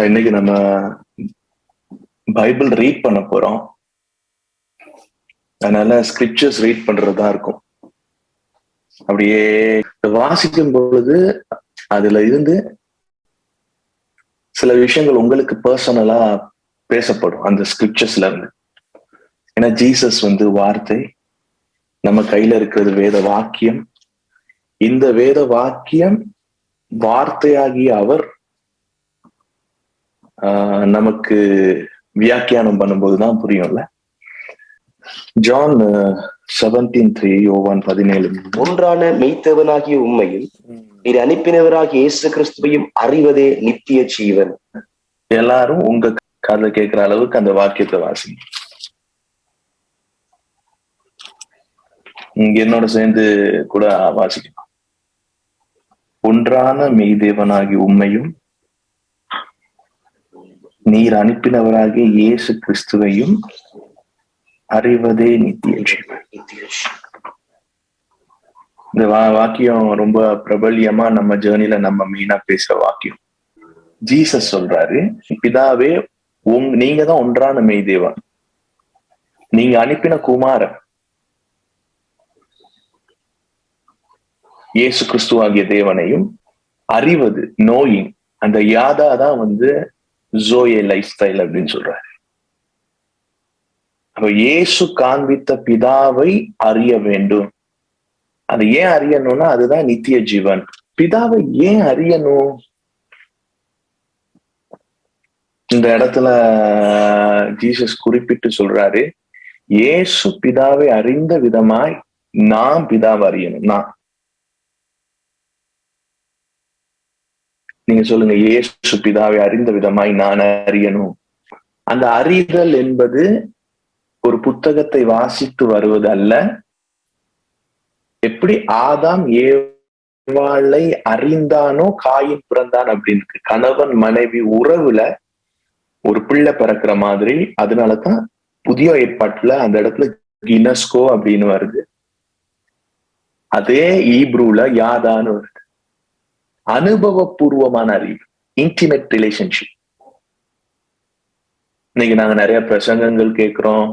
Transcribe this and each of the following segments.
இன்னைக்கு நம்ம Bible read பண்ண போறோம். அதனால ஸ்கிரிப்சர்ஸ் ரீட் பண்றதா இருக்கும். அப்படியே வாசிக்கும் பொழுது அதுல இருந்து சில விஷயங்கள் உங்களுக்கு பர்சனலா பேசப்படும் அந்த ஸ்கிரிப்சர்ஸ்ல இருந்து. ஏன்னா ஜீசஸ் வார்த்தை, நம்ம கையில இருக்கிறது வேத வாக்கியம். இந்த வேத வாக்கியம் வார்த்தையாகிய அவர் நமக்கு வியாக்கியானம் பண்ணும்போதுதான் புரியும்ல. ஜான் 17:3, யோவான் 17. ஒன்றான மெய்த்தவனாகிய உம்மையும் நீர் அனுப்பினவராகிய இயேசு கிறிஸ்துவையும் அறிவதே நித்திய ஜீவன். எல்லாரும் உங்க காதுல கேட்கிற அளவுக்கு அந்த வாக்கியத்தை வாசிங்க. இங்க என்னோட சேர்ந்து கூட வாசிக்கலாம். ஒன்றான மெய்தேவனாகிய உம்மையும் நீர் அனுப்பினவராகிய இயேசு கிறிஸ்துவையும் அறிவதே நித்திய ஜீவன். இந்த வாக்கியம் ரொம்ப பிரபல்யமா நம்ம ஜேர்னில நம்ம மெயினா பேசுற வாக்கியம். ஜீசஸ் சொல்றாரு, பிதாவே நீங்க தான் ஒன்றான மெய்தேவன், நீங்க அனுப்பின குமாரன் இயேசு கிறிஸ்துவாகிய தேவனையும் அறிவது, நோயிங், அந்த யாதாதான் ஜோயே லைஃப் ஸ்டைல் அப்படின்னு சொல்றாரு. அப்ப இயேசு காண்பித்த பிதாவை அறிய வேண்டும். அது ஏன் அறியணும்னா அதுதான் நித்திய ஜீவன். பிதாவை ஏன் அறியணும்? இந்த இடத்துல ஜீசஸ் குறிப்பிட்டு சொல்றாரு, இயேசு பிதாவை அறிந்த விதமாய் நான் பிதாவை அறியணும். நீங்க சொல்லுங்க, இயேசு பிதாவை அறிந்த விதமாய் நான் அறியணும். அந்த அறிதல் என்பது ஒரு புத்தகத்தை வாசித்து வருவது அல்ல. எப்படி ஆதாம் ஏவாளை அறிந்தானோ காயின் பிறந்தான் அப்படின்னு கணவன் மனைவி உறவுல ஒரு பிள்ளை பிறக்கிற மாதிரி. அதனாலதான் புதிய ஏற்பாட்டுல அந்த இடத்துல கினஸ்கோ அப்படின்னு வருது. அதே ஈப்ரூல யாதான்னு வருது. அனுபவபூர்வமான அறிவு, இன்டிமேட் ரிலேஷன்ஷிப். இன்னைக்கு நாங்க நிறைய பிரசங்கங்கள் கேட்கிறோம்,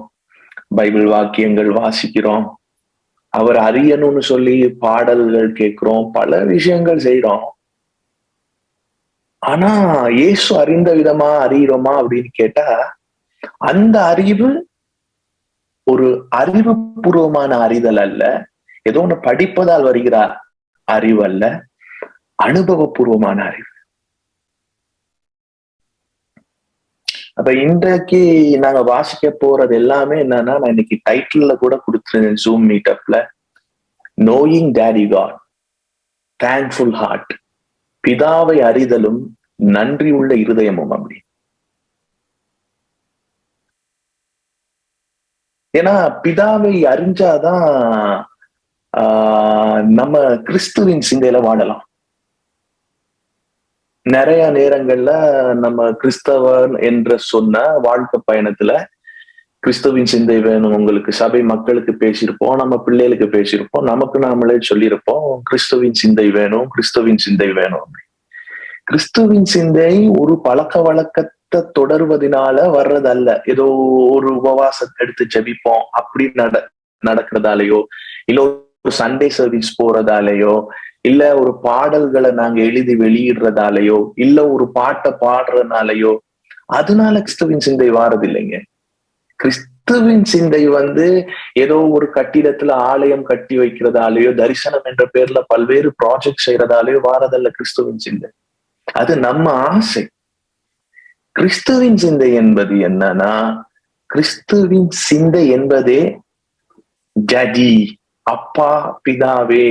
பைபிள் வாக்கியங்கள் வாசிக்கிறோம், அவர் அறியணும்னு சொல்லி பாடல்கள் கேட்கிறோம், பல விஷயங்கள் செய்யறோம். ஆனா இயேசு அறிந்த விதமா அறிகிறோமா அப்படின்னு கேட்டா, அந்த அறிவு ஒரு அறிவுபூர்வமான அறிதல் அல்ல, ஏதோ ஒண்ணு படிப்பதால் வருகிற அறிவு அல்ல, அனுபவபூர்வமான அறிவு. அப்ப இன்றைக்கு நாங்க வாசிக்க போறது எல்லாமே என்னன்னா, நான் இன்னைக்கு டைட்டில்ல கூட கொடுத்துருந்தேன் ஜூம் மீட்டப்ல, knowing daddy God, thankful heart, பிதாவை அறிதலும் நன்றி உள்ள இருதயமும். அப்படி ஏன்னா பிதாவை அறிஞ்சாதான் நம்ம கிறிஸ்துவின் சிந்தையில வாழலாம். நிறைய நேரங்கள்ல நம்ம கிறிஸ்தவன் என்ற சொன்ன வாழ்க்கை பயணத்துல கிறிஸ்துவின் சிந்தை வேணும் உங்களுக்கு, சபை மக்களுக்கு பேசியிருப்போம், நம்ம பிள்ளைகளுக்கு பேசியிருப்போம், நமக்கு நாமளே சொல்லியிருப்போம், கிறிஸ்துவின் சிந்தை வேணும், கிறிஸ்துவின் சிந்தை வேணும். கிறிஸ்துவின் சிந்தை ஒரு பழக்க வழக்கத்தை தொடர்வதனால வர்றதல்ல. ஏதோ ஒரு உபவாசத்தை எடுத்து ஜெபிப்போம் அப்படி நடக்கிறதாலேயோ, இல்ல ஒரு சண்டே சர்வீஸ் போறதாலேயோ, இல்ல ஒரு பாடல்களை நாங்க எழுதி வெளியிடுறதாலேயோ, இல்ல ஒரு பாட்டை பாடுறதுனாலயோ அதனால கிறிஸ்துவின் சிந்தை வாரது இல்லைங்க. கிறிஸ்துவின் சிந்தை ஏதோ ஒரு கட்டிடத்துல ஆலயம் கட்டி வைக்கிறதாலேயோ, தரிசனம் என்ற பேர்ல பல்வேறு ப்ராஜெக்ட் செய்யறதாலேயோ வாரதல்ல கிறிஸ்துவின் சிந்தை. அது நம்ம ஆசை. கிறிஸ்துவின் சிந்தை என்பது என்னன்னா, கிறிஸ்துவின் சிந்தை என்பதே டேடி, அப்பா, பிதாவே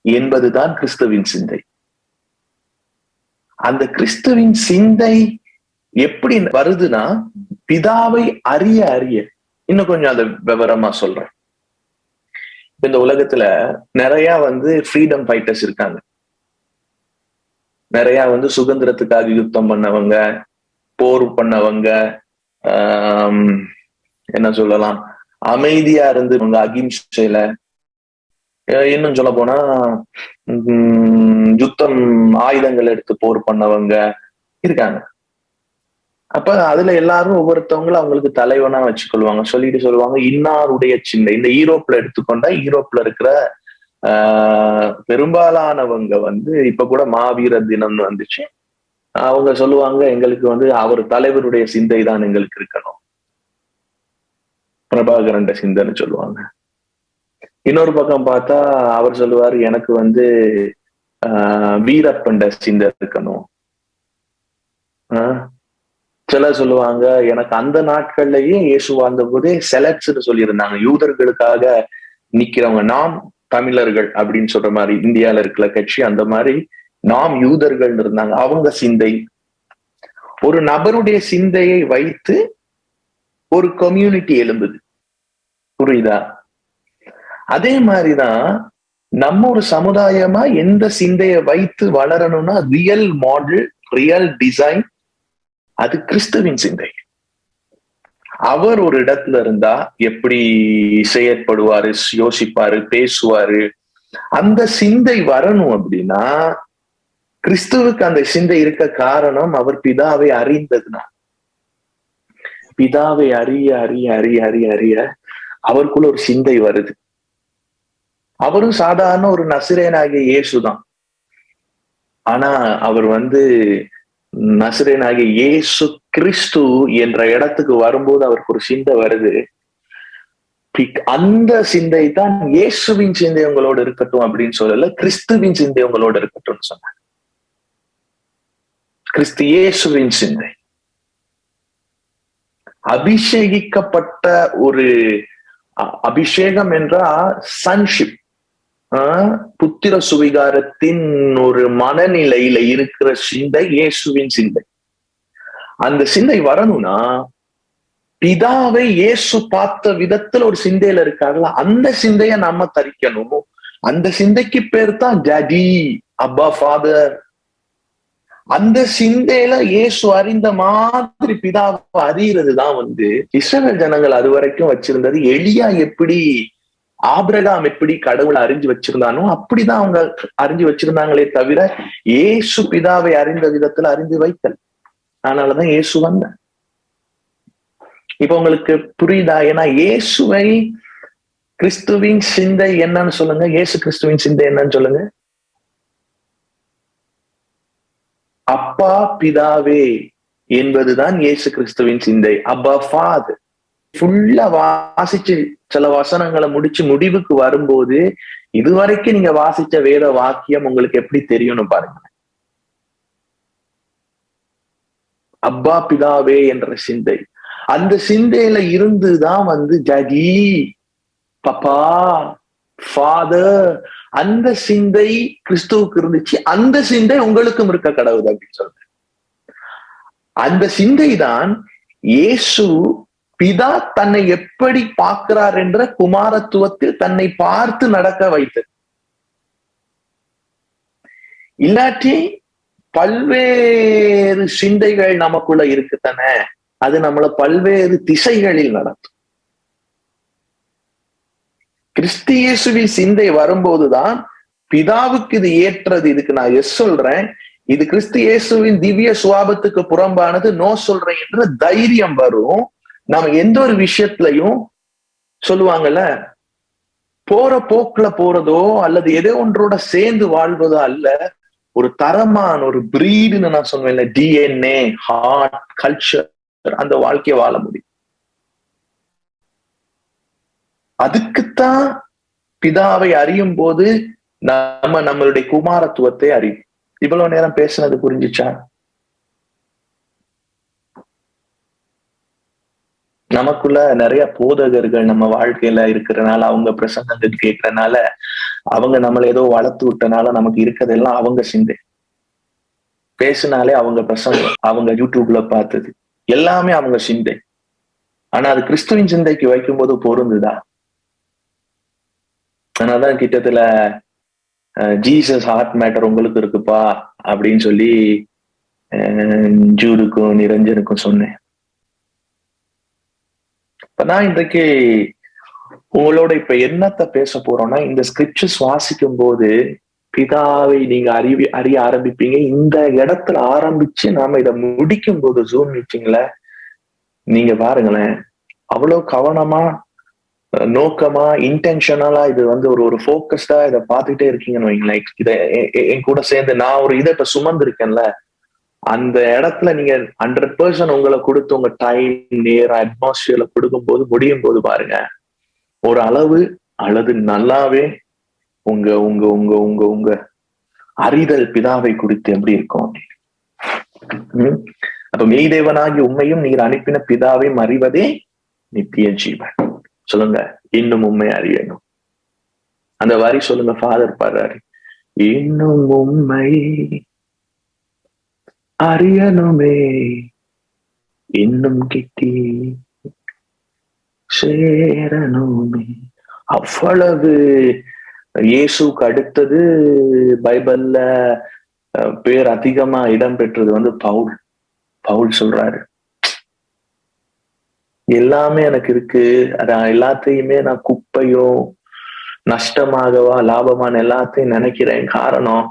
என்பதுதான் கிறிஸ்துவின் சிந்தை. அந்த கிறிஸ்துவின் சிந்தை எப்படி வருதுன்னா, பிதாவை அறிய அறிய. இன்னும் கொஞ்சம் அதை விவரமா சொல்றேன். இந்த உலகத்துல நிறைய ஃப்ரீடம் ஃபைட்டர்ஸ் இருக்காங்க. நிறைய சுதந்திரத்துக்காக யுத்தம் பண்ணவங்க, போர் பண்ணவங்க, என்ன சொல்லலாம், அமைதியா இருந்து அகிம்சையில, இன்னும் சொல்ல போனா யுத்தம் ஆயுதங்கள் எடுத்து போர் பண்ணவங்க இருக்காங்க. அப்ப அதுல எல்லாரும் ஒவ்வொருத்தவங்களும் அவங்களுக்கு தலைவனா வச்சுக்கொள்வாங்க. சொல்லுவாங்க இன்னாருடைய சிந்தை. இந்த ஈரோப்ல எடுத்துக்கொண்டா ஈரோப்ல இருக்கிற பெரும்பாலானவங்க இப்ப கூட மாவீரர் தினம்னு வந்துச்சு. அவங்க சொல்லுவாங்க எங்களுக்கு அவர் தலைவருடைய சிந்தை தான் எங்களுக்கு இருக்கணும், பிரபாகரன் சிந்தைன்னு சொல்லுவாங்க. இன்னொரு பக்கம் பார்த்தா அவர் சொல்லுவாரு எனக்கு வீரப்பண்ட சிந்தை இருக்கணும். சிலர் சொல்லுவாங்க எனக்கு அந்த நாட்கள்லயே இயேசு வாழ்ந்த போதே செலக்ட்ஸ்ன்னு சொல்லியிருந்தாங்க, யூதர்களுக்காக நிக்கிறவங்க. நாம் தமிழர்கள் அப்படின்னு சொல்ற மாதிரி இந்தியால இருக்கிற கட்சி அந்த மாதிரி நாம் யூதர்கள் இருந்தாங்க. அவங்க சிந்தை, ஒரு நபருடைய சிந்தையை வைத்து ஒரு கம்யூனிட்டி எழும்புது. புரியுதா? அதே மாதிரிதான் நம்ம ஒரு சமுதாயமா எந்த சிந்தையை வைத்து வளரணும்னா ரியல் மாடல், ரியல் டிசைன், அது கிறிஸ்துவின் சிந்தை. அவர் ஒரு இடத்துல இருந்தா எப்படி செயற்படுவாரு, யோசிப்பாரு, பேசுவாரு, அந்த சிந்தை வரணும் அப்படின்னா கிறிஸ்துவுக்கு அந்த சிந்தை இருக்க காரணம் அவர் பிதாவை அறிந்ததுனா. பிதாவை அறிய அறிய அறிய அறிய அறிய அவருக்குள்ள ஒரு சிந்தை வருது. அவரும் சாதாரண ஒரு நசரேயனாகிய இயேசுதான். ஆனா அவர் நசரேயனாகிய இயேசு கிறிஸ்து என்ற இடத்துக்கு வரும்போது அவருக்கு ஒரு சிந்தை வருது. அந்த சிந்தை தான் இயேசுவின் சிந்தை உங்களோடு இருக்கட்டும் அப்படின்னு சொல்லல, கிறிஸ்துவின் சிந்தை உங்களோடு இருக்கட்டும் சொன்னார். கிறிஸ்து இயேசுவின் சிந்தை, அபிஷேகிக்கப்பட்ட ஒரு அபிஷேகம் என்றால் சன்ஷிப், புத்திர சுவிகாரத்தின் ஒரு மனநிலையில இருக்கிற சிந்தை இயேசுவின் சிந்தை. அந்த சிந்தை வரணும்னா பிதாவை இயேசு பார்த்த விதத்துல ஒரு சிந்தையில இருக்காங்களா, அந்த சிந்தைய நம்ம தரிக்கணும். அந்த சிந்தைக்கு பேர் தான் டாடி, அப்பா, ஃபாதர். அந்த சிந்தையில இயேசு அறிந்த மாதிரி பிதாவை அறியறதுதான் இஸ்ரவேல் ஜனங்கள் அது வரைக்கும் வச்சிருந்தது. எலியா எப்படி ஆபிரகாம் எப்படி கடவுளை அறிஞ்சு வச்சிருந்தானோ அப்படிதான் அவங்க அறிஞ்சு வச்சிருந்தாங்களே தவிர இயேசு பிதாவை அறிந்த விதத்துல அறிந்து வைத்தல். அதனாலதான் இயேசு வந்த. இப்ப உங்களுக்கு புரியுதா? ஏன்னா இயேசுவை கிறிஸ்துவின் சிந்தை என்னன்னு சொல்லுங்க. இயேசு கிறிஸ்துவின் சிந்தை என்னன்னு சொல்லுங்க. அப்பா பிதாவே என்பதுதான் இயேசு கிறிஸ்துவின் சிந்தை. அப்பா ஃபாதர். ஃபுல்லா வாசிச்சு சில வசனங்களை முடிச்சு முடிவுக்கு வரும்போது இதுவரைக்கும் நீங்க வாசிச்ச வேத வாக்கியம் உங்களுக்கு எப்படி தெரியும்னு பாருங்க. அப்பா பிதாவே என்ற சிந்தை, அந்த சிந்தையில இருந்துதான் டாடி, பப்பா, ஃபாதர், அந்த சிந்தை கிறிஸ்துவுக்கு இருந்துச்சு. அந்த சிந்தை உங்களுக்கும் இருக்க கடவுள் அப்படின்னு சொல்றேன். அந்த சிந்தை தான் இயேசு பிதா தன்னை எப்படி பார்க்கிறார் என்ற குமாரத்துவத்தில் தன்னை பார்த்து நடக்க வைத்தது. இல்லாட்டி பல்வேறு சிந்தைகள் நமக்குள்ள இருக்குத்தானே, அது நம்மள பல்வேறு திசைகளில் நடத்தும். கிறிஸ்து இயேசுவின் சிந்தை வரும்போதுதான் பிதாவுக்கு இது ஏற்றது, இதுக்கு நான் எஸ் சொல்றேன், இது கிறிஸ்து இயேசுவின் திவ்ய சுவாபத்துக்கு புறம்பானது நோ சொல்றேன் என்ற தைரியம் வரும். நாம எந்த ஒரு விஷயத்திலையும் சொல்லுவாங்கல்ல, போற போக்குல போறதோ அல்லது எதோ ஒன்றோட சேர்ந்து வாழ்வதோ அல்ல, ஒரு தரமான ஒரு பிரீடுன்னு நான் சொல்லுவேன்ல, டிஎன்ஏ, ஹார்ட், கல்ச்சர், அந்த வாழ்க்கையை வாழ முடியும். அதுக்குத்தான் பிதாவை அறியும் போது நம்மளுடைய குமாரத்துவத்தை அறியும். இவ்வளவு நேரம் பேசினது புரிஞ்சுச்சா? நமக்குள்ள நிறைய போதகர்கள் நம்ம வாழ்க்கையில இருக்கிறனால, அவங்க பிரசங்கங்கள் கேட்கறனால, அவங்க நம்மளை ஏதோ வளர்த்து விட்டனால நமக்கு இருக்கிறதெல்லாம் அவங்க சிந்தை. பேசினாலே அவங்க பிரசங்கம், அவங்க யூடியூப்ல பார்த்தது எல்லாமே அவங்க சிந்தை. ஆனா அது கிறிஸ்துவின் சிந்தைக்கு வைக்கும்போது பொருந்துதா? அதனாலதான் கிட்டத்துல ஜீசஸ் ஹார்ட் மேட்டர் உங்களுக்கு இருக்குப்பா அப்படின்னு சொல்லி ஜூடுக்கும் நிரஞ்சனுக்கும் சொன்னேன். நான் இன்றைக்கு உங்களோட இப்ப என்னத்த பேச போறோம்னா, இந்த ஸ்கிரிப்சர்ஸ் வாசிக்கும் போது பிதாவை நீங்க அறிய ஆரம்பிப்பீங்க. இந்த இடத்துல ஆரம்பிச்சு நாம இதை முடிக்கும் போது ஜூம் மீட்டிங்ல நீங்க பாருங்களேன், அவ்வளவு கவனமா, நோக்கமா, இன்டென்ஷனலா இது வந்து ஒரு ஃபோக்கஸ்டா இதை பார்த்துட்டே இருக்கீங்கன்னு வைங்களேன். இதை என் கூட சேர்ந்து நான் ஒரு இதை இப்ப சுமந்திருக்கேன்ல, அந்த இடத்துல நீங்க 100% உங்களை கொடுத்து உங்க டைம், நேரம், அட்மாஸ்பியர்ல கொடுக்கும் போது முடியும் போது பாருங்க, ஒரு அளவு அல்லது நல்லாவே உங்க உங்க உங்க உங்க உங்க அறிதல் பிதாவை குறித்து எப்படி இருக்கும். அப்ப மெய்தேவனாகி உண்மையும் நீர் அனுப்பின பிதாவையும் அறிவதே நித்திய ஜீவன். சொல்லுங்க, இன்னும் உண்மை அறியணும். அந்த வரி சொல்லுங்க, ஃபாதர் பாடுறாரு, இன்னும் உண்மை அறியணுமே, இன்னும் கிட்டி சேரணுமே. அவ்வளவு இயேசுக்கு அடுத்தது பைபிள்ல பேர் அதிகமா இடம் பெற்றது வந்து பவுல் சொல்றாரு, எல்லாமே எனக்கு இருக்கு, அதான் எல்லாத்தையுமே நான் குப்பையும் நஷ்டமாகவா லாபமான எல்லாத்தையும் நினைக்கிறேன். காரணம்,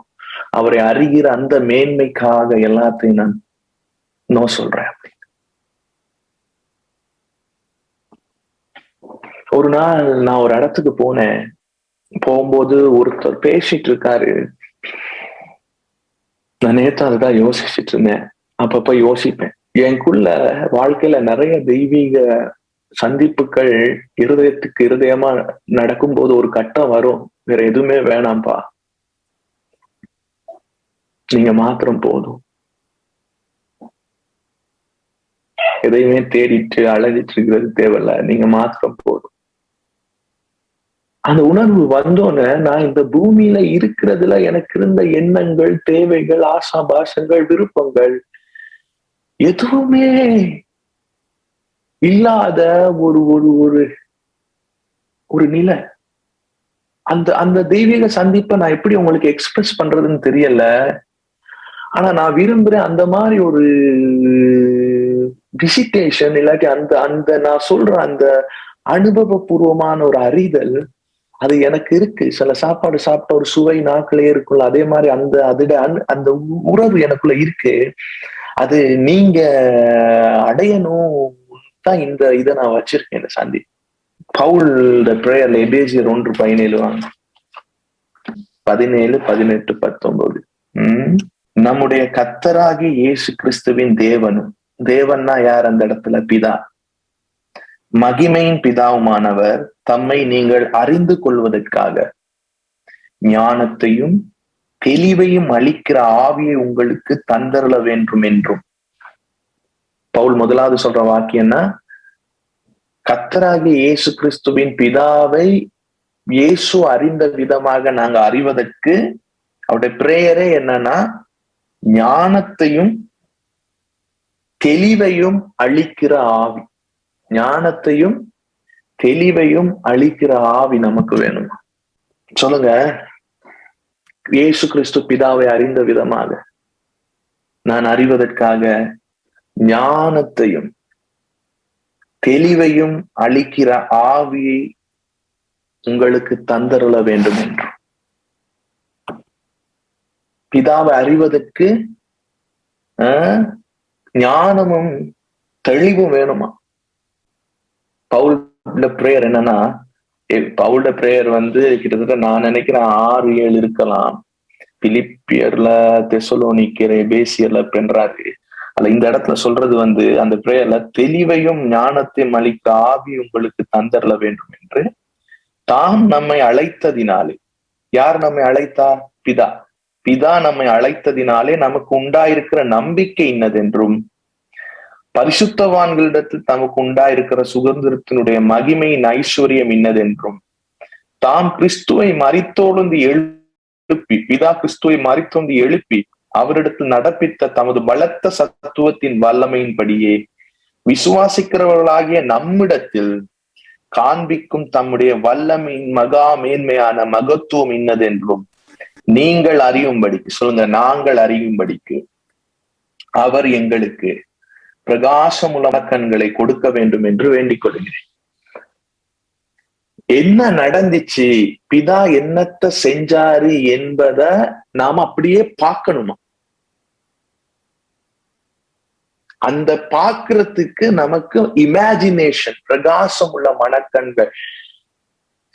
அவரை அறிகிற அந்த மேன்மைக்காக எல்லாத்தையும் நான் நோ சொல்றேன். ஒரு நாள் நான் ஒரு இடத்துக்கு போனேன். போகும்போது ஒருத்தர் பேசிட்டு இருக்காரு. நான் நேத்து அதுதான் யோசிச்சுட்டு இருந்தேன். அப்பப்ப யோசிப்பேன், எனக்குள்ள வாழ்க்கையில நிறைய தெய்வீக சந்திப்புகள் இருதயத்துக்கு இருதயமா நடக்கும்போது ஒரு கட்டம் வரும், வேற எதுவுமே வேணாம்பா, நீங்க மாத்திரம் போதும், எதையுமே தேடிட்டு அழகிட்டு இருக்கிறது தேவையில்ல, நீங்க மாத்திரம் போதும். அந்த உணர்வு வந்தோன்னு நான் இந்த பூமியில இருக்கிறதுல எனக்கு இருந்த எண்ணங்கள், தேவைகள், ஆசாபாசங்கள், விருப்பங்கள் எதுவுமே இல்லாத ஒரு ஒரு ஒரு ஒரு நிலை. அந்த அந்த தெய்வீக சந்திப்பை நான் எப்படி உங்களுக்கு எக்ஸ்பிரஸ் பண்றதுன்னு தெரியல. ஆனா நான் விரும்புறேன் அந்த மாதிரி ஒரு விசிட்டேஷன், இல்லாட்டி அந்த அந்த நான் சொல்ற அந்த அனுபவபூர்வமான ஒரு அறிதல் அது எனக்கு இருக்கு. சில சாப்பாடு சாப்பிட்ட ஒரு சுவை நாக்கிலே இருக்குல்ல, அதே மாதிரி அந்த உறவு எனக்குள்ள இருக்கு. அது நீங்க அடையணும் தான் இந்த இதை நான் வச்சிருக்கேன். இந்த சந்தி பவுல் பிரேயர்ல எபேசியர் 1:17 வாங்க, 17, 18, 19. நம்முடைய கர்த்தராகிய இயேசு கிறிஸ்துவின் தேவனும், தேவன்னா யார் அந்த இடத்துல? பிதா, மகிமையின் பிதாவுமானவர் தம்மை நீங்கள் அறிந்து கொள்வதற்காக ஞானத்தையும் தெளிவையும் அளிக்கிற ஆவியை உங்களுக்கு தந்தருள வேண்டும் என்றும். பவுல் முதலாவது சொல்ற வாக்கியம்னா, கர்த்தராகிய இயேசு கிறிஸ்துவின் பிதாவை இயேசு அறிந்த விதமாக நாங்க அறிவதற்கு அவருடைய பிரேயரே என்னன்னா, ஞானத்தையும் தெளிவையும் அளிக்கிற ஆவி. ஞானத்தையும் தெளிவையும் அளிக்கிற ஆவி நமக்கு வேணும். சொல்லுங்க, இயேசு கிறிஸ்து பிதாவை அறிந்த விதமாக நான் அறிவதற்காக ஞானத்தையும் தெளிவையும் அளிக்கிற ஆவியை உங்களுக்கு தந்தருள வேண்டும் என்று. பிதாவை அறிவதற்கு ஞானமும் தெளிவும் வேணுமா? பவுலோட பிரேயர் என்னன்னா, பவுலோட பிரேயர் வந்து கிட்டத்தட்ட நான் நினைக்கிறேன் 6-7 இருக்கலாம். பிலிப்பியர்ல, தெசலோனிக்கர், எபேசியர்ல பண்றாரு. அல்ல இந்த இடத்துல சொல்றது வந்து அந்த பிரேயர்ல தெளிவையும் ஞானத்தையும் அளிக்க ஆவி உங்களுக்கு தந்தரல வேண்டும் என்று தாம் நம்மை அழைத்ததினாலே. யார் நம்மை அழைத்தா? பிதா. பிதா நம்மை அழைத்ததினாலே நமக்கு உண்டாயிருக்கிற நம்பிக்கை இன்னதென்றும், பரிசுத்தவான்களிடத்தில் தமக்கு உண்டாயிருக்கிற சுதந்திரத்தினுடைய மகிமையின் ஐஸ்வர்யம் இன்னதென்றும், தாம் கிறிஸ்துவை மரித்தோழ்ந்து எழுப்பி, பிதா கிறிஸ்துவை மரித்தோழ்ந்து எழுப்பி அவரிடத்தில் நடப்பித்த தமது பலத்த சத்துவத்தின் வல்லமையின்படியே விசுவாசிக்கிறவர்களாகிய நம்மிடத்தில் காண்பிக்கும் தம்முடைய வல்லமையின் மகா மேன்மையான மகத்துவம் இன்னதென்றும் நீங்கள் அறியும்படிக்கு. சொல்லுங்க, நாங்கள் அறியும்படிக்கு அவர் எங்களுக்கு பிரகாசமுள்ள கண்களை கொடுக்க வேண்டும் என்று வேண்டிக் கொள்கிறேன். என்ன நடந்துச்சு, பிதா என்னத்த செஞ்சாரு என்பத நாம அப்படியே பார்க்கணுமா. அந்த பார்க்கிறதுக்கு நமக்கு இமேஜினேஷன், பிரகாசம் உள்ள மனக்கண்கள்.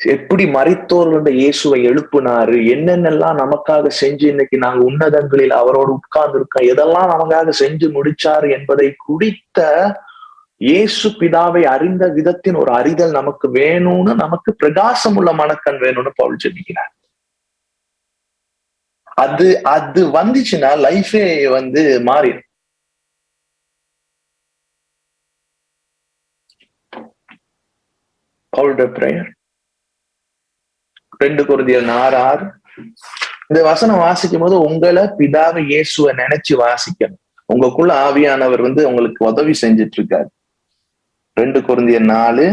எப்படி மரித்தோர்கள் இயேசுவை எழுப்புனாரு, என்னென்னலாம் நமக்காக செஞ்சு இன்னைக்கு நாங்க உன்னதங்களில் அவரோடு உட்கார்ந்து இருக்கோம், எதெல்லாம் நமக்காக செஞ்சு முடிச்சாரு என்பதை குறித்த இயேசு பிதாவை அறிந்த விதத்தின் ஒரு அறிதல் நமக்கு வேணும்னு, நமக்கு பிரகாசம் உள்ள மனக்கண் வேணும்னு பவுல் ஜெபிக்கிறார். அது வந்துச்சுன்னா லைஃபே மாறிடும். பவுலுடைய பிரேயர் 2 கொரிந்தியர் 6:6. இந்த வசனம் வாசிக்கும் போது உங்களை பிதாவை இயேசுவை நினைச்சு வாசிக்கணும். உங்களுக்குள்ள ஆவியானவர் உங்களுக்கு உதவி செஞ்சிட்டு இருக்காரு. 2 கொரிந்தியர் 4:6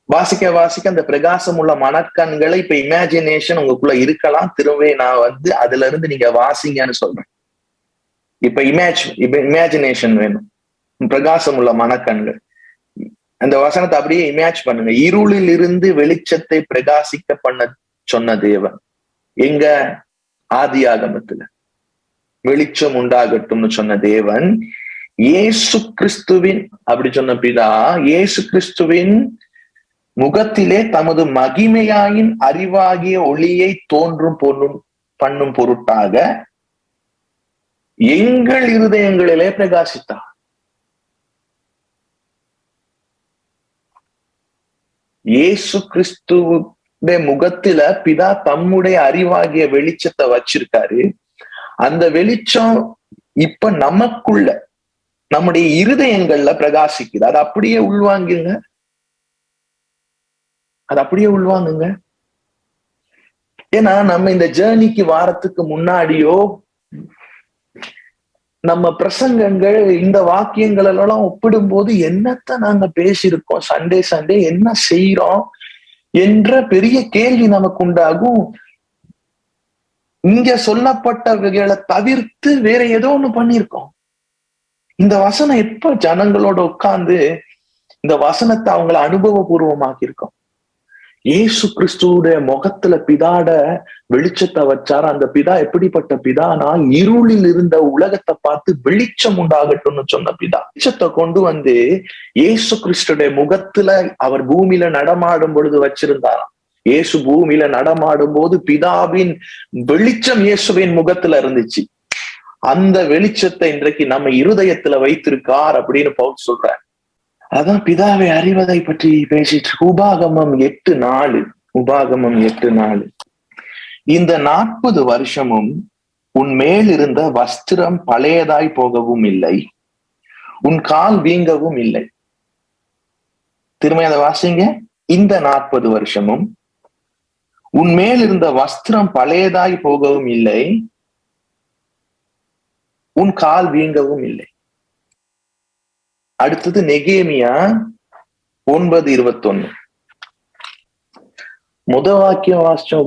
வாசிக்க வாசிக்க அந்த பிரகாசம் உள்ள மனக்கண்களை, இப்ப இமேஜினேஷன் உங்களுக்குள்ள இருக்கலாம். திரும்ப நான் அதுல இருந்து நீங்க வாசிங்கன்னு சொல்றேன். இப்ப இமேஜினேஷன் வேணும், பிரகாசம் உள்ள மனக்கண்கள். அந்த வசனத்தை அப்படியே இமேஜ் பண்ணுங்க. இருளில் இருந்து வெளிச்சத்தை பிரகாசிக்க பண்ண சொன்ன தேவன் எங்க? ஆதியாகமத்துல வெளிச்சம் உண்டாகட்டும்னு சொன்ன தேவன் இயேசு கிறிஸ்துவின், அப்படி சொன்ன பிதா இயேசு கிறிஸ்துவின் முகத்திலே தமது மகிமையாயின் அறிவாகிய ஒளியை தோன்றும் பண்ணும் பொருட்டாக எங்கள் இருதயங்களிலே பிரகாசித்தார். இயேசு கிறிஸ்துவுடைய முகத்துல பிதா தம்முடைய அறிவாகிய வெளிச்சத்தை வச்சிருக்காரு. அந்த வெளிச்சம் இப்ப நமக்குள்ள, நம்முடைய இருதயங்கள்ல பிரகாசிக்குது. அது அப்படியே உள்வாங்குங்க, அது அப்படியே உள்வாங்குங்க. ஏன்னா நம்ம இந்த ஜேர்னிக்கு வாரத்துக்கு முன்னாடியோ நம்ம பிரசங்கங்கள், இந்த வாக்கியங்கள் எல்லாம் ஒப்பிடும்போது என்னத்த நாங்க பேசியிருக்கோம், சண்டே என்ன செய்யறோம் என்ற பெரிய கேள்வி நமக்கு உண்டாகும். இங்க சொல்லப்பட்டவைகளை தவிர்த்து வேற ஏதோ ஒண்ணு பண்ணிருக்கோம். இந்த வசனம் எப்ப ஜனங்களோட உட்கார்ந்து இந்த வசனத்தை அவங்கள அனுபவபூர்வமாக்கி இருக்கோம். இயேசு கிறிஸ்துவோட முகத்துல பிதாட வெளிச்சத்தை வச்சாரு. அந்த பிதா எப்படிப்பட்ட பிதானா, இருளில் இருந்த உலகத்தை பார்த்து வெளிச்சம் உண்டாகட்டும்னு சொன்ன பிதா. வெளிச்சத்தை கொண்டு இயேசு கிறிஸ்துடைய முகத்துல அவர் பூமியில நடமாடும் பொழுது வச்சிருந்தாராம். இயேசு பூமியில நடமாடும் போது பிதாவின் வெளிச்சம் இயேசுவின் முகத்துல இருந்துச்சு. அந்த வெளிச்சத்தை இன்றைக்கு நம்ம இருதயத்துல வைத்திருக்கார் அப்படின்னு பவுல் சொல்றார். அதான் பிதாவை அறிவதை பற்றி பேசிட்டு உபாகமம் 8:4. இந்த 40 வருஷமும் உன் மேல் இருந்த வஸ்திரம் பழையதாய் போகவும் இல்லை, உன் கால் வீங்கவும் இல்லை. திரும்ப அதை வாசிங்க. இந்த 40 வருஷமும் உன் மேல் இருந்த வஸ்திரம் பழையதாய் போகவும் இல்லை, உன் கால் வீங்கவும் இல்லை. அடுத்தது நெகேமியா 9:21. வாக்கியம் வாசிச்சோம்.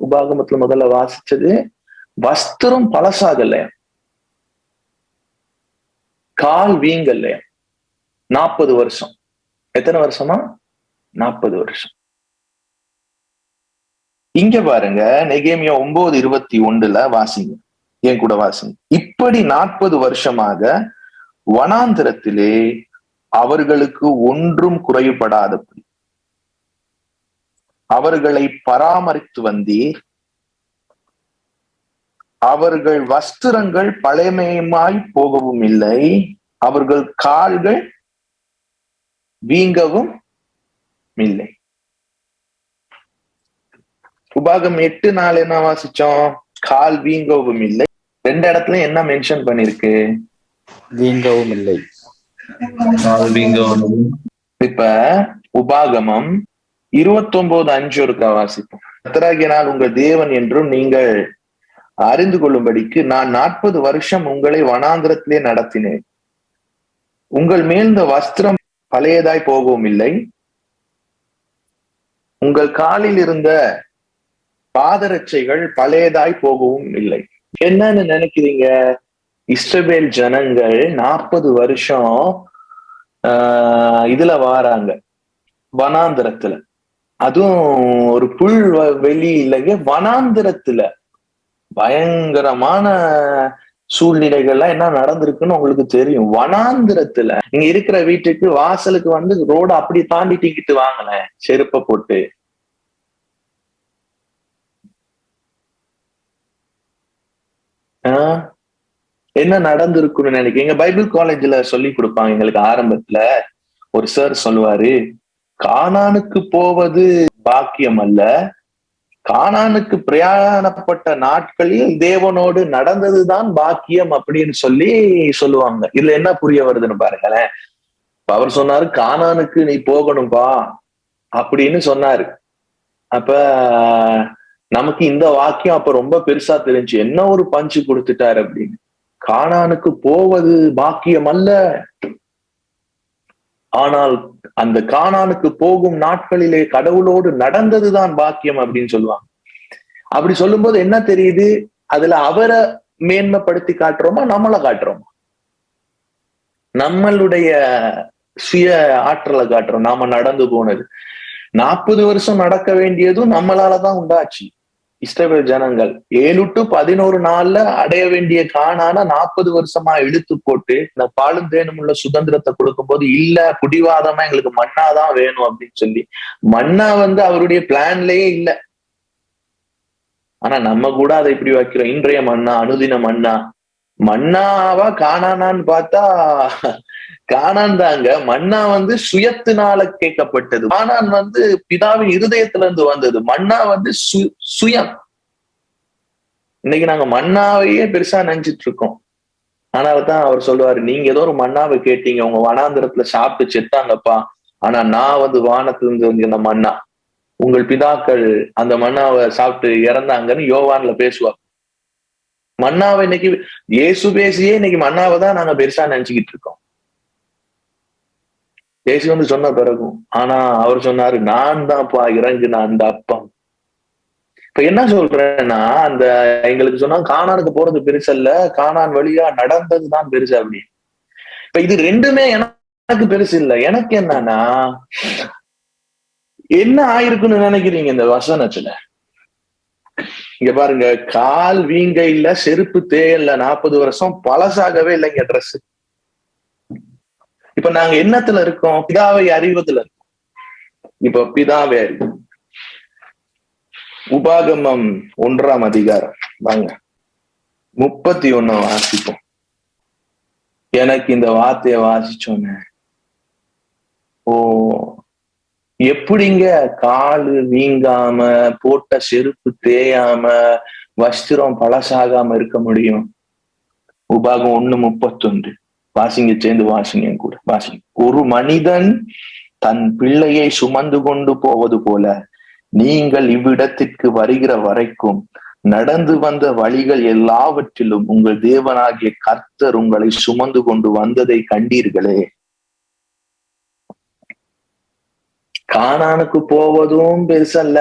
உபாகமத்துல முதல்ல வாசிச்சது வஸ்திரம் பழசாகல, கால் வீங்கல்ல. 40 வருஷம். எத்தனை வருஷமா? 40 வருஷம். இங்க பாருங்க, நெகேமியா 9:21 வாசிங்க, என் கூட வாசிங்க. இப்படி 40 வருஷமாக வனாந்திரத்திலே அவர்களுக்கு ஒன்றும் குறைபடாதபடி அவர்களை பராமரித்து வந்தீர். அவர்கள் வஸ்திரங்கள் பழைமையுமாய் போகவும் இல்லை, அவர்கள் கால்கள் வீங்கவும் இல்லை. உபாகம் 8:4 என்ன வாசிச்சோம்? கால் வீங்கவும் இல்லை. 2 இடத்துல என்ன மென்ஷன் பண்ணிருக்கு? வீங்கவும் இல்லை. இப்ப உபாகமம் 29:5 ஒருக்கா வாசிப்போம். கர்த்தராகிய நான் உங்கள் தேவன் என்றும் நீங்கள் அறிந்து கொள்ளும்படிக்கு நான் 40 வருஷம் உங்களை வனாந்திரத்திலே நடத்தினேன். உங்கள் மேல் இந்த வஸ்திரம் பழையதாய் போகவும் இல்லை, உங்கள் காலில் இருந்த பாதரட்சைகள் பழையதாய் போகவும் இல்லை. என்னன்னு நினைக்கிறீங்க? இஸ்ரவேல் ஜனங்கள் 40 வருஷம் இதுல வாராங்க, வனாந்திரத்துல, அதுவும் ஒரு வெளி இல்லைங்க, வனாந்திரத்துல பயங்கரமான சூழ்நிலைகள்லாம் என்ன நடந்திருக்குன்னு உங்களுக்கு தெரியும். வனாந்திரத்துல நீங்க இருக்கிற வீட்டுக்கு வாசலுக்கு வந்து ரோட அப்படி தாண்டிட்டிக்கிட்டு வாங்களேன் செருப்பை போட்டு. என்ன நடந்திருக்குன்னு நினைக்கிறீங்க? பைபிள் காலேஜ்ல சொல்லி கொடுப்பாங்க எங்களுக்கு ஆரம்பத்துல. ஒரு சார் சொல்லுவாரு, கானானுக்கு போவது பாக்கியம் அல்ல, கானானுக்கு பிரயாணப்பட்ட நாட்களில் தேவனோடு நடந்ததுதான் பாக்கியம் அப்படின்னு சொல்லுவாங்க. இதுல என்ன புரிய வருதுன்னு பாருங்களேன். அவர் சொன்னாரு, கானானுக்கு நீ போகணும்பா அப்படின்னு சொன்னாரு. அப்ப நமக்கு இந்த வாக்கியம் அப்ப ரொம்ப பெருசா தெரிஞ்சு, என்ன ஒரு பஞ்சு கொடுத்துட்டாரு அப்படின்னு. கானானுக்கு போவது பாக்கியம் அல்ல, ஆனால் அந்த கானானுக்கு போகும் நாட்களிலே கடவுளோடு நடந்ததுதான் பாக்கியம் அப்படின்னு சொல்லுவாங்க. அப்படி சொல்லும்போது என்ன தெரியுது? அதுல அவரை மேன்மைப்படுத்தி காட்டுறோமா, நம்மளை காட்டுறோமா? நம்மளுடைய சுய ஆற்றலை காட்டுறோம். நாம நடந்து போனது 40 வருஷம் நடக்க வேண்டியதும் நம்மளாலதான் உண்டாச்சு. இஸ்ரவேல் ஜனங்கள் 7 to 11 நாள்ல அடைய வேண்டிய கானான 40 வருஷமா இழுத்து போட்டு இந்த பாலும் தேனும் உள்ள சுதந்திரத்தை கொடுக்கும் போது, இல்ல புடிவாதமா எங்களுக்கு மன்னாதான் வேணும் அப்படின்னு சொல்லி, மன்னா வந்து அவருடைய பிளான்லயே இல்ல. ஆனா நம்ம கூட அதை இப்படி வைக்கிறோம். இன்றைய மன்னா, அனுதின மன்னா. மன்னாவா கானானான்னு பார்த்தா கானான் தாங்க. மன்னா வந்து சுயத்தினால கேட்கப்பட்டது. கானான் வந்து பிதாவின் இருதயத்துல இருந்து வந்தது. மன்னா வந்து சுயம். இன்னைக்கு நாங்க மன்னாவையே பெருசா நினைச்சிட்டு இருக்கோம். ஆனால்தான் அவர் சொல்லுவாரு, நீங்க ஏதோ ஒரு மன்னாவை கேட்டீங்க, உங்க வனாந்திரத்துல சாப்பிட்டு செத்தாங்கப்பா, ஆனா நான் வந்து வானத்துல இருந்து வந்து இந்த மன்னா, உங்கள் பிதாக்கள் அந்த மன்னாவை சாப்பிட்டு இறந்தாங்கன்னு யோவான்ல பேசுவார். மன்னாவை இன்னைக்கு இயேசு பேசியே இன்னைக்கு மன்னாவை தான் நாங்க பெருசா நினைச்சுக்கிட்டு இருக்கோம். இயேசு வந்து சொன்ன பிறகும். ஆனா அவர் சொன்னாரு, நான் தான்ப்பா இறங்குன அந்த அப்பம். இப்ப என்ன சொல்றேன்னா, அந்த எங்களுக்கு சொன்னா கானானுக்கு போறது பெருசல்ல, கானான் வழியா நடந்ததுதான் பெருசு அப்படி. இப்ப இது ரெண்டுமே எனக்கு பெருசு இல்லை. எனக்கு என்னன்னா, என்ன ஆயிருக்குன்னு நினைக்கிறீங்க இந்த வசனத்துல? இங்க பாருங்க, கால் வீங்க இல்ல, செருப்பு தேயல்ல, 40 வருஷம் பழசாகவே இல்லைங்க ட்ரெஸ். இப்ப நாங்க என்னத்துல இருக்கோம்? பிதாவை அறிவதுல இருக்கோம். இப்ப பிதாவை அறிவு. உபாகமம் 1ஆம் அதிகாரம் வாங்க 31 வாசிப்போம். எனக்கு இந்த வார்த்தையை வாசிச்சோன்னு, ஓ எப்படிங்க காலு வீங்காம, போட்ட செருப்பு தேயாம, வஸ்திரம் பழசாகாம இருக்க முடியும்? உபாகம் 1:31 வாசிங்க, சேர்ந்து வாசிங்க கூட வாசிங்க. ஒரு மனிதன் தன் பிள்ளையை சுமந்து கொண்டு போவது போல நீங்கள் இவ்விடத்திற்கு வருகிற வரைக்கும் நடந்து வந்த வழிகள் எல்லாவற்றிலும் உங்கள் தேவனாகிய கர்த்தர் உங்களை சுமந்து கொண்டு வந்ததை கண்டீர்களே. கானானுக்கு போவதும் பெருசல்ல,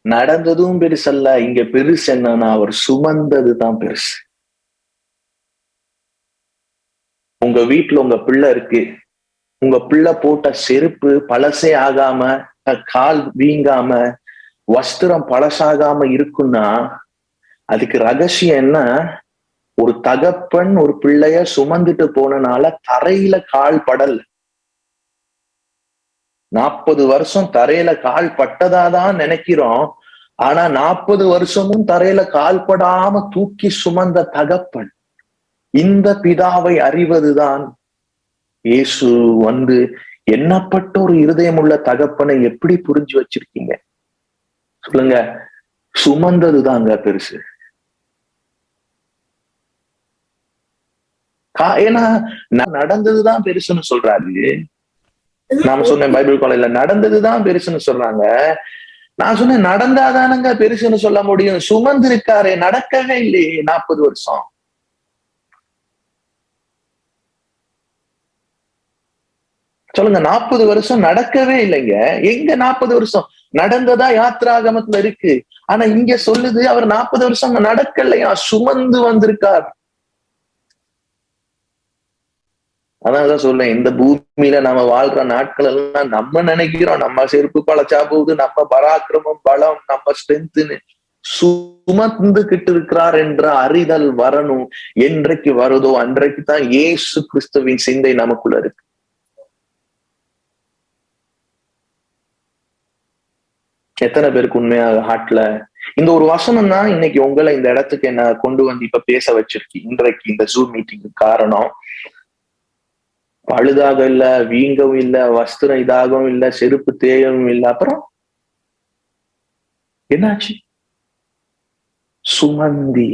நடந்ததும் பெருசல்ல. இங்க பெருசு என்னன்னா, அவர் சுமந்ததுதான் பெருசு. உங்க வீட்டுல உங்க பிள்ளை இருக்கு, உங்க பிள்ளை போட்ட செருப்பு பழசே ஆகாம, கால் வீங்காம, வஸ்திரம் பழசாகாம இருக்குன்னா அதுக்கு ரகசியம் என்ன? ஒரு தகப்பன் ஒரு பிள்ளைய சுமந்துட்டு போனனால தரையில கால் படல். 40 வருஷம் தரையில கால் பட்டதாதான் நினைக்கிறோம். ஆனா 40 வருஷமும் தரையில கால் படாம தூக்கி சுமந்த தகப்பன். இந்த பிதாவை அறிவதுதான். இயேசு வந்து எண்ணப்பட்ட ஒரு இருதயம் உள்ள தகப்பனை எப்படி புரிஞ்சு வச்சிருக்கீங்க சொல்லுங்க? சுமந்ததுதாங்க பெருசு. ஏன்னா நடந்ததுதான் பெருசுன்னு சொல்றாரு. நாம சொன்னேன் பைபிள் காலேஜ்ல நடந்ததுதான் பெருசுன்னு சொல்றாங்க. நான் சொன்னேன், நடந்தாதானங்க பெருசுன்னு சொல்ல முடியும். சுமந்து இருக்காரு, நடக்கவே இல்லையே 40 வருஷம். சொல்லுங்க, 40 வருஷம் நடக்கவே இல்லைங்க. எங்க 40 வருஷம் நடந்ததா யாத்ராகமத்துல இருக்கு. ஆனா இங்க சொல்லுது அவர் 40 வருஷம் நடக்கலையா, சுமந்து வந்திருக்கார். அதான் சொல்றேன், இந்த பூமியில நம்ம வாழ்ற நாட்கள் எல்லாம் நம்ம நினைக்கிறோம் நம்ம செருப்பு பழச்சா போகுது, நம்ம பராக்கிரமம் பலம் நம்ம ஸ்ட்ரென்த்னு. சுமந்துகிட்டு இருக்கிறார் என்ற அறிதல் வரணும். என்றைக்கு வருதோ அன்றைக்கு தான் இயேசு கிறிஸ்துவின் சிந்தை நமக்குள்ள இருக்கு. எத்தனை பேருக்கு உண்மையாக ஹார்ட்ல இந்த ஒரு வசனம் தான் இன்னைக்கு உங்களை இந்த இடத்துக்கு என்ன கொண்டு வந்து இப்ப பேச வச்சிருக்கு. இன்றைக்கு இந்த ஜூம் மீட்டிங்கு காரணம் பழுதாக இல்ல, வீங்கவும் இல்ல, வஸ்திரம் இதாகவும் இல்ல, செருப்பு தேயவும் இல்லை. அப்புறம் என்னாச்சு? சுமந்தி.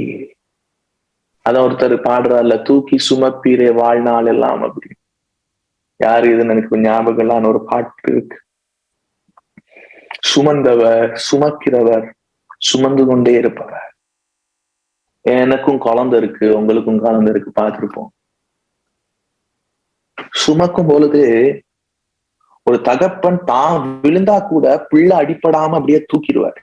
அதான் ஒருத்தர் பாடுறாருல, தூக்கி சுமப்பீரே வாழ்நாள் எல்லாம் அப்படி. யாரு இதுன்னு எனக்கு ஞாபகம் இல்லாம ஒரு பாட்டு இருக்கு. சுமந்தவர், சுமக்கிறவர், சுமந்து கொண்டே இருப்பவர். எனக்கும் குழந்தை இருக்கு, உங்களுக்கும் குழந்தை இருக்கு, பார்த்திருப்போம். சுமக்கும் பொழுது ஒரு தகப்பன் தான் விழுந்தா கூட பிள்ளை அடிப்படாம அப்படியே தூக்கிடுவார்.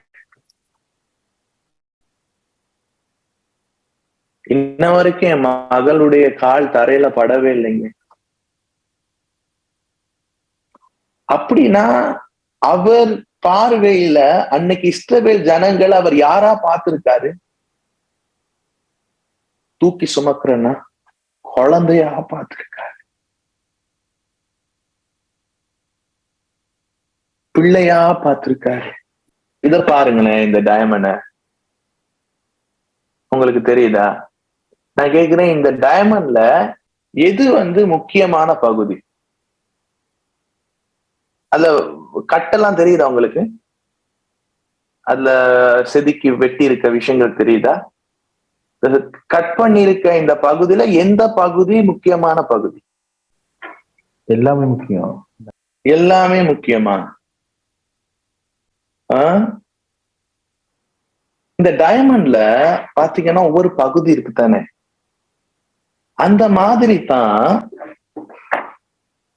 இன்ன வரைக்கும் என் மகளுடைய கால் தரையில படவே இல்லைங்க. அப்படின்னா அவர் பார்வையில அன்னைக்கு இஸ்ரவேல் ஜனங்கள் அவர் யாரா பார்த்திருக்காரு? தூக்கி சுமக்கிறன்னா குழந்தையா பார்த்திருக்காரு, பிள்ளையா பார்த்திருக்காரு. இத பாருங்களேன், இந்த டயமண்ட உங்களுக்கு தெரியுதா? நான் கேக்குறேன், இந்த டயமண்ட்ல எது முக்கியமான பகுதி? அதுல கட்டெல்லாம் தெரியுதா உங்களுக்கு? அதுல செதுக்கி வெட்டி இருக்க விஷயங்கள் தெரியுதா? கட் பண்ணி இருக்க இந்த பகுதியில எந்த பகுதி முக்கியமான பகுதி? எல்லாமே முக்கியம். எல்லாமே முக்கியமா? இந்த டயமண்ட்ல பாத்தீங்கன்னா ஒவ்வொரு பகுதி இருக்கு தானே. அந்த மாதிரி தான்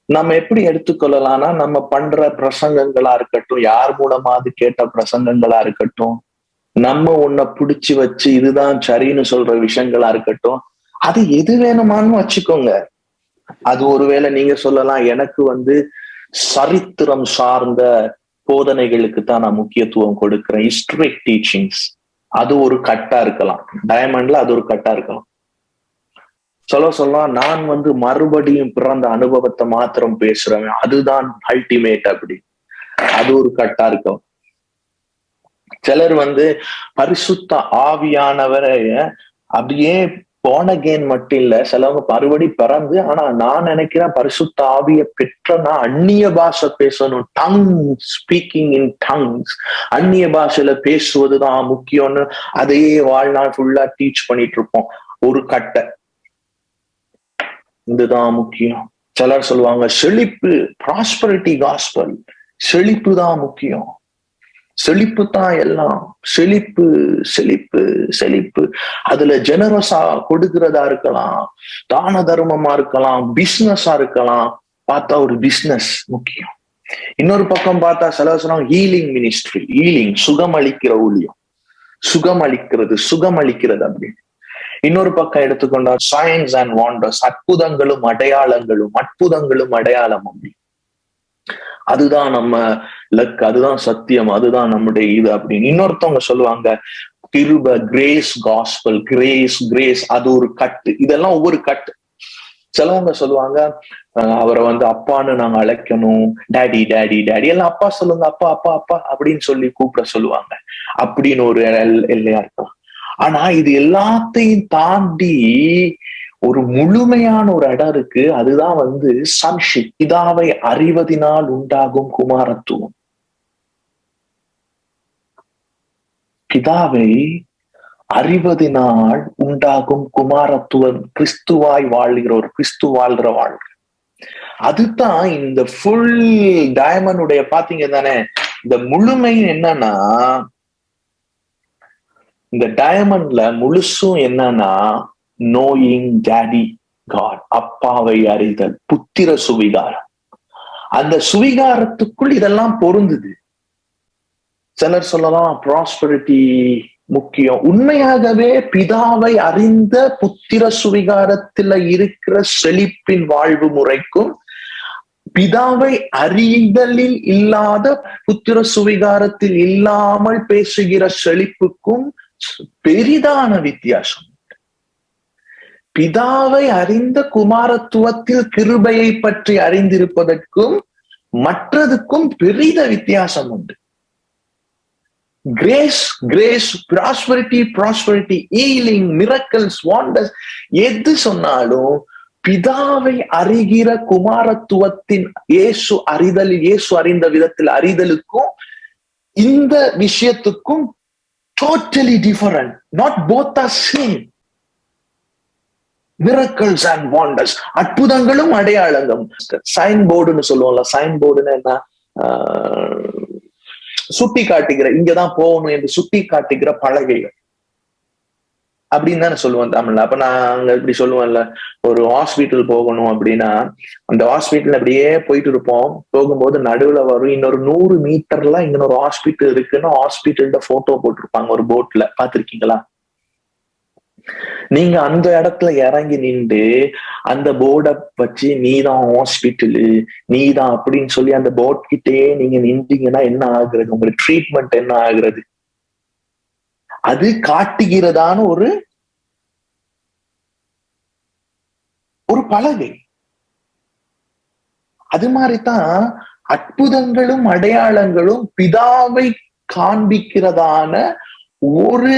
நம்ம எப்படி எடுத்துக்கொள்ளலாம்னா, நம்ம பண்ற பிரசங்கங்களா இருக்கட்டும், யார் மூலமாவது கேட்ட பிரசங்கங்களா இருக்கட்டும், நம்ம உன்னை பிடிச்சு வச்சு இதுதான் சரின்னு சொல்ற விஷயங்களா இருக்கட்டும், அது எது வேணுமான்னு வச்சுக்கோங்க. அது ஒருவேளை நீங்க சொல்லலாம், எனக்கு சரித்திரம் சார்ந்த போதனைகளுக்கு தான் நான் முக்கியத்துவம் கொடுக்கிறேன், ஹிஸ்டரிக் டீச்சிங்ஸ். அது ஒரு கட்டா இருக்கலாம், டயமண்ட்ல அது ஒரு கட்டா இருக்கலாம். சொல்லலாம் நான் மறுபடியும் பிறந்த அனுபவத்தை மாத்திரம் பேசுறேன், அதுதான் அல்டிமேட் அப்படி, அது ஒரு கட்டா இருக்கும். சிலர் பரிசுத்த ஆவியானவரை அப்படியே போன கேன் மட்டும் இல்ல, சிலவங்க மறுபடி பிறந்து, ஆனா நான் நினைக்கிறேன் பரிசுத்த ஆவிய பெற்றனா அந்நிய பாஷை பேசணும், டங் ஸ்பீக்கிங் இன் டங்ஸ், அந்நிய பாஷையில பேசுவதுதான் முக்கியம்னு அதையே வாழ்நாள் ஃபுல்லா டீச் பண்ணிட்டு இருப்போம். ஒரு கட்டை இதுதான் முக்கியம். சிலர் சொல்லுவாங்க செழிப்பு, ப்ராஸ்பரிட்டி காஸ்பல், செழிப்பு தான் முக்கியம், செழிப்பு தான் எல்லாம், செழிப்பு செழிப்பு செழிப்பு. அதுல ஜெனரஸா கொடுக்கிறதா இருக்கலாம், தான தர்மமா இருக்கலாம், பிசினஸா இருக்கலாம். பார்த்தா ஒரு பிசினஸ் முக்கியம். இன்னொரு பக்கம் பார்த்தா சில சொல்லுவாங்க ஹீலிங் மினிஸ்ட்ரி, ஹீலிங், சுகமளிக்கிற ஊழியம், சுகமளிக்கிறது அப்படின்னு. இன்னொரு பக்கம் எடுத்துக்கொண்டா சயின்ஸ் அண்ட் வாண்டர்ஸ், அற்புதங்களும் அடையாளம் அப்படி. அதுதான் நம்ம லக், அதுதான் சத்தியம், அதுதான் நம்முடைய இது அப்படின்னு. இன்னொருத்தவங்க சொல்லுவாங்க கிருபை, கிரேஸ் காஸ்பல், கிரேஸ் அது ஒரு கட்டு. இதெல்லாம் ஒவ்வொரு கட்டு. சிலவங்க சொல்லுவாங்க அவரை அப்பான்னு நாங்க அழைக்கணும், டேடி டேடி டேடி, எல்லாம் அப்பா சொல்லுங்க, அப்பா அப்பா அப்பா அப்படின்னு சொல்லி கூப்பிட சொல்லுவாங்க. அப்படின்னு ஒரு எல்லையா இருக்கும். ஆனா இது எல்லாத்தையும் தாண்டி ஒரு முழுமையான ஒரு இடம் இருக்கு. அதுதான் சன்ஷிப், பிதாவை அறிவதினால் உண்டாகும் குமாரத்துவம். பிதாவை அறிவதினால் உண்டாகும் குமாரத்துவம், கிறிஸ்துவாய் வாழ்ற வாழ்க்கை. அதுதான் இந்த ஃபுல் டயமண்டுடைய பாத்தீங்க தானே. இந்த முழுமை என்னன்னா, இந்த டயமண்ட்ல முழுசும் என்னன்னா நோயிங் டாடி காட், அப்பாவை அறிதல், புத்திர சுவிகாரம். அந்த சுவிகாரத்துக்குள் இதெல்லாம் பொருந்துது. சிலர் சொல்லலாம் ப்ராஸ்பரிட்டி முக்கியம். உண்மையாகவே பிதாவை அறிந்த புத்திர சுவிகாரத்துல இருக்கிற செழிப்பின் வாழ்வு முறைக்கும் பிதாவை அறிதலில் இல்லாத புத்திர சுவிகாரத்தில் இல்லாமல் பேசுகிற செழிப்புக்கும் பெரிதான வித்தியாசம். பிதாவை அறிந்த குமாரத்துவத்தில் கிருபையை பற்றி அறிந்திருப்பதற்கும் மற்றதுக்கும் பெரித வித்தியாசம் உண்டு. Grace grace, prosperity prosperity, healing, miracles, wanders, எது சொன்னாலும் பிதாவை அறிகிற குமாரத்துவத்தின் இயேசு அறிதலில், இயேசு அறிந்த விதத்தில் அறிதலுக்கும் இந்த விஷயத்துக்கும் totally different. Not both are same. Miracles and wonders, அற்புதங்களும் அடையாளங்களும். சைன் போர்டுன்னு சொல்லுவோம்ல, சைன் போர்டுன்னு என்ன, சுட்டி காட்டுகிற, இங்கதான் போகணும் என்று சுட்டி காட்டுகிற பலகைகள் அப்படின்னு தானே சொல்லுவேன் தமிழ்ல. அப்ப நான் அங்க இப்படி சொல்லுவேன்ல, ஒரு ஹாஸ்பிட்டல் போகணும் அப்படின்னா அந்த ஹாஸ்பிட்டல் அப்படியே போயிட்டு இருப்போம், போகும்போது நடுவுல வரும் இன்னொரு 100 மீட்டர்ல இன்னொரு ஹாஸ்பிட்டல் இருக்குன்னு ஹாஸ்பிட்டல்ல போட்டோ போட்டிருப்பாங்க ஒரு போட்ல, பாத்திருக்கீங்களா? நீங்க அந்த இடத்துல இறங்கி நின்று அந்த போர்டை வச்சு நீதான் ஹாஸ்பிட்டலு, நீதான் அப்படின்னு சொல்லி அந்த போர்ட் கிட்டே நீங்க நின்றீங்கன்னா என்ன ஆகுறது? உங்களுக்கு ட்ரீட்மெண்ட் என்ன ஆகுறது? அது காட்டுகிறதான ஒரு பலகை. அது மாதிரிதான் அற்புதங்களும் அடையாளங்களும் பிதாவை காண்பிக்கிறதான ஒரு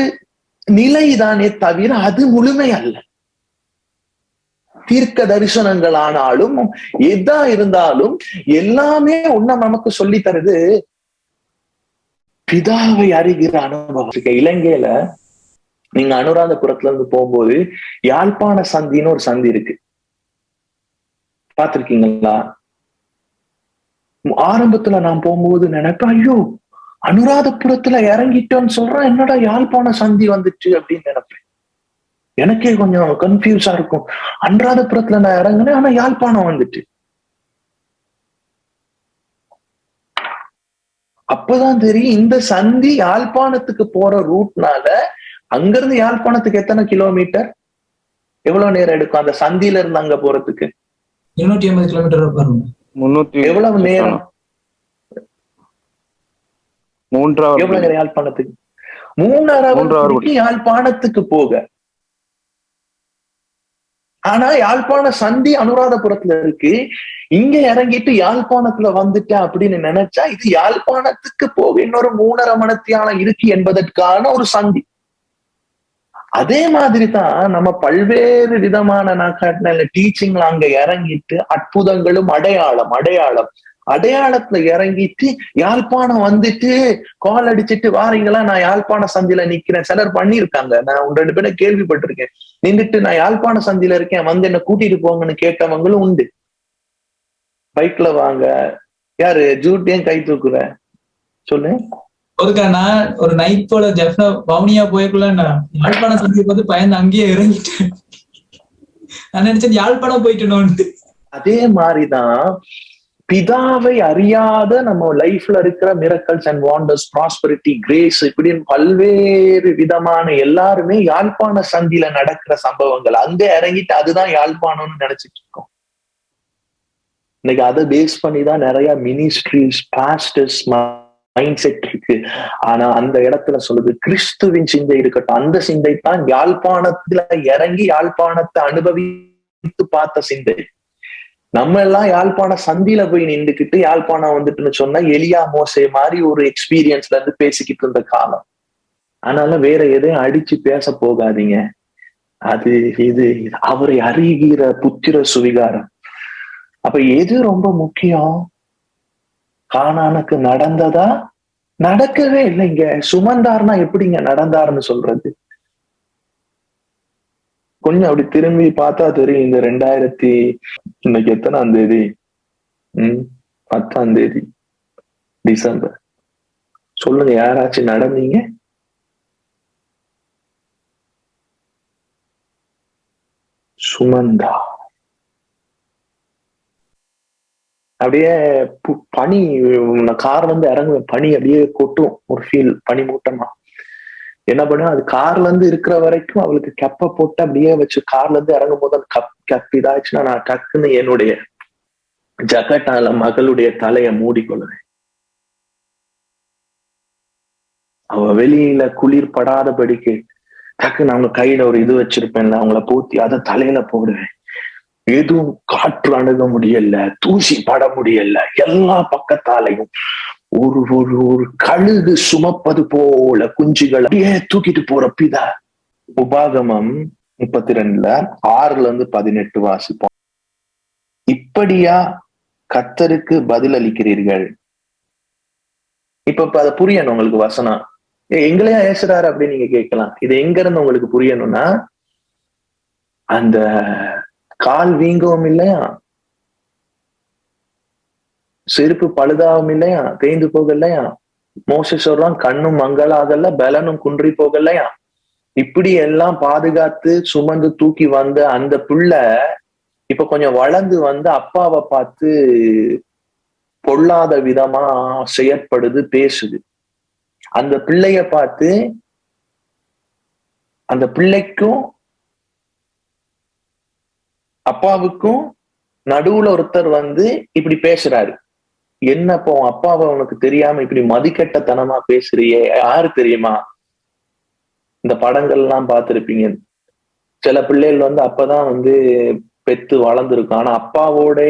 நிலைதானே தவிர அது முழுமை அல்ல. தீர்க்க தரிசனங்கள் ஆனாலும் எதா இருந்தாலும் எல்லாமே ஒண்ணு நமக்கு சொல்லி தருது பிதாவை அறிகிற அனுபவம். இலங்கையில நீங்க அனுராதபுரத்துல இருந்து போகும்போது யாழ்ப்பாண சந்தின்னு ஒரு சந்தி இருக்கு, பாத்திருக்கீங்களா? ஆரம்பத்துல நான் போகும்போது நினைப்பேன், ஐயோ அனுராதபுரத்துல இறங்கிட்டோன்னு சொல்றேன், என்னடா யாழ்ப்பாண சந்தி வந்துச்சு அப்படின்னு நினைப்பேன். எனக்கே கொஞ்சம் கன்ஃபியூஸா இருக்கும். அனுராதபுரத்துல நான் இறங்கினேன், ஆனா யாழ்ப்பாணம் வந்துட்டு. அப்பதான் தெரியும் இந்த சந்தி யாழ்ப்பாணத்துக்கு போற ரூட்னால அங்கிருந்து யாழ்ப்பாணத்துக்கு எத்தனை கிலோமீட்டர், எவ்வளவு நேரம் எடுக்கும் அந்த சந்தியில இருந்து அங்க போறதுக்கு? 280 கிலோமீட்டர். எவ்வளவு நேரம்? 3 hours. எவ்வளவு நேரம் யாழ்ப்பாணத்துக்கு? 3 hours யாழ்ப்பாணத்துக்கு போக. ஆனா யாழ்ப்பாண சந்தி அனுராதபுரத்துல இருக்கு. இங்க இறங்கிட்டு யாழ்ப்பாணத்துல வந்துட்டேன் அப்படின்னு நினைச்சா இது யாழ்ப்பாணத்துக்கு போக இன்னொரு 3.5 மணித்தியாலம் இருக்கு என்பதற்கான ஒரு சந்தி. அதே மாதிரி தான் நம்ம பல்வேறு விதமான நான் காட்டின டீச்சிங்ல அங்க இறங்கிட்டு அற்புதங்களும் அடையாளத்துல இறங்கிட்டு யாழ்ப்பாணம் வந்துட்டு கால் அடிச்சுட்டு வாரீங்களா, நான் யாழ்ப்பாண சந்தியில நிக்கிறேன். சிலர் பண்ணியிருக்காங்க, நான் 2 பேரை கேள்விப்பட்டிருக்கேன். நின்றுட்டு நான் யாழ்ப்பாண சந்தியில இருக்கேன், வந்து என்ன கூட்டிட்டு போங்கன்னு கேட்டவங்களும் உண்டு. பைக்ல வாங்க. யாரு ஜூட்டியும் கை தூக்குற சொல்லு. நான் ஒரு நைட் போல ஜெஃப்னா வவுனியா போயக்குள்ள யாழ்ப்பாண சந்தியை பார்த்து பயந்து அங்கேயே இறங்கிட்டேன். நான் நினைச்சேன் யாழ்ப்பாணம் போயிட்டு. அதே மாதிரிதான் பிதாவை அறியாத நம்ம லைஃப்ல இருக்கிற miracles and wanders, prosperity, grace, இப்படின்னு பல்வேறு விதமான எல்லாருமே யாழ்ப்பாண சந்தியில நடக்கிற சம்பவங்கள். அங்க இறங்கிட்டு அதுதான் யாழ்ப்பாணம்னு நினைச்சிட்டு இருக்கோம். இன்னைக்கு அதை பேஸ் பண்ணிதான் நிறைய மினிஸ்ட்ரிஸ், பாஸ்டர்ஸ் மைண்ட் செட் இருக்கு. ஆனா அந்த இடத்துல சொல்லுது கிறிஸ்துவின் சிந்தை இருக்கட்டும். அந்த சிந்தை தான் யாழ்ப்பாணத்துல இறங்கி யாழ்ப்பாணத்தை அனுபவித்து பார்த்த சிந்தை. நம்ம எல்லாம் யாழ்ப்பாண சந்தியில போய் நின்றுக்கிட்டு யாழ்ப்பாணம் வந்துட்டுன்னு சொன்னா எலியா மோசே மாதிரி ஒரு எக்ஸ்பீரியன்ஸ்ல இருந்து பேசிக்கிட்டு இருந்த காலம். அதனால வேற எதையும் அடிச்சு பேச போகாதீங்க. அது இது அவரை அறிகிற புத்திர சுவிகாரம். அப்ப எது ரொம்ப முக்கியம்? கானானுக்கு நடந்ததா? நடக்கவே இல்லைங்க. சுமந்தார்னா எப்படிங்க நடந்தாருன்னு சொல்றது? கொஞ்சம் அப்படி திரும்பி பார்த்தா தெரியும். இந்த 2000 இன்னைக்கு எத்தனாம் தேதி? 10ஆம் தேதி டிசம்பர். சொல்லுங்க, யாராச்சும் நடந்தீங்க? சுமந்தா அப்படியே பனி, கார் வந்து இறங்குவேன், பனி அப்படியே கொட்டும், ஒரு ஃபீல், பனி மூட்டமா. என்ன பண்ணுவேன், அது கார்ல இருந்து இருக்கிற வரைக்கும் அவளுக்கு கெப்ப போட்டு அப்படியே வச்சு கார்ல இருந்து இறங்கும் போது அந்த கப் இதாச்சுன்னா நான் டக்குன்னு என்னுடைய ஜக்கட்டால மகளுடைய தலையை மூடிக்கொள்வேன். அவ வெளியில குளிர் படாதபடிக்கு டக்குன்னு அவங்க கையில ஒரு இது வச்சிருப்பேன்ல, அவங்கள பூத்தி அதை தலையில போடுவேன். எதுவும் காற்று அணுக முடியல, தூசி பட முடியல, எல்லா பக்கத்தாலையும் ஒரு ஒரு ஒரு கழுகு சுமப்பது போல குஞ்சுகள் அப்படியே தூக்கிட்டு போற பிதா. உபாகமம் 32 6-18 வாசிப்போம். இப்படியா கர்த்தருக்கு பதில் அளிக்கிறீர்கள்? இப்ப அதை புரியணும் உங்களுக்கு வசனம். எங்களையா ஏசுறாரு அப்படின்னு நீங்க கேட்கலாம். இது எங்க இருந்து உங்களுக்கு புரியணும்னா, அந்த கால் வீங்கவும் இல்லையா, செருப்பு பழுதாகவும் இல்லையா, தேய்ந்து போகலையா, மோசே சொல்றான் கண்ணும் மங்களாகல பலனும் குன்றி போகலையா. இப்படி எல்லாம் பாதுகாத்து சுமந்து தூக்கி வந்த அந்த பிள்ளை இப்ப கொஞ்சம் வளர்ந்து வந்து அப்பாவை பார்த்து பொல்லாத விதமா செயற்படுது, பேசுது. அந்த பிள்ளைய பார்த்து அந்த பிள்ளைக்கும் அப்பாவுக்கும் நடுவுல ஒருத்தர் வந்து இப்படி பேசுறாரு. என்னப்போ அப்பாவை உனக்கு தெரியாம இப்படி மதிக்கட்டத்தனமா பேசுறியே, யாரு தெரியுமா? இந்த படங்கள் எல்லாம் பார்த்திருப்பீங்க. சில பிள்ளைகள் வந்து அப்பதான் வந்து பெத்து வளர்ந்துருக்கும். ஆனா அப்பாவோட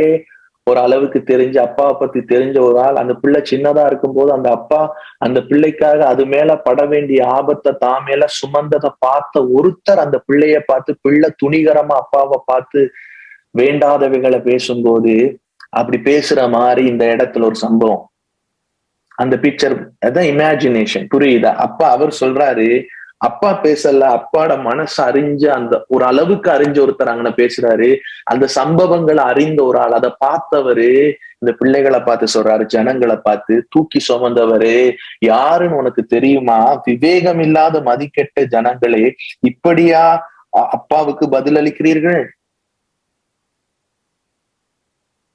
ஒரு அளவுக்கு தெரிஞ்சு அப்பாவை பத்தி தெரிஞ்ச ஒரு ஆள், அந்த பிள்ளை சின்னதா இருக்கும்போது அந்த அப்பா அந்த பிள்ளைக்காக அது மேல பட வேண்டிய ஆபத்தை தான் மேல சுமந்ததை பார்த்த ஒருத்தர் அந்த பிள்ளைய பார்த்து, பிள்ளை துணிகரமா அப்பாவை பார்த்து வேண்டாதவைகளை பேசும்போது அப்படி பேசுற மாதிரி இந்த இடத்துல ஒரு சம்பவம். அந்த பிக்சர் அதான் இமேஜினேஷன், புரியுதா? அப்பா அவர் சொல்றாரு, அப்பா பேசல, அப்பாட மனசு அறிஞ்ச அந்த ஒரு அளவுக்கு அறிஞ்ச ஒருத்தர் அங்க பேசுறாரு. அந்த சம்பவங்களை அறிந்த ஒரு ஆள், அதை பார்த்தவரு இந்த பிள்ளைகளை பார்த்து சொல்றாரு, ஜனங்களை பார்த்து, தூக்கி சுமந்தவரு யாருன்னு உனக்கு தெரியுமா? விவேகம் இல்லாத மதிக்கெட்ட ஜனங்களே, இப்படியா அப்பாவுக்கு பதில் அளிக்கிறீர்கள்?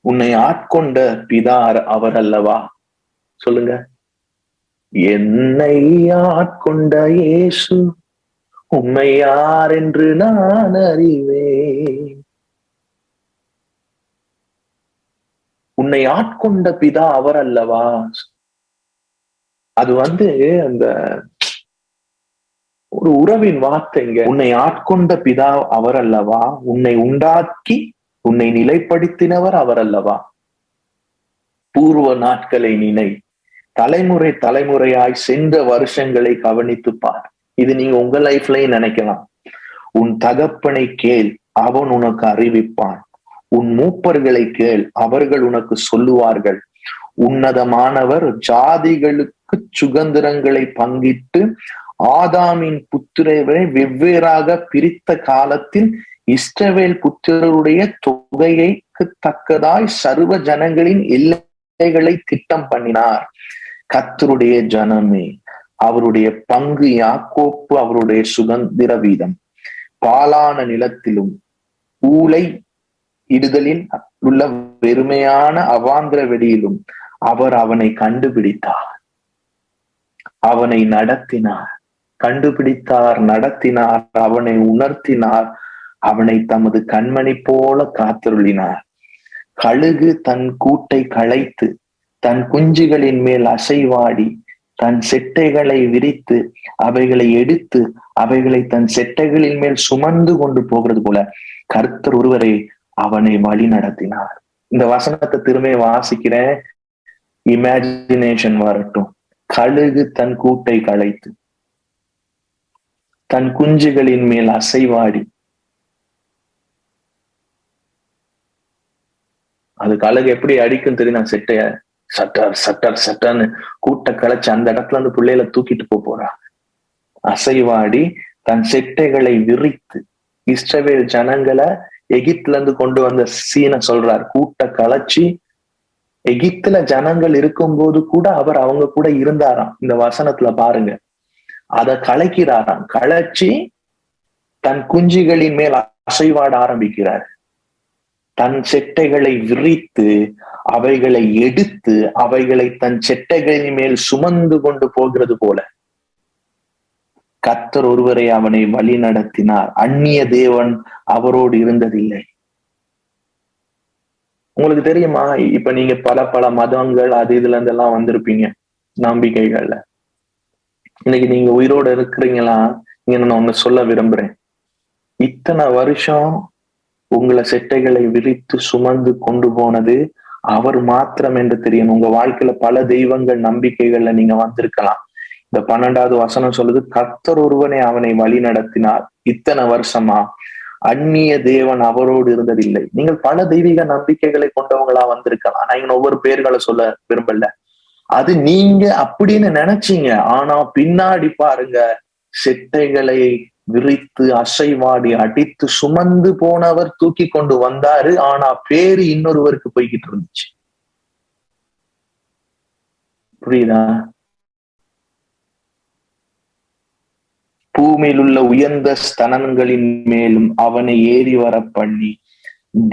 உன்னை ஆட்கொண்ட பிதா அவர் அல்லவா? சொல்லுங்க. என்னை ஆட்கொண்ட இயேசு உம்மை யார் என்று நான் அறிவேன். உன்னை ஆட்கொண்ட பிதா அவர் அல்லவா? அது வந்து அந்த ஒரு உறவின் வார்த்தைங்க. உன்னை ஆட்கொண்ட பிதா அவர் அல்லவா? உன்னை உண்டாக்கி உன்னை நிலைப்படுத்தினவர் அவர் அல்லவா? பூர்வ நாட்களை நினை, தலைமுறை தலைமுறையாய் சென்ற வருஷங்களை கவனித்து பார். இது நீங்க உங்க லைஃப்லயும் நினைக்கலாம். உன் தகப்பனை கேள், அவன் உனக்கு அறிவிப்பான். உன் மூப்பர்களை கேள், அவர்கள் உனக்கு சொல்லுவார்கள். உன்னதமானவர் ஜாதிகளுக்கு சுதந்திரங்களை பங்கிட்டு ஆதாமின் புத்திரரை வெவ்வேறாக பிரித்த காலத்தில் இஸ்ரவேல் புத்திரருடைய தொகைக்கு தக்கதாய் சர்வ ஜனங்களின் எல்லைகளை திட்டம் பண்ணினார். கர்த்தருடைய ஜனமே, அவருடைய பங்கு யாக்கோப்பு அவருடைய சுதந்திர வீதம். பாலான நிலத்திலும் ஊலை இடுதலில் உள்ள வெறுமையான அவாந்திர வெளியிலும் அவர் அவனை கண்டுபிடித்தார், அவனை நடத்தினார். கண்டுபிடித்தார், நடத்தினார், அவனை உணர்த்தினார், அவனை தமது கண்மணி போல காத்தருளினார். கழுகு தன் கூட்டை களைத்து தன் குஞ்சுகளின் மேல் அசைவாடி தன் செட்டைகளை விரித்து அவைகளை எடுத்து அவைகளை தன் செட்டைகளின் மேல் சுமந்து கொண்டு போகிறது போல கர்த்தர் ஒருவரை அவனை வழி நடத்தினார். இந்த வசனத்தை திரும்ப வாசிக்கிறேன், இமேஜினேஷன் வரட்டும். கழுகு தன் கூட்டை களைத்து தன் குஞ்சுகளின் மேல் அசைவாடி, அது கழுகு எப்படி அடிக்கும் தெரியும், செட்டைய சட்டர் சட்டர் சட்டர்னு கூட்ட களைச்சு அந்த இடத்துல இருந்து பிள்ளைகளை தூக்கிட்டு போறா. அசைவாடி தன் செட்டைகளை விரித்து இஸ்ரவேல் ஜனங்களை எகிப்துல இருந்து கொண்டு வந்த சீனை சொல்றார். கூட்ட களைச்சி எகிப்துல ஜனங்கள் இருக்கும்போது கூட அவர் அவங்க கூட இருந்தாராம். இந்த வசனத்துல பாருங்க, அதை கலைக்கிறாராம். களைச்சி தன் குஞ்சுகளின் மேல் அசைவாட ஆரம்பிக்கிறார். தன் செட்டைகளை விரித்து அவைகளை எடுத்து அவைகளை தன் செட்டைகளின் மேல் சுமந்து கொண்டு போகிறது போல. கர்த்தர் ஒருவரை அவனை வழி நடத்தினார், அந்நிய தேவன் அவரோடு இருந்ததில்லை. உங்களுக்கு தெரியுமா, இப்ப நீங்க பல மதங்கள் அது இதுல இருந்தெல்லாம் வந்திருப்பீங்க, நம்பிக்கைகள்ல. இன்னைக்கு நீங்க உயிரோட இருக்கிறீங்களா? நீங்க நான் ஒண்ணு சொல்ல விரும்புறேன். இத்தனை வருஷம் உங்களை செட்டைகளை விரித்து சுமந்து கொண்டு போனது அவர் மாத்திரம் என்று தெரியும். உங்க வாழ்க்கையில பல தெய்வங்கள் நம்பிக்கைகள்ல நீங்க வந்திருக்கலாம். இந்த 12வது வசனம் சொல்லுது, கர்த்தர் ஒருவனை அவனை வழி நடத்தினார். இத்தனை வருஷமா அந்நிய தேவன் அவரோடு இருந்ததில்லை. நீங்கள் பல தெய்வீக நம்பிக்கைகளை கொண்டவங்களா வந்திருக்கலாம். நான் இங்க ஒவ்வொரு பேர்களை சொல்ல விரும்பல. அது நீங்க அப்படின்னு நினைச்சீங்க. ஆனா பின்னாடி பாருங்க, செட்டைகளை விரித்து அசைவாடி அடித்து சுமந்து போனவர் தூக்கி கொண்டு வந்தாரு. ஆனா பேரு இன்னொருவருக்கு போய்கிட்டு இருந்துச்சு. புரியுதா? பூமியில் உள்ள உயர்ந்த ஸ்தனங்களின் மேலும் அவனை ஏறி வர பண்ணி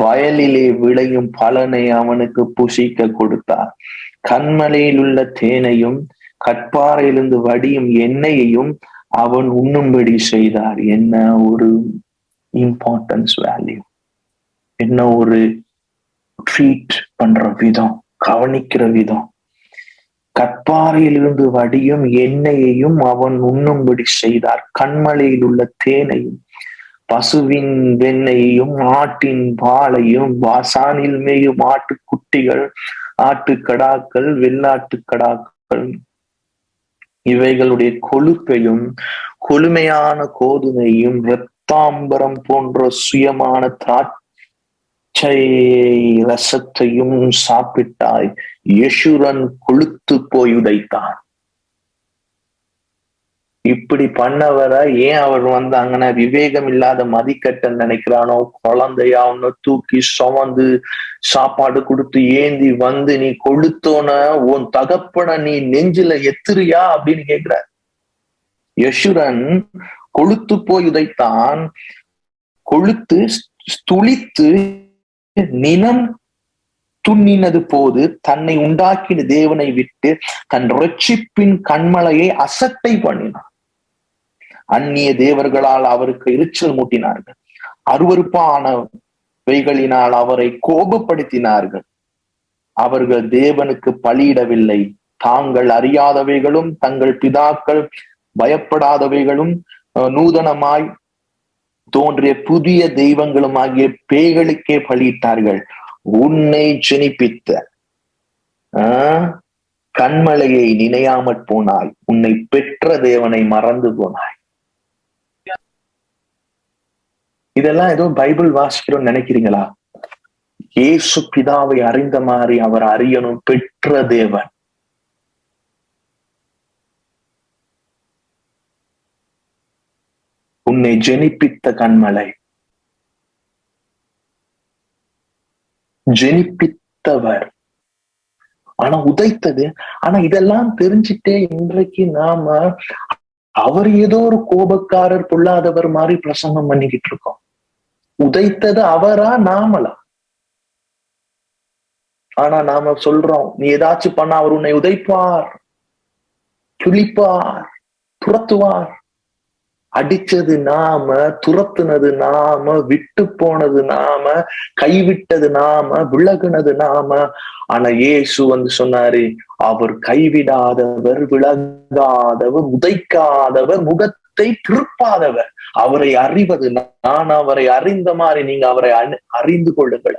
வயலிலே விளையும் பலனை அவனுக்கு புசிக்க கொடுத்தார். கண்மலையில் உள்ள தேனையும் கற்பாறையிலிருந்து வடியும் எண்ணெயையும் அவன் உண்ணும்படி செய்தார். என்ன ஒரு இம்பார்ட்டன்ஸ் வேல்யூ, என்ன ஒரு ட்ரீட் பண்ற விதம், கவனிக்கிற விதம். கற்பாறையிலிருந்து வடியும் எண்ணெயையும் அவன் உண்ணும்படி செய்தார். கண்மலையில் உள்ள தேனையும் பசுவின் வெண்ணெயையும் ஆட்டின் பாலையும் வாசானில் மேயும் ஆட்டுக்குட்டிகள், ஆட்டுக்கடாக்கள், வெள்ளாட்டு கடாக்கள் இவைகளுடைய கொழுப்பையும் கொழுமையான கோதுமையும் இரத்தாம்பரம் போன்ற சுயமான திராட்சை ரசத்தையும் சாப்பிட்டாய். யெஷுரன் கொழுத்து போய் உதைத்தான். இப்படி பண்ணவரை ஏன் அவர் அங்கன விவேகம் இல்லாத மதிக்கட்டன் நினைக்கிறானோ, குழந்தையா ஒன்னு தூக்கி சுமந்து சாப்பாடு கொடுத்து ஏந்தி வந்து நீ கொளுத்தோன உன் தகப்பன நீ நெஞ்சில எத்திரியா அப்படின்னு கேக்குற. யெஷுரன் கொளுத்து போய் உதைத்தான். கொளுத்து துளித்து நிலம் துண்ணினது போது தன்னை உண்டாக்கின தேவனை விட்டு தன் இரட்சிப்பின் கண்மலையை அசட்டை பண்ணினான். அந்நிய தேவர்களால் அவருக்கு எரிச்சல் மூட்டினார்கள். அருவருப்பானவைகளினால் அவரை கோபப்படுத்தினார்கள். அவர்கள் தேவனுக்கு பலியிடவில்லை. தாங்கள் அறியாதவைகளும் தங்கள் பிதாக்கள் பயப்படாதவைகளும் நூதனமாய் தோன்றிய புதிய தெய்வங்களும் ஆகிய பேய்களுக்கே பலியிட்டார்கள். உன்னை ஜெனிப்பித்த கண்மலையை நினையாமற் போனாய். உன்னை பெற்ற தேவனை மறந்து போனாய். இதெல்லாம் ஏதோ பைபிள் வாசிக்கிறோம் நினைக்கிறீங்களா? இயேசு பிதாவை அறிந்த மாதிரி அவர் அறியணும். பெற்ற தேவன். உன்னை ஜெனிப்பித்த கண்மலை, ஜெனிப்பித்தவர், ஆனா உதைத்தது. ஆனா இதெல்லாம் தெரிஞ்சுட்டே இன்றைக்கு நாம அவர் ஏதோ ஒரு கோபக்காரர் பொல்லாதவர் மாதிரி பிரசங்கம் பண்ணிக்கிட்டு இருக்கோம். உதைத்தது அவரா நாமளா? ஆனா நாம சொல்றோம், நீ ஏதாச்சும் பண்ணா அவர் உன்னை உதைப்பார், கிழிப்பார், துரத்துவார். அடிச்சது நாம, துரத்துனது நாம, விட்டு போனது நாம, கைவிட்டது நாம, விலகுனது நாம. ஆனா இயேசு சொன்னாரு, அவர் கைவிடாதவர், விலகாதவர், உதைக்காதவர், முகத்தை திருப்பாதவர். அவரை அறிவது நான் அவரை அறிந்த மாதிரி நீங்க அவரை அறிந்து கொள்ளுங்கள்.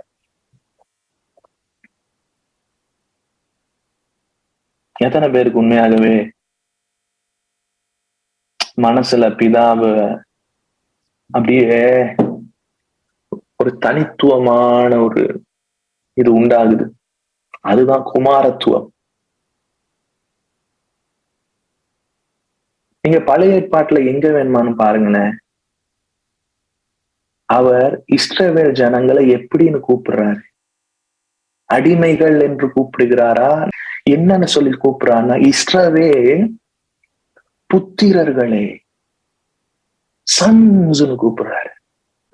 எத்தனை பேருக்கு உண்மையாகவே மனசுல பிதாவ அப்படியே ஒரு தனித்துவமான ஒரு இது உண்டாகுது? அதுதான் குமாரத்துவம். நீங்க பழைய ஏற்பாட்டுல எங்க வேணுமான்னு பாருங்களேன். அவர் இஸ்ரவேல் ஜனங்களை எப்படின்னு கூப்பிடுறாரு? அடிமைகள் என்று கூப்பிடுகிறாரா? என்னன்னு சொல்லி கூப்பிடுறாருன்னா, இஸ்ரவேல் புத்திரர்களே, சன்ஸ்னு கூப்பிடுறாரு.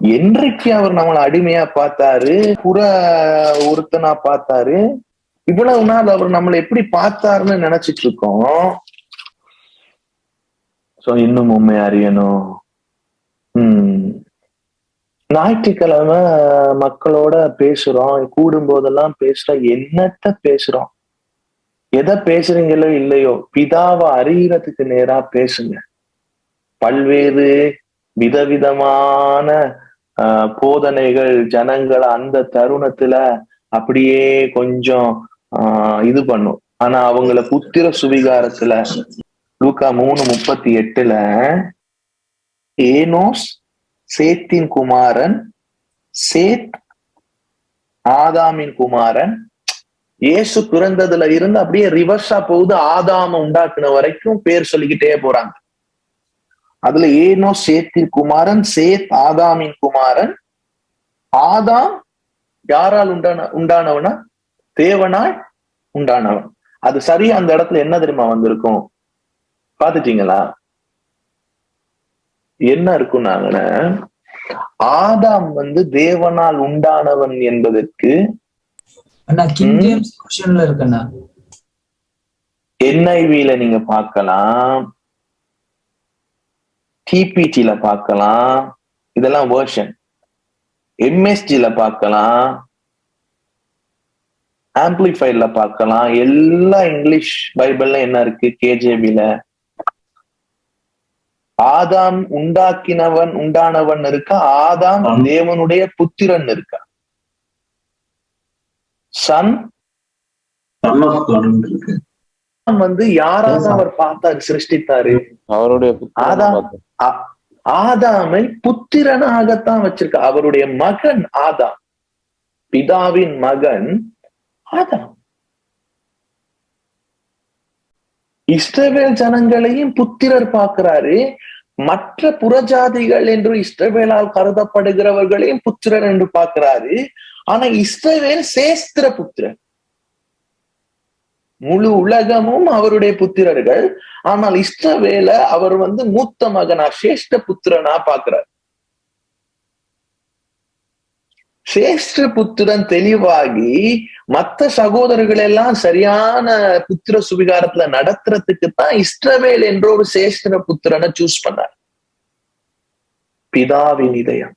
என்றைக்கு அவர் நம்மளை அடிமையா பார்த்தாரு, புற ஒருத்தனா பார்த்தாரு, இவ்வளவு நாள் அவர் நம்மளை எப்படி பார்த்தாருன்னு நினைச்சிட்டு இருக்கோம். சோ இன்னும் உண்மை அறியணும். ஞாயிற்றுக்கிழமை மக்களோட பேசுறோம், கூடும் போதெல்லாம் பேசுறோம். என்னத்த பேசுறோம்? எதை பேசுறீங்களோ இல்லையோ, பிதாவை அறியறதுக்கு நேரா பேசுங்க. பல்வேறு விதவிதமான போதனைகள் ஜனங்களை அந்த தருணத்துல அப்படியே கொஞ்சம் இது பண்ணும். ஆனா அவங்கள புத்திர சுவிகாரத்துல லூக்கா 3:38 ஏனோஸ் சேத்தின் குமாரன், சேத் ஆதாமின் குமாரன். இயேசு பிறந்ததுல இருந்து அப்படியே ரிவர்ஸா போகுது. ஆதாம உண்டாக்குன வரைக்கும் பேர் சொல்லிக்கிட்டே போறாங்க. அதுல ஏனோ சேத்தின் குமாரன், சேத் ஆதாமின் குமாரன். ஆதாம் யாரால் உண்டானவனா? தேவனால் உண்டானவன். அது சரியா அந்த இடத்துல என்ன தெரியுமா வந்திருக்கும்? பாத்துட்டீங்களா? என்ன இருக்குன்னாங்க, ஆதாம் தேவனால் உண்டானவன் என்பதற்கு NIV-ல நீங்க பார்க்கலாம், TPT-ல பார்க்கலாம், இதெல்லாம் வெர்ஷன். MSG-ல பார்க்கலாம், ஆம்பிளிஃபைட்ல பார்க்கலாம். எல்லா இங்கிலீஷ் பைபிள்ல என்ன இருக்கு? KJV-ல ஆதாம் உண்டானவன் இருக்கா, ஆதாம் தேவனுடைய புத்திரன் இருக்கா? சன் யாராவது அவர் பார்த்தாரு, சிருஷ்டித்தாரு? அவருடைய ஆதாமை புத்திரனாகத்தான் வச்சிருக்க. அவருடைய மகன் ஆதாம், பிதாவின் மகன் ஆதாம். இஸ்ரவேல் ஜனங்களையும் புத்திரர் பார்க்கிறாரு. மற்ற புறஜாதிகள் என்று இஸ்ரவேலால் கருதப்படுகிறவர்களையும் புத்திரர் என்று பார்க்கிறாரு. ஆனா இஸ்ரவேல் சேஸ்திர புத்திரர். முழு உலகமும் அவருடைய புத்திரர்கள். ஆனால் இஸ்ரவேல அவர் மூத்த மகனா, சேஷ்ட புத்திரனா பார்க்கிறார். சேஷ்ட புத்திரன் தெளிவாகி மற்ற சகோதரர்கள் எல்லாம் சரியான புத்திர சுவிகாரத்துல நடத்துறதுக்கு தான் இஸ்ரவேல் என்ற ஒரு சேஷ்ட புத்திரனை சூஸ் பண்ணார். பிதாவின் இதயம்.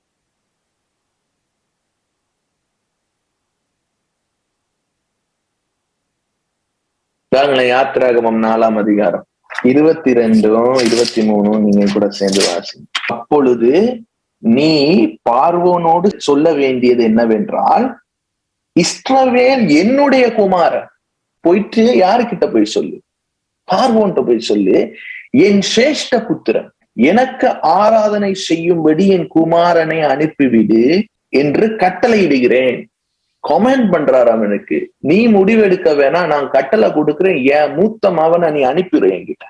யாத்திராகமம் 4ஆம் அதிகாரம் 22, 23 நீங்க கூட சேர்ந்து வாசிங்க. அப்பொழுது நீ பார்வோனோடு சொல்ல வேண்டியது என்னவென்றால், இஸ்ரவேல் என்னுடைய குமாரன். போயிட்டு யாருக்கிட்ட போய் சொல்லு? பார்வோன்ட்ட போய் சொல்லு, என் சேஷ்ட புத்திரன், எனக்கு ஆராதனை செய்யும்படி என் குமாரனை அனுப்பிவிடு என்று கட்டளையிடுகிறேன். கமெண்ட் பண்றாரு அவனுக்கு. நீ முடிவெடுக்க வேணா, நான் கட்டளை கொடுக்கிறேன், என் மூத்த மகனை நீ அனுப்பிடு என்கிட்ட.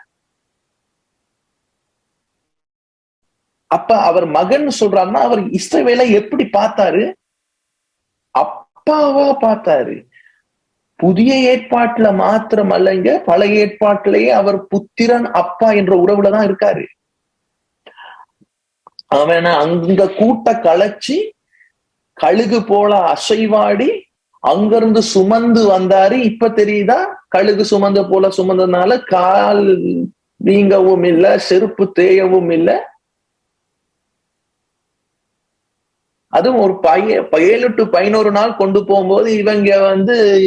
அப்ப அவர் மகன் சொல்றாருன்னா, அவர் இஸ்ரவேலை எப்படி பார்த்தாரு? அப்பாவா பார்த்தாரு. புதிய ஏற்பாட்டுல மாத்திரம் அல்லங்க, பழைய ஏற்பாட்டிலேயே அவர் புத்திரன் அப்பா என்ற உறவுலதான் இருக்காரு. அவனை அங்க கூட்ட களைச்சி கழுகு போல அசைவாடி அங்கிருந்து சுமந்து வந்தாரு. இப்ப தெரியுதா, கழுகு சுமந்த போல சுமந்ததுனால கால் வீங்கவும் இல்லை, செருப்பு தேயவும் இல்லை. அதுவும் ஒரு 7 to 11 நாள் கொண்டு போகும்போது இவங்க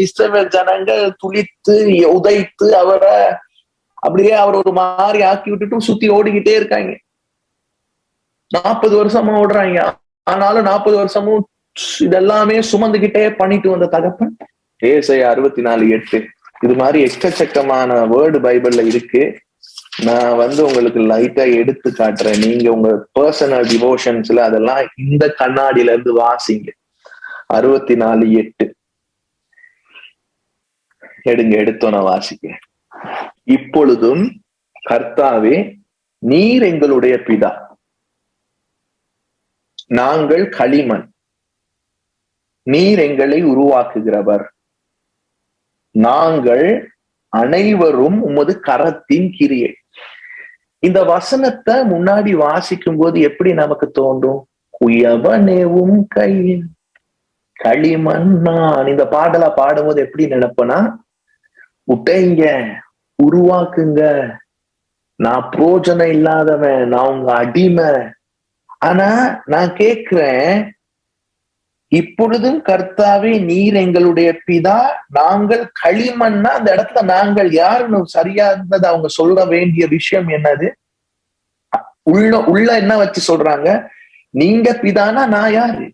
இஸ்ரவேல் ஜனங்கள் துளித்து உதைத்து அவரை அப்படியே அவர் ஒரு மாதிரி ஆக்கி விட்டுட்டு சுத்தி ஓடிக்கிட்டே இருக்காங்க. 40 வருஷமா ஓடுறாங்க. ஆனாலும் 40 வருஷமும் இதெல்லாமே சுமந்துகிட்டே பண்ணிட்டு வந்த தகப்பன். ஏசாயா 64:8 இது மாதிரி எக்கச்சக்கமான வேர்டு பைபிள்ல இருக்கு. நான் உங்களுக்கு லைட்டா எடுத்து காட்டுறேன். நீங்க உங்க பர்சனல் டிவோஷன்ஸ்ல அதெல்லாம் இந்த கண்ணாடியில இருந்து வாசிங்க. 64:8 எடுத்தோம், நான் வாசிக்கிறேன். இப்பொழுதும் கர்த்தாவே, நீர் எங்களுடைய பிதா, நாங்கள் களிமண், நீர் எங்களை உருவாக்குகிறவர், நாங்கள் அனைவரும் உமது கரத்தின் கிரியை. இந்த வசனத்தை முன்னாடி வாசிக்கும் போது எப்படி நமக்கு தோன்றும்? குயவனேவும் கையில் களிமண் நான். இந்த பாடலா பாடும்போது எப்படி நினைப்பனா, உட்டைங்க, உருவாக்குங்க, நான் புரோஜனம் இல்லாதவன், நான் உங்க அடிமை. ஆனா நான் கேக்குறேன், இப்பொழுதும் கர்த்தாவே நீர் எங்களுடைய பிதா, நாங்கள் களிமண்ணா, அந்த இடத்துல நாங்கள் யாருன்னு சரியா இருந்தது அவங்க சொல்ல வேண்டிய விஷயம் என்னது? உள்ள என்ன வச்சு சொல்றாங்க? நீங்க பிதானா நான் யாரு?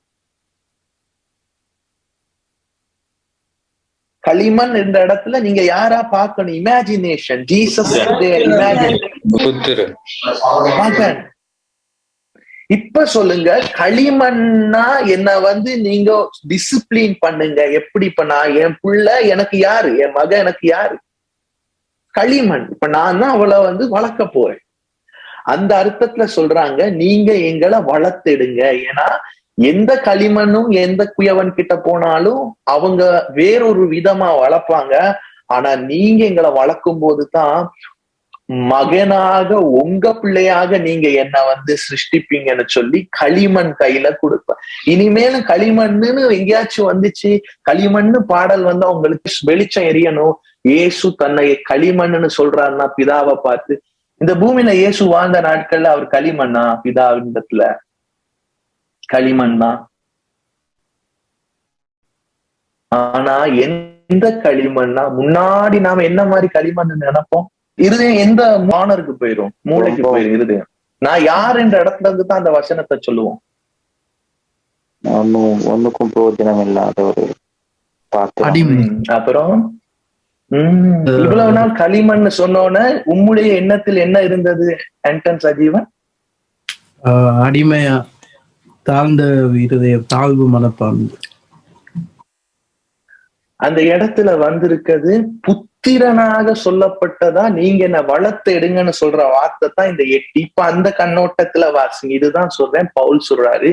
களிமண் என்ற இடத்துல நீங்க யாரா பார்க்கணும்? இமேஜினேஷன். ஜீசஸ் மகன். இப்ப சொல்லுங்க, களிமண்ணா என்ன நீங்க டிசிப்ளின் பண்ணுங்க. எப்படி? இப்ப நான் என் புள்ள எனக்கு யாரு? என் மகன் எனக்கு யாரு? களிமண். இப்ப நான் தான் அவளை வளர்க்க போறேன். அந்த அர்த்தத்துல சொல்றாங்க, நீங்க எங்களை வளர்த்தெடுங்க. ஏன்னா எந்த களிமண்ணும் எந்த குயவன் கிட்ட போனாலும் அவங்க வேறொரு விதமா வளர்ப்பாங்க. ஆனா நீங்க எங்களை வளர்க்கும் போதுதான் மகனாக, உங்க பிள்ளையாக நீங்க என்ன சிருஷ்டிப்பீங்கன்னு சொல்லி களிமண் கையில கொடுப்பேன். இனிமேலும் களிமண்ணுன்னு எங்கேயாச்சும் வந்துச்சு, களிமண்ணு பாடல் உங்களுக்கு வெளிச்சம் எரியணும். இயேசு தன்னை களிமண்ணுன்னு சொல்றாருன்னா பிதாவை பார்த்து. இந்த பூமியில இயேசு வாழ்ந்த நாட்கள்ல அவர் களிமண்ணா? பிதாவிடத்துல களிமண் தான். ஆனா எந்த களிமண்ணா? முன்னாடி நாம என்ன மாதிரி களிமண் நினைப்போம்? இருதயம் எந்த மானருக்கு போயிரும்? மூளைக்கு போயிரும் இருதயம். நான் யார் என்ற இடத்துல தான் அந்த வசனத்தை சொல்லுவோம். ஒண்ணுக்கும் பிரயோஜனம் இல்லாத ஒரு அப்புறம் இவ்வளவு நாள் களிமண் சொன்னோன்னு உம்முடைய எண்ணத்தில் என்ன இருந்தது ஆண்டன் சஜீவன்? அடிமையா, தாழ்ந்த இருதயம், தாழ்வு மனப்பான்மை. அந்த இடத்துல வந்திருக்கிறது புத்திரனாக சொல்லப்பட்டதா? நீங்க என்ன வளர்த்து எடுங்கன்னு சொல்ற வார்த்தை தான் இந்த 8. இப்ப அந்த கண்ணோட்டத்துல வாசிங்க. இதுதான் சொல்றேன். பவுல் சொல்றாரு,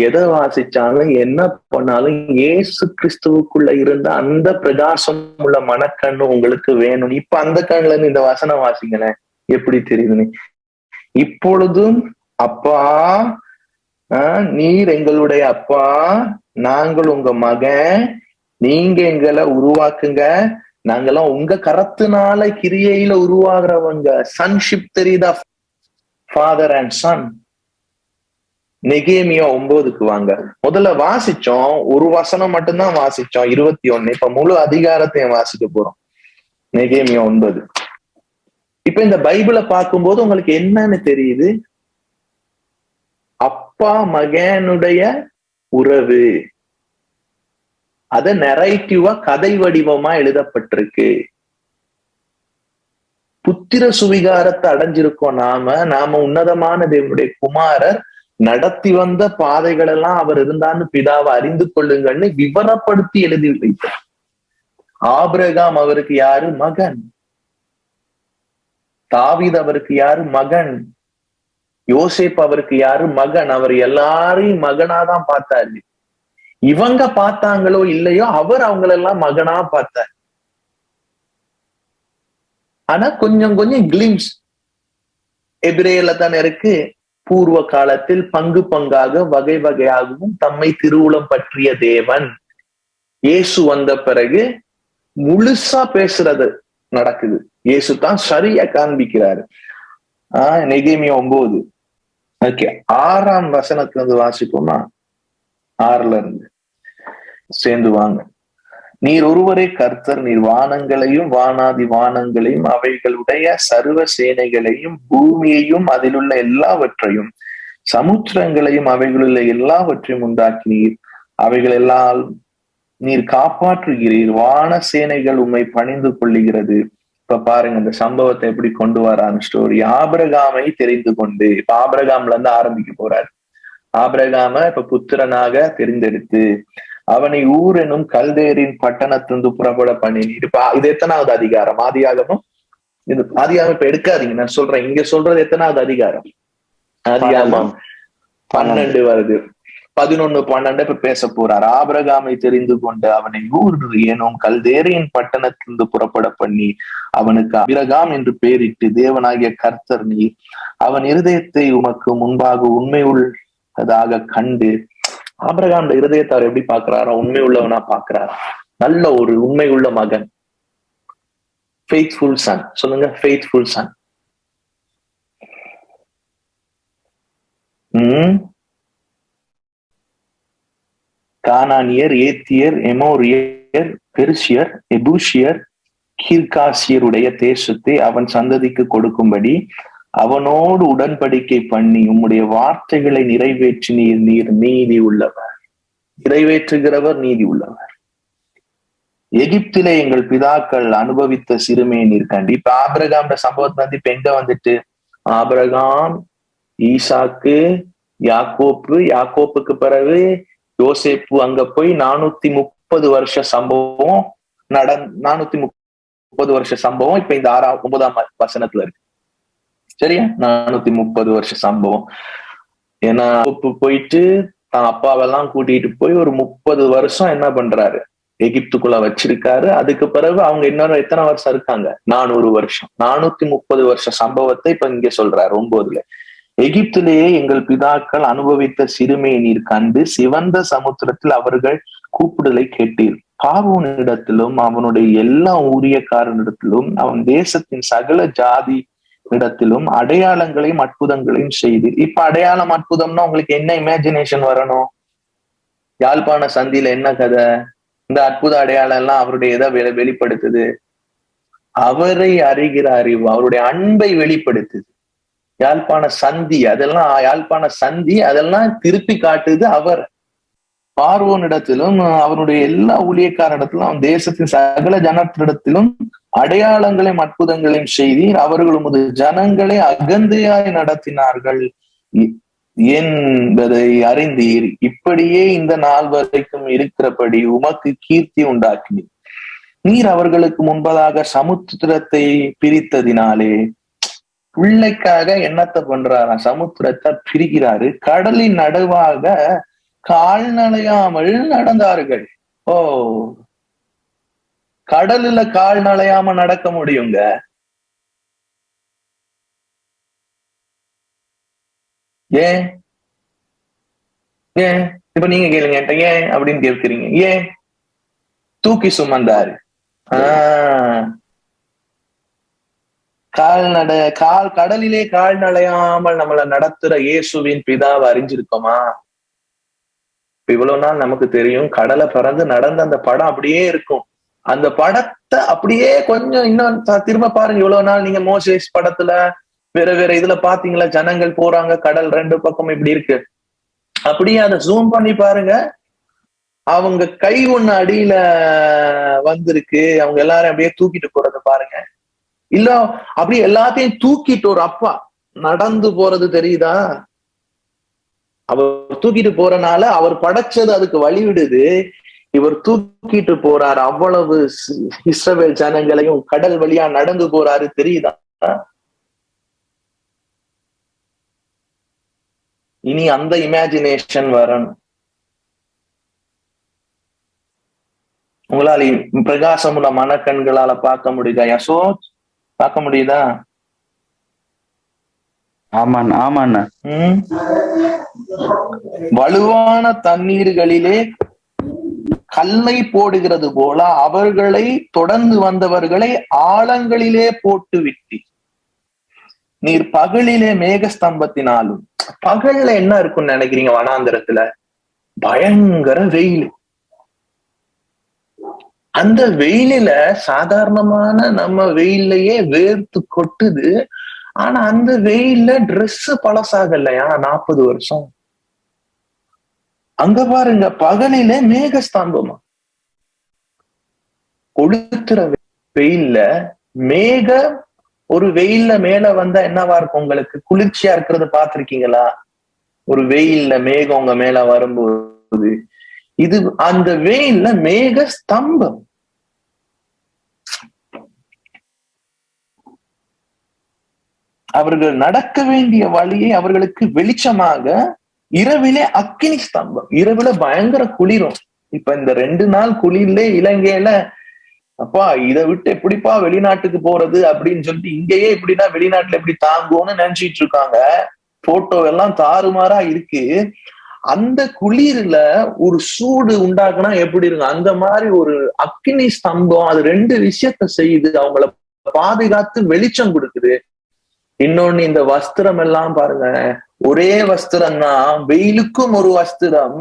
எதை வாசிச்சாலும் என்ன பண்ணாலும் இயேசு கிறிஸ்துவுக்குள்ள இருந்த அந்த பிரகாசம் உள்ள மனக்கண்ணு உங்களுக்கு வேணும். இப்ப அந்த கண்ணுல இருந்து இந்த வசனம் வாசிங்களேன், எப்படி தெரியுதுன்னு. இப்பொழுதும் அப்பா, நீர் எங்களுடைய அப்பா, நாங்கள் உங்க மகன், நீங்க எங்களை உருவாக்குங்க, நாங்கெல்லாம் உங்க கரத்தினால கிரியையில உருவாகிறவங்க. சன்ஷிப் தெரியுதா? Father and son. நெகேமியா 9க்கு வாங்க. முதல்ல வாசிச்சோம், ஒரு வசனம் மட்டும்தான் வாசிச்சோம், 21. இப்ப முழு அதிகாரத்தையும் வாசிக்க போறோம். நெகேமியா 9. இப்ப இந்த பைபிளை பார்க்கும்போது உங்களுக்கு என்னன்னு தெரியுது? அப்பா மகனுடைய உறவு. அத நெரேட்டிவா, கதை வடிவமா எழுதப்பட்டிருக்கு. புத்திர சுவிகாரத்தை அடைஞ்சிருக்கோம் நாம உன்னதமான தேவனுடைய குமாரர் நடத்தி வந்த பாதைகள் எல்லாம் அவர் இருந்தான்னு பிதாவை அறிந்து கொள்ளுங்கள்னு விவரப்படுத்தி எழுதி வைத்தார். ஆபிரகாம் அவருக்கு யாரு? மகன். தாவீது அவருக்கு யாரு? மகன். யோசேப் அவருக்கு யாரு? மகன். அவர் எல்லாரையும் மகனாதான் பார்த்தாரு. இவங்க பார்த்தாங்களோ இல்லையோ, அவர் அவங்களெல்லாம் மகனா பார்த்தார். ஆனா கொஞ்சம் கொஞ்சம் கிளிம்ஸ் எபிரேயர்ல தானே இருக்கு. பூர்வ காலத்தில் பங்கு பங்காக வகை வகையாகவும் தம்மை திருவுளம் பற்றிய தேவன். இயேசு வந்த பிறகு முழுசா பேசுறது நடக்குது. இயேசு தான் சரியா காண்பிக்கிறாரு. நெகேமியா 9. ஓகே, 6ஆம் வசனத்துல இருந்து வாசிப்போமா? 6ல இருந்து சேர்ந்து வாங்க. நீர் ஒருவரே கர்த்தர், நீர் வானங்களையும் வானாதி வானங்களையும் அவைகளுடைய சர்வ சேனைகளையும் பூமியையும் அதிலுள்ள எல்லாவற்றையும் சமுத்திரங்களையும் அவைகளுள்ள எல்லாவற்றையும் உண்டாக்கினீர். அவைகள் எல்லாம் நீர் காப்பாற்றுகிறீர். வான சேனைகள் உம்மை பணிந்து கொள்ளுகிறது. இப்ப பாருங்க இந்த சம்பவத்தை எப்படி கொண்டு வரான்னு ஸ்டோரி. ஆபிரகாமை தெரிந்து கொண்டு, இப்ப ஆபிரகாம்ல இருந்து ஆரம்பிக்க போறாரு. ஆபிரகாம இப்ப புத்திரனாக தெரிந்தெடுத்து அவனை ஊர் எனும் கல்தேரின் பட்டணத்திலிருந்து புறப்பட பண்ணினீர். இப்ப இது எத்தனாவது அதிகாரம்? ஆதியாகமம். இது ஆதியாகமம் இப்ப எடுக்காதீங்க, நான் சொல்றேன். இங்க சொல்றது எத்தனாவது அதிகாரம்? ஆதியாகமம் 12 வருது. 11, 12 இப்ப பேச போறார். ஆபிரகாமை தெரிந்து கொண்டு அவனை ஊர் எனும் கல்தேரியின் பட்டணத்திலிருந்து புறப்பட பண்ணி அவனுக்கு ஆபிரகாம் என்று பெயரிட்டு தேவனாகிய கர்த்தர் நீர் அவன் இருதயத்தை உமக்கு முன்பாக உண்மை உள்ளதாக கண்டு. ஆபிரகாம் இருதயத்தை அவர் எப்படி பாக்குறாரோ உண்மை உள்ளவனா பாக்குறாரு. நல்ல ஒரு உண்மை உள்ள மகன். Faithful son. சொல்லுங்க, ஃபெய்த்ஃபுல் சன். கானானியர், ஏத்தியர், எமோரியர், பெர்சியர், எபூசியர், கீர்காசியருடைய தேசத்தை அவன் சந்ததிக்கு கொடுக்கும்படி அவனோடு உடன்படிக்கை பண்ணி உம்முடைய வார்த்தைகளை நிறைவேற்றினீர். நீர் நீதி உள்ளவர். நிறைவேற்றுகிறவர் நீதி உள்ளவர். எகிப்திலே எங்கள் பிதாக்கள் அனுபவித்த சிறுமையை நீர் கண்டு. இப்ப ஆபிரகாம் சம்பவத்தை வந்து இப்ப எங்க வந்துட்டு, ஆபிரகாம், ஈசாக்கு, யாக்கோப்புக்கு பிறகு யோசேப்பு அங்க போய் 430 வருஷ சம்பவம் 430 வருஷ சம்பவம் இப்ப இந்த 9ஆம் வசனத்துல இருக்கு. சரியா? 430 வருஷ சம்பவம். ஏன்னா போயிட்டு தான் அப்பாவெல்லாம் கூட்டிட்டு போய் ஒரு 30 வருஷம் என்ன பண்றாரு, எகிப்துக்குள்ள வச்சிருக்காரு. அதுக்கு பிறகு அவங்க இன்னொரு எத்தனை வருஷம் இருக்காங்க, 400 வருஷம். 430 வருஷ சம்பவத்தை இப்ப இங்க சொல்றாரு 9ல. எகிப்திலேயே எங்கள் பிதாக்கள் அனுபவித்த சிறுமையை நீர் கண்டு சிவந்த சமுத்திரத்தில் அவர்கள் கூப்பிடலை கேட்டீர். பார்வோனிடத்திலும் அவனுடைய எல்லா ஊழியக்காரனிடத்திலும் அவன் தேசத்தின் சகல ஜாதி இடத்திலும் அடையாளங்களையும் அற்புதங்களையும் செய்தீர். இப்ப அடையாளம் அற்புதம்னா உங்களுக்கு என்ன இமேஜினேஷன் வரணும்? யாழ்ப்பாண சந்தியில என்ன கதை? இந்த அற்புத அடையாளம் எல்லாம் அவருடைய எதை வெளிப்படுத்துது? அவரை அறிகிற அறிவு, அவருடைய அன்பை வெளிப்படுத்துது. யாழ்ப்பாண சந்தி அதெல்லாம் திருப்பி காட்டுது அவர். பார்வோனிடத்திலும் அவனுடைய எல்லா ஊழியக்காரிடத்திலும் அவன் தேசத்தின் சகல ஜனத்திடத்திலும் அடையாளங்களையும் அற்புதங்களையும் செய்தீர். அவர்கள் உமது ஜனங்களை அகந்தையாய் நடத்தினார்கள் என்பதை அறிந்தீர். இப்படியே இந்த நாள் வரைக்கும் இருக்கிறபடி உமக்கு கீர்த்தி உண்டாக்கினீர். நீர் அவர்களுக்கு முன்பதாக சமுத்திரத்தை பிரித்ததினாலே, பிள்ளைக்காக என்னத்தை பண்றாரா, சமுத்திரத்தை பிரிக்கிறாரு. கடலின் நடுவாக கால்நடையாமல் நடந்தார்கள். ஓ, கடலுல கால் நலையாம நடக்க முடியுங்க? ஏன் ஏன் இப்ப நீங்க கேளுங்க, ஏன் அப்படின்னு கேட்கிறீங்க. ஏன்? தூக்கி சுமந்தாரு. கடலிலே கால் நலையாமல் நம்மளை நடத்துற இயேசுவின் பிதாவை அறிஞ்சிருக்கோமா? இவ்வளவு நாள் நமக்கு தெரியும், கடலை பறந்து நடந்த அந்த படம் அப்படியே இருக்கும். அந்த படத்தை அப்படியே கொஞ்சம் இன்னும் திரும்ப பாருங்க. இவ்வளவு நாள் நீங்க மோசேஸ் படத்துல வேற இதுல பாத்தீங்களா, ஜனங்கள் போறாங்க, கடல் ரெண்டு பக்கம் இப்படி இருக்கு. அப்படியே அதை ஜூம் பண்ணி பாருங்க, அவங்க கை ஒண்ணு அடியில வந்திருக்கு. அவங்க எல்லாரும் அப்படியே தூக்கிட்டு போறத பாருங்க. இல்ல அப்படியே எல்லாத்தையும் தூக்கிட்டு ஒரு அப்பா நடந்து போறது தெரியுதா? அவர் தூக்கிட்டு போறனால அவர் படைச்சது அதுக்கு வழி விடுது. இவர் தூக்கிட்டு போறாரு. அவ்வளவு இஸ்ரவேல் ஜனங்களையும் கடல் வழியா நடந்து போறாரு, தெரியுதா? இனி அந்த இமேஜினேஷன் வரணும். உங்களால பிரகாசமுள்ள மனக்கண்களால பார்க்க முடியுதா? யசோ, பார்க்க முடியுதா? ஆமாண்ணா, ஆமாண்ணா. வலுவான தண்ணீர்களிலே கல்லை போடுகிறது போல அவர்களை தொடர்ந்து வந்தவர்களை ஆழங்களிலே போட்டு விட்டி. நீர் பகலிலே மேகஸ்தம்பத்தினாலும். பகல்ல என்ன இருக்கும்னு நினைக்கிறீங்க? வனாந்திரத்துல பயங்கர வெயில். அந்த வெயிலில சாதாரணமான நம்ம வெயிலையே வேர்த்து கொட்டுது. ஆனா அந்த வெயில்ல ட்ரெஸ் பழசாகலையா? 40 வருஷம். அங்க பாருங்க, பகலில மேகஸ்தம்பமா, கொளுத்துற வெயில்ல மேக ஒரு வெயில்ல மேல வந்தா என்னவா இருக்கும்? உங்களுக்கு குளிர்ச்சியா இருக்கிறத பாத்திருக்கீங்களா? ஒரு வெயில்ல மேகம் உங்க மேல வரும்போது இது அந்த வெயில்ல மேக ஸ்தம்பம். அவர்கள் நடக்க வேண்டிய வழியை அவர்களுக்கு வெளிச்சமாக, இரவிலே அக்கினி ஸ்தம்பம். இரவுல பயங்கர குளிரும். இப்ப இந்த 2 நாள் குளிர்ல இலங்கையில, அப்பா இதை விட்டு எப்படிப்பா வெளிநாட்டுக்கு போறது அப்படின்னு சொல்லிட்டு இங்கேயே இப்படின்னா வெளிநாட்டுல எப்படி தாங்கும்னு நினைச்சிட்டு இருக்காங்க. போட்டோ எல்லாம் தாறுமாறா இருக்கு. அந்த குளிர்ல ஒரு சூடு உண்டாக்குனா எப்படி இருக்கும்? அந்த மாதிரி ஒரு அக்கினி ஸ்தம்பம் அது 2 விஷயத்த செய்யுது. அவங்கள பாதுகாத்து வெளிச்சம் கொடுக்குது. இன்னொன்னு இந்த வஸ்திரம் எல்லாம் பாருங்க, ஒரே வஸ்திரம் தான். வெயிலுக்கும் ஒரு வஸ்திரம்,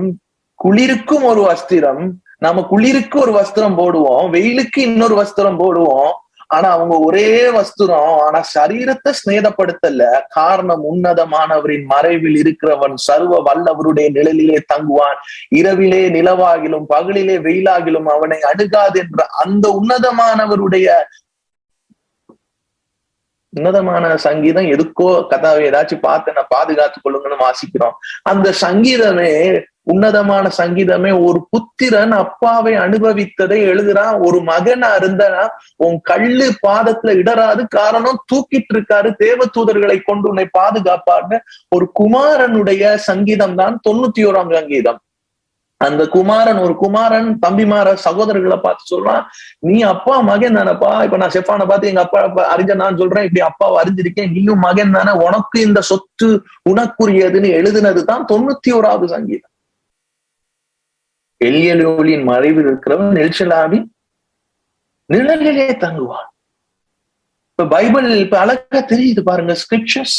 குளிருக்கும் ஒரு வஸ்திரம். நம்ம குளிருக்கு ஒரு வஸ்திரம் போடுவோம், வெயிலுக்கு இன்னொரு வஸ்திரம் போடுவோம். ஆனா அவங்க ஒரே வஸ்திரம், ஆனா சரீரத்தை ஸ்நேகப்படுத்தல. காரணம், உன்னதமானவரின் மறைவில் இருக்கிறவன் சர்வ வல்லவருடைய நிழலிலே தங்குவான். இரவிலே நிலவாகிலும் பகலிலே வெயிலாகிலும் அவனை அணுகாது என்ற அந்த உன்னதமான சங்கீதம் எதுக்கோ கதாவை ஏதாச்சும் பார்த்து நான் பாதுகாத்துக் கொள்ளுங்கன்னு வாசிக்கிறோம். அந்த சங்கீதமே, உன்னதமான சங்கீதமே, ஒரு புத்திரன் அப்பாவை அனுபவித்ததை எழுதுறான். ஒரு மகனா இருந்தா உன் கல்லு பாதத்துல இடராது, காரணம் தூக்கிட்டு இருக்காரு, தேவ தூதர்களை கொண்டு உன்னை பாதுகாப்பார்னு ஒரு குமாரனுடைய சங்கீதம் தான் 91ஆம் சங்கீதம். அந்த குமாரன், ஒரு குமாரன் தம்பிமார சகோதரர்களை பார்த்து சொல்றான், நீ அப்பா மகன் தானப்பா. இப்ப நான் செப்பானை பார்த்து எங்க அப்பா அறிஞ்ச நான் சொல்றேன், இப்படி அப்பாவை அறிஞ்சிருக்கேன், நீயும் மகன் தானே, உனக்கு இந்த சொத்து உனக்குரியதுன்னு எழுதுனதுதான் 91ஆவது சங்கீதம். எல்லியலோலின் மறைவில் இருக்கிறவன் எல்ஷலாவின் நிழலிலே தங்குவான். இப்ப பைபிள் இப்ப அழகா தெரியுது பாருங்க, ஸ்கிரிப்சர்ஸ்.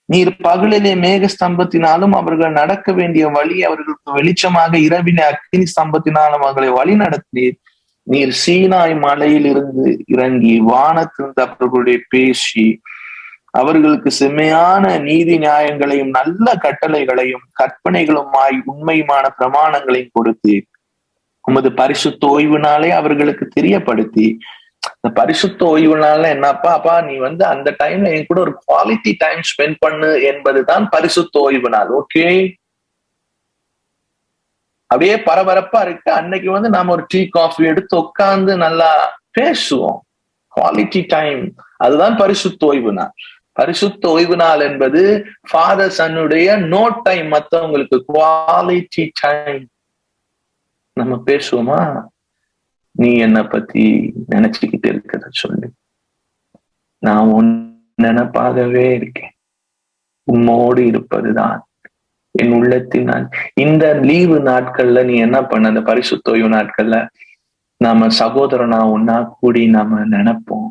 நீர் பகலிலே மேக ஸ்தம்பத்தினாலும் அவர்கள் நடக்க வேண்டிய வழி அவர்களுக்கு வெளிச்சமாக, இரவிலே அக்கினி ஸ்தம்பத்தினாலும் அவர்களை வழி நடத்தினீர். நீர் சீனாய் மலையில் இருந்து இறங்கி வானத்திலிருந்து அவர்களுடைய பேசி அவர்களுக்கு செம்மையான நீதி நியாயங்களையும் நல்ல கட்டளைகளையும் கற்பனைகளுமாய் உண்மையுமான பிரமாணங்களையும் கொடுத்து உமது பரிசுத்த ஓய்வுனாலே அவர்களுக்கு தெரியப்படுத்தி. இந்த பரிசுத்த ஓய்வுனால என்னப்பா, அப்பா நீ அந்த டைம்ல என் கூட ஒரு குவாலிட்டி டைம் ஸ்பெண்ட் பண்ணு என்பதுதான் பரிசுத்த ஓய்வு நாள். ஓகே, அப்படியே பரபரப்பா இருக்கு. அன்னைக்கு நாம ஒரு டீ காஃபி எடுத்து உட்கார்ந்து நல்லா பேசுவோம். குவாலிட்டி டைம், அதுதான் பரிசுத்த ஓய்வு நாள். பரிசுத்த ஓய்வு நாள் என்பது ஃபாதர் சன்னுடைய நோ டைம், மத்தவங்களுக்கு குவாலிட்டி டைம். நம்ம பேசுவோமா, நீ என்னை பத்தி நினைச்சுக்கிட்டு இருக்கிறத சொல்லு, நான் உன் நினைப்பாகவே இருக்கேன், உன்னோடு இருப்பதுதான் என் உள்ளத்தின் நான். இந்த லீவு நாட்கள்ல நீ என்ன பண்ண, அந்த பரிசுத்த ஓய்வு நாட்கள்ல நாம சகோதரனா ஒன்னா கூடி நாம நினைப்போம்.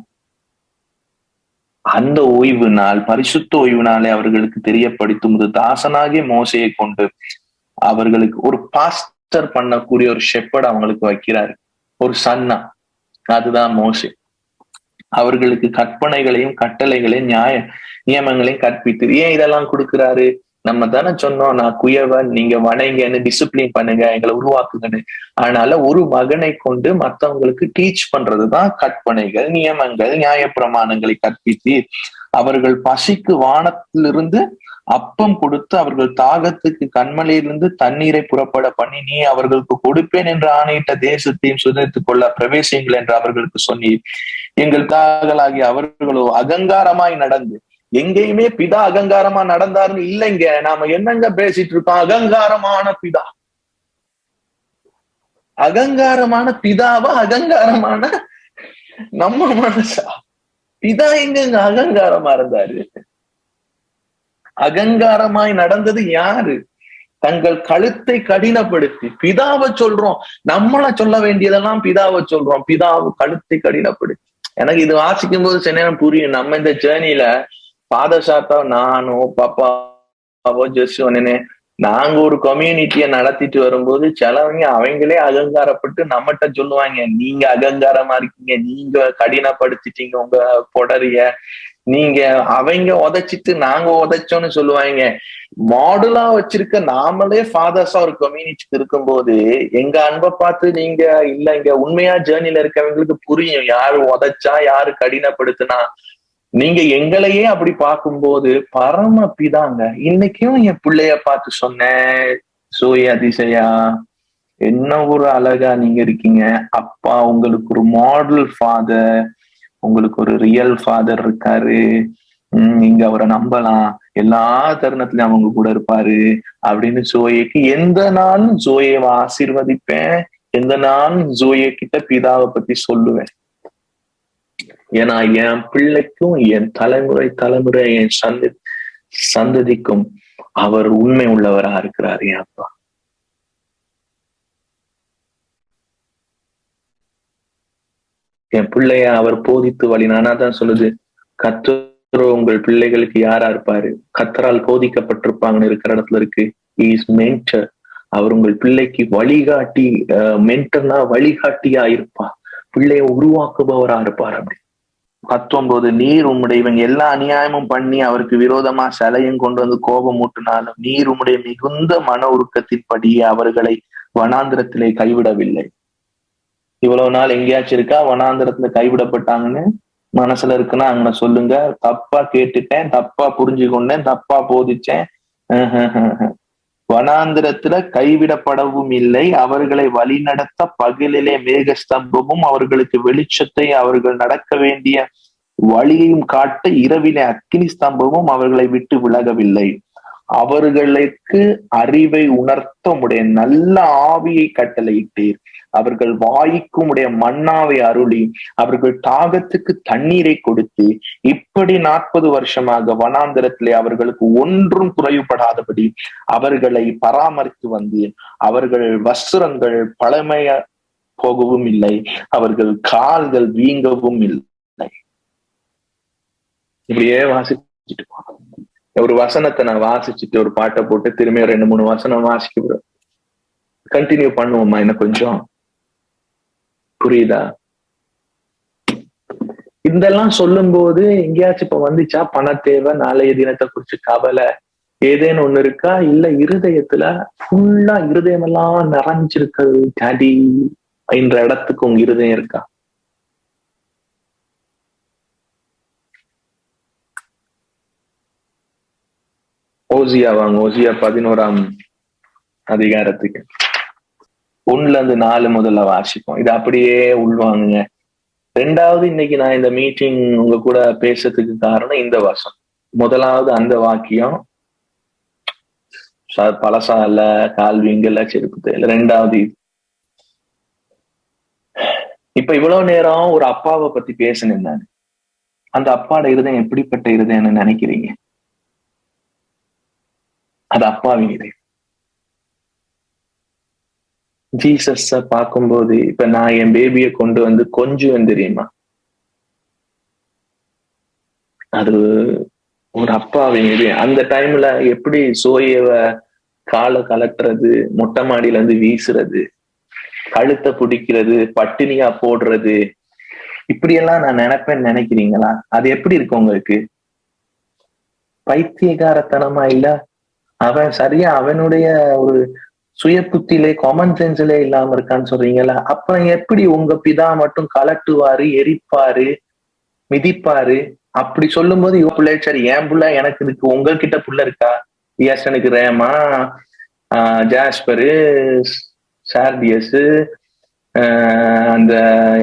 அந்த ஓய்வு நாள், பரிசுத்த ஓய்வு நாளை அவர்களுக்கு தெரியப்படுத்தும் தாசனாகிய மோசையை கொண்டு அவர்களுக்கு ஒரு பாஸ்டர் பண்ணக்கூடிய ஒரு ஷெப்பர்ட் அவங்களுக்கு வைக்கிறாரு, ஒரு சன்னா. அதுதான் மோசே. அவர்களுக்கு கற்பனைகளையும் கட்டளைகளையும் நியமங்களையும் கற்பித்து. ஏன் இதெல்லாம் கொடுக்குறாரு? நம்ம தானே சொன்னோம், நான் குயவன், நீங்க வணங்கன்னு, டிசிப்ளின் பண்ணுங்க, எங்களை உருவாக்குங்கன்னு. அதனால ஒரு மகனை கொண்டு மற்றவங்களுக்கு டீச் பண்றதுதான் கற்பனைகள், நியமங்கள், நியாயப்பிரமாணங்களை கற்பித்து அவர்கள் பசிக்கு வானத்திலிருந்து அப்பம் கொடுத்து அவர்கள் தாகத்துக்கு கண்மலையிலிருந்து தண்ணீரை புறப்பட பண்ணி நீ அவர்களுக்கு கொடுப்பேன் என்று ஆணையிட்ட தேசத்தையும் சுதந்தித்துக் கொள்ள பிரவேசியுங்கள் என்று அவர்களுக்கு சொன்னி. எங்கள் தாகலாகி அவர்களோ அகங்காரமாய் நடந்து, எங்கேயுமே பிதா அகங்காரமா நடந்தாருன்னு இல்லைங்க, நாம என்னங்க பேசிட்டு இருக்கோம்? அகங்காரமான பிதா, அகங்காரமான பிதாவா, அகங்காரமான நம்ம மனசா? பிதா எங்க அகங்காரமா இருந்தாரு? அகங்காரமாய் நடந்தது யாரு? தங்கள் கழுத்தை கடினப்படுத்தி. பிதாவை சொல்றோம், நம்மள சொல்ல வேண்டியதெல்லாம் பிதாவை சொல்றோம். பிதாவை கழுத்தை கடினப்படுத்தி. எனக்கு இது வாசிக்கும் போது சில நேரம் புரியும், நம்ம இந்த ஜேர்னில பாதசாத்தா, நானோ பாப்பாவோ ஜெஸ்ஸோனே நாங்க ஒரு கம்யூனிட்டிய நடத்திட்டு வரும்போது சிலவங்க அவங்களே அகங்காரப்பட்டு நம்மகிட்ட சொல்லுவாங்க, நீங்க அகங்காரமா இருக்கீங்க, நீங்க கடினப்படுத்திட்டீங்க உங்க பொடரிய, நீங்க அவங்க உதைச்சிட்டு நாங்க உதைச்சோன்னு சொல்லுவாங்க. மாடுலா வச்சிருக்க நாமளே ஃபாதர்ஸா ஒரு கம்யூனிட்டிக்கு இருக்கும்போது எங்க அன்பை பார்த்து நீங்க இல்லைங்க, உண்மையா ஜேர்னில இருக்கவங்களுக்கு புரியும் யாரு உதைச்சா யாரு கடினப்படுத்தினா. நீங்க எங்களையே அப்படி பார்க்கும்போது பரம பிதாங்க. இன்னைக்கும் என் பிள்ளைய பார்த்து சொன்னேன், சோய அதிசயா, என்ன ஒரு அழகா நீங்க இருக்கீங்க அப்பா, உங்களுக்கு ஒரு மாடல் ஃபாதர், உங்களுக்கு ஒரு ரியல் ஃபாதர் இருக்காரு, நீங்க அவரை நம்பலாம், எல்லா தருணத்திலயும் அவங்க கூட இருப்பாரு அப்படின்னு ஜோயேக்கு எந்த நாளும் ஜோயேவை ஆசீர்வதிப்பேன், எந்த நாளும் ஜோயே கிட்ட பிதாவை பத்தி சொல்லுவேன். ஏன்னா என் பிள்ளைக்கும் என் தலைமுறை என் சந்ததிக்கும் அவர் உண்மை உள்ளவரா இருக்கிறாரு என் அப்பா. என் பிள்ளைய அவர் போதித்து வழி. நானா தான் சொல்லுது, கர்த்தருடைய உங்கள் பிள்ளைகளுக்கு யாரா இருப்பாரு? கர்த்தரால் போதிக்கப்பட்டிருப்பாங்கன்னு இருக்கிற இடத்துல இருக்கு. Is mentor. அவர் உங்கள் பிள்ளைக்கு வழிகாட்டி, மென்டர்னா வழிகாட்டியா இருப்பார், பிள்ளைய உருவாக்குபவரா இருப்பார். அப்படி 19 நீர் உம்முடைய இவங்க எல்லா அநியாயமும் பண்ணி அவருக்கு விரோதமா சிலையும் கொண்டு வந்து கோபம் ஊட்டினாலும் நீர் உம்முடைய மிகுந்த மன உருக்கத்தின்படியே அவர்களை வனாந்திரத்திலே கைவிடவில்லை. இவ்வளவு நாள் எங்கேயாச்சும் இருக்கா வனாந்திரத்துல கைவிடப்பட்டாங்கன்னு மனசுல இருக்குன்னா அங்க சொல்லுங்க. தப்பா கேட்டுட்டேன், தப்பா புரிஞ்சு கொண்டேன், தப்பா போதிச்சேன். வனாந்திரத்துல கைவிடப்படவும் இல்லை. அவர்களை வழிநடத்த பகலிலே மேகஸ்தம்பமும் அவர்களுக்கு வெளிச்சத்தை அவர்கள் நடக்க வேண்டிய வழியையும் காட்ட இரவிலே அக்கினி ஸ்தம்பமும் அவர்களை விட்டு விலகவில்லை. அவர்களுக்கு அறிவை உணர்த்த உடைய நல்ல ஆவியை கட்டளையிட்டீர். அவர்கள் வாய்க்கும் உடைய மன்னாவை அருளி அவர்கள் தாகத்துக்கு தண்ணீரை கொடுத்து இப்படி 40 வருஷமாக வனாந்திரத்திலே அவர்களுக்கு ஒன்றும் குறைவுபடாதபடி அவர்களை பராமரித்து வந்தேன். அவர்கள் வஸ்திரங்கள் பழமைய போகவும் இல்லை, அவர்கள் கால்கள் வீங்கவும் இல்லை. இப்படியே வாசிச்சுட்டு ஒரு வசனத்தை நான் வாசிச்சுட்டு ஒரு பாட்டை போட்டு திரும்பி 2-3 வசனம் வாசிக்க கண்டினியூ பண்ணுவோமா? என்ன கொஞ்சம் புரியுதா? இதெல்லாம் சொல்லும் போது எங்கேயாச்சும் இப்ப வந்துச்சா பண தேவை, நாளைய தினத்தை குறிச்சு கவலை ஏதேன்னு ஒண்ணு இருக்கா? இல்ல இருதயத்துல ஃபுல்லா இருதயம் எல்லாம் நிறைஞ்சிருக்கிறது டாடி என்ற இடத்துக்கு உங்க இருதயம் இருக்கா? ஓசியா வாங்க, ஓசியா 11ஆம் அதிகாரத்துக்கு 1-4 முதல்ல வாசிப்போம். இது அப்படியே உள்வாங்குங்க. 2வது இன்னைக்கு நான் இந்த மீட்டிங் உங்க கூட பேசுறதுக்கு காரணம் இந்த வருஷம். 1வது அந்த வாக்கியம் பழசா இல்ல, கால்விங்கல்ல, செருப்பு தேல. 2வது இப்ப இவ்வளவு நேரம் ஒரு அப்பாவை பத்தி பேசினேன் நான். அந்த அப்பாட இருதயம் எப்படிப்பட்ட இருதயம்னு நினைக்கிறீங்க? அது அப்பாவின் இதயம். ஜீசஸ பார்க்கும்போது இப்ப நான் என் பேபியை கொண்டு வந்து கொஞ்சம் தெரியுமா, அது ஒரு அப்பாவின் இதயம். அந்த டைம்ல எப்படி சோயவ காலை கலட்டுறது, மொட்டை மாடியில இருந்து வீசுறது, கழுத்தை பிடிக்கிறது, பட்டினியா போடுறது, இப்படியெல்லாம் நான் நினைப்பேன்னு நினைக்கிறீங்களா? அது எப்படி இருக்கு உங்களுக்கு? பைத்தியகாரத்தனமா இல்ல? அவன் சரியா அவனுடைய ஒரு சுய புத்தியிலே காமன் சென்ஸ்லே இல்லாம இருக்கான்னு சொல்றீங்களா? அப்புறம் எப்படி உங்க பிதா மட்டும் கலட்டுவாரு, எரிப்பாரு, மிதிப்பாரு? அப்படி சொல்லும் போது இவ பிள்ளை சரி என் புள்ள எனக்கு இருக்கு, உங்ககிட்ட புள்ள இருக்கா? எனக்கு ரேமா, ஜாஸ்பரு, சார்டியஸ், அந்த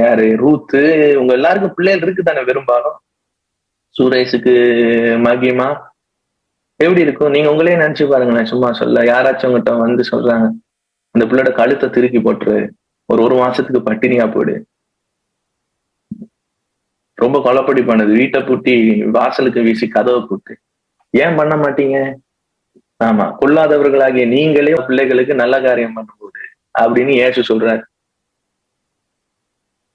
யாரு ரூத்து, உங்க எல்லாருக்கும் பிள்ளைகள் இருக்கு தானே பெரும்பாலும். சுரேஷுக்கு மகிமா எப்படி இருக்கும்? நீங்க உங்களே நினைச்சு பாருங்களேன். சும்மா சொல்ல யாராச்சும் உங்ககிட்ட வந்து சொல்றாங்க அந்த பிள்ளையோட கழுத்தை திருக்கி போட்டுரு, ஒரு மாசத்துக்கு பட்டினியா போடு, ரொம்ப கொலைப்படி பண்ணது, வீட்டை பூட்டி வாசலுக்கு வீசி கதவை பூட்டு, ஏன் பண்ண மாட்டீங்க? ஆமா, கொள்ளாதவர்களாகிய நீங்களே பிள்ளைகளுக்கு நல்ல காரியம் பண்ணும்போது அப்படின்னு இயேசு சொல்றாரு.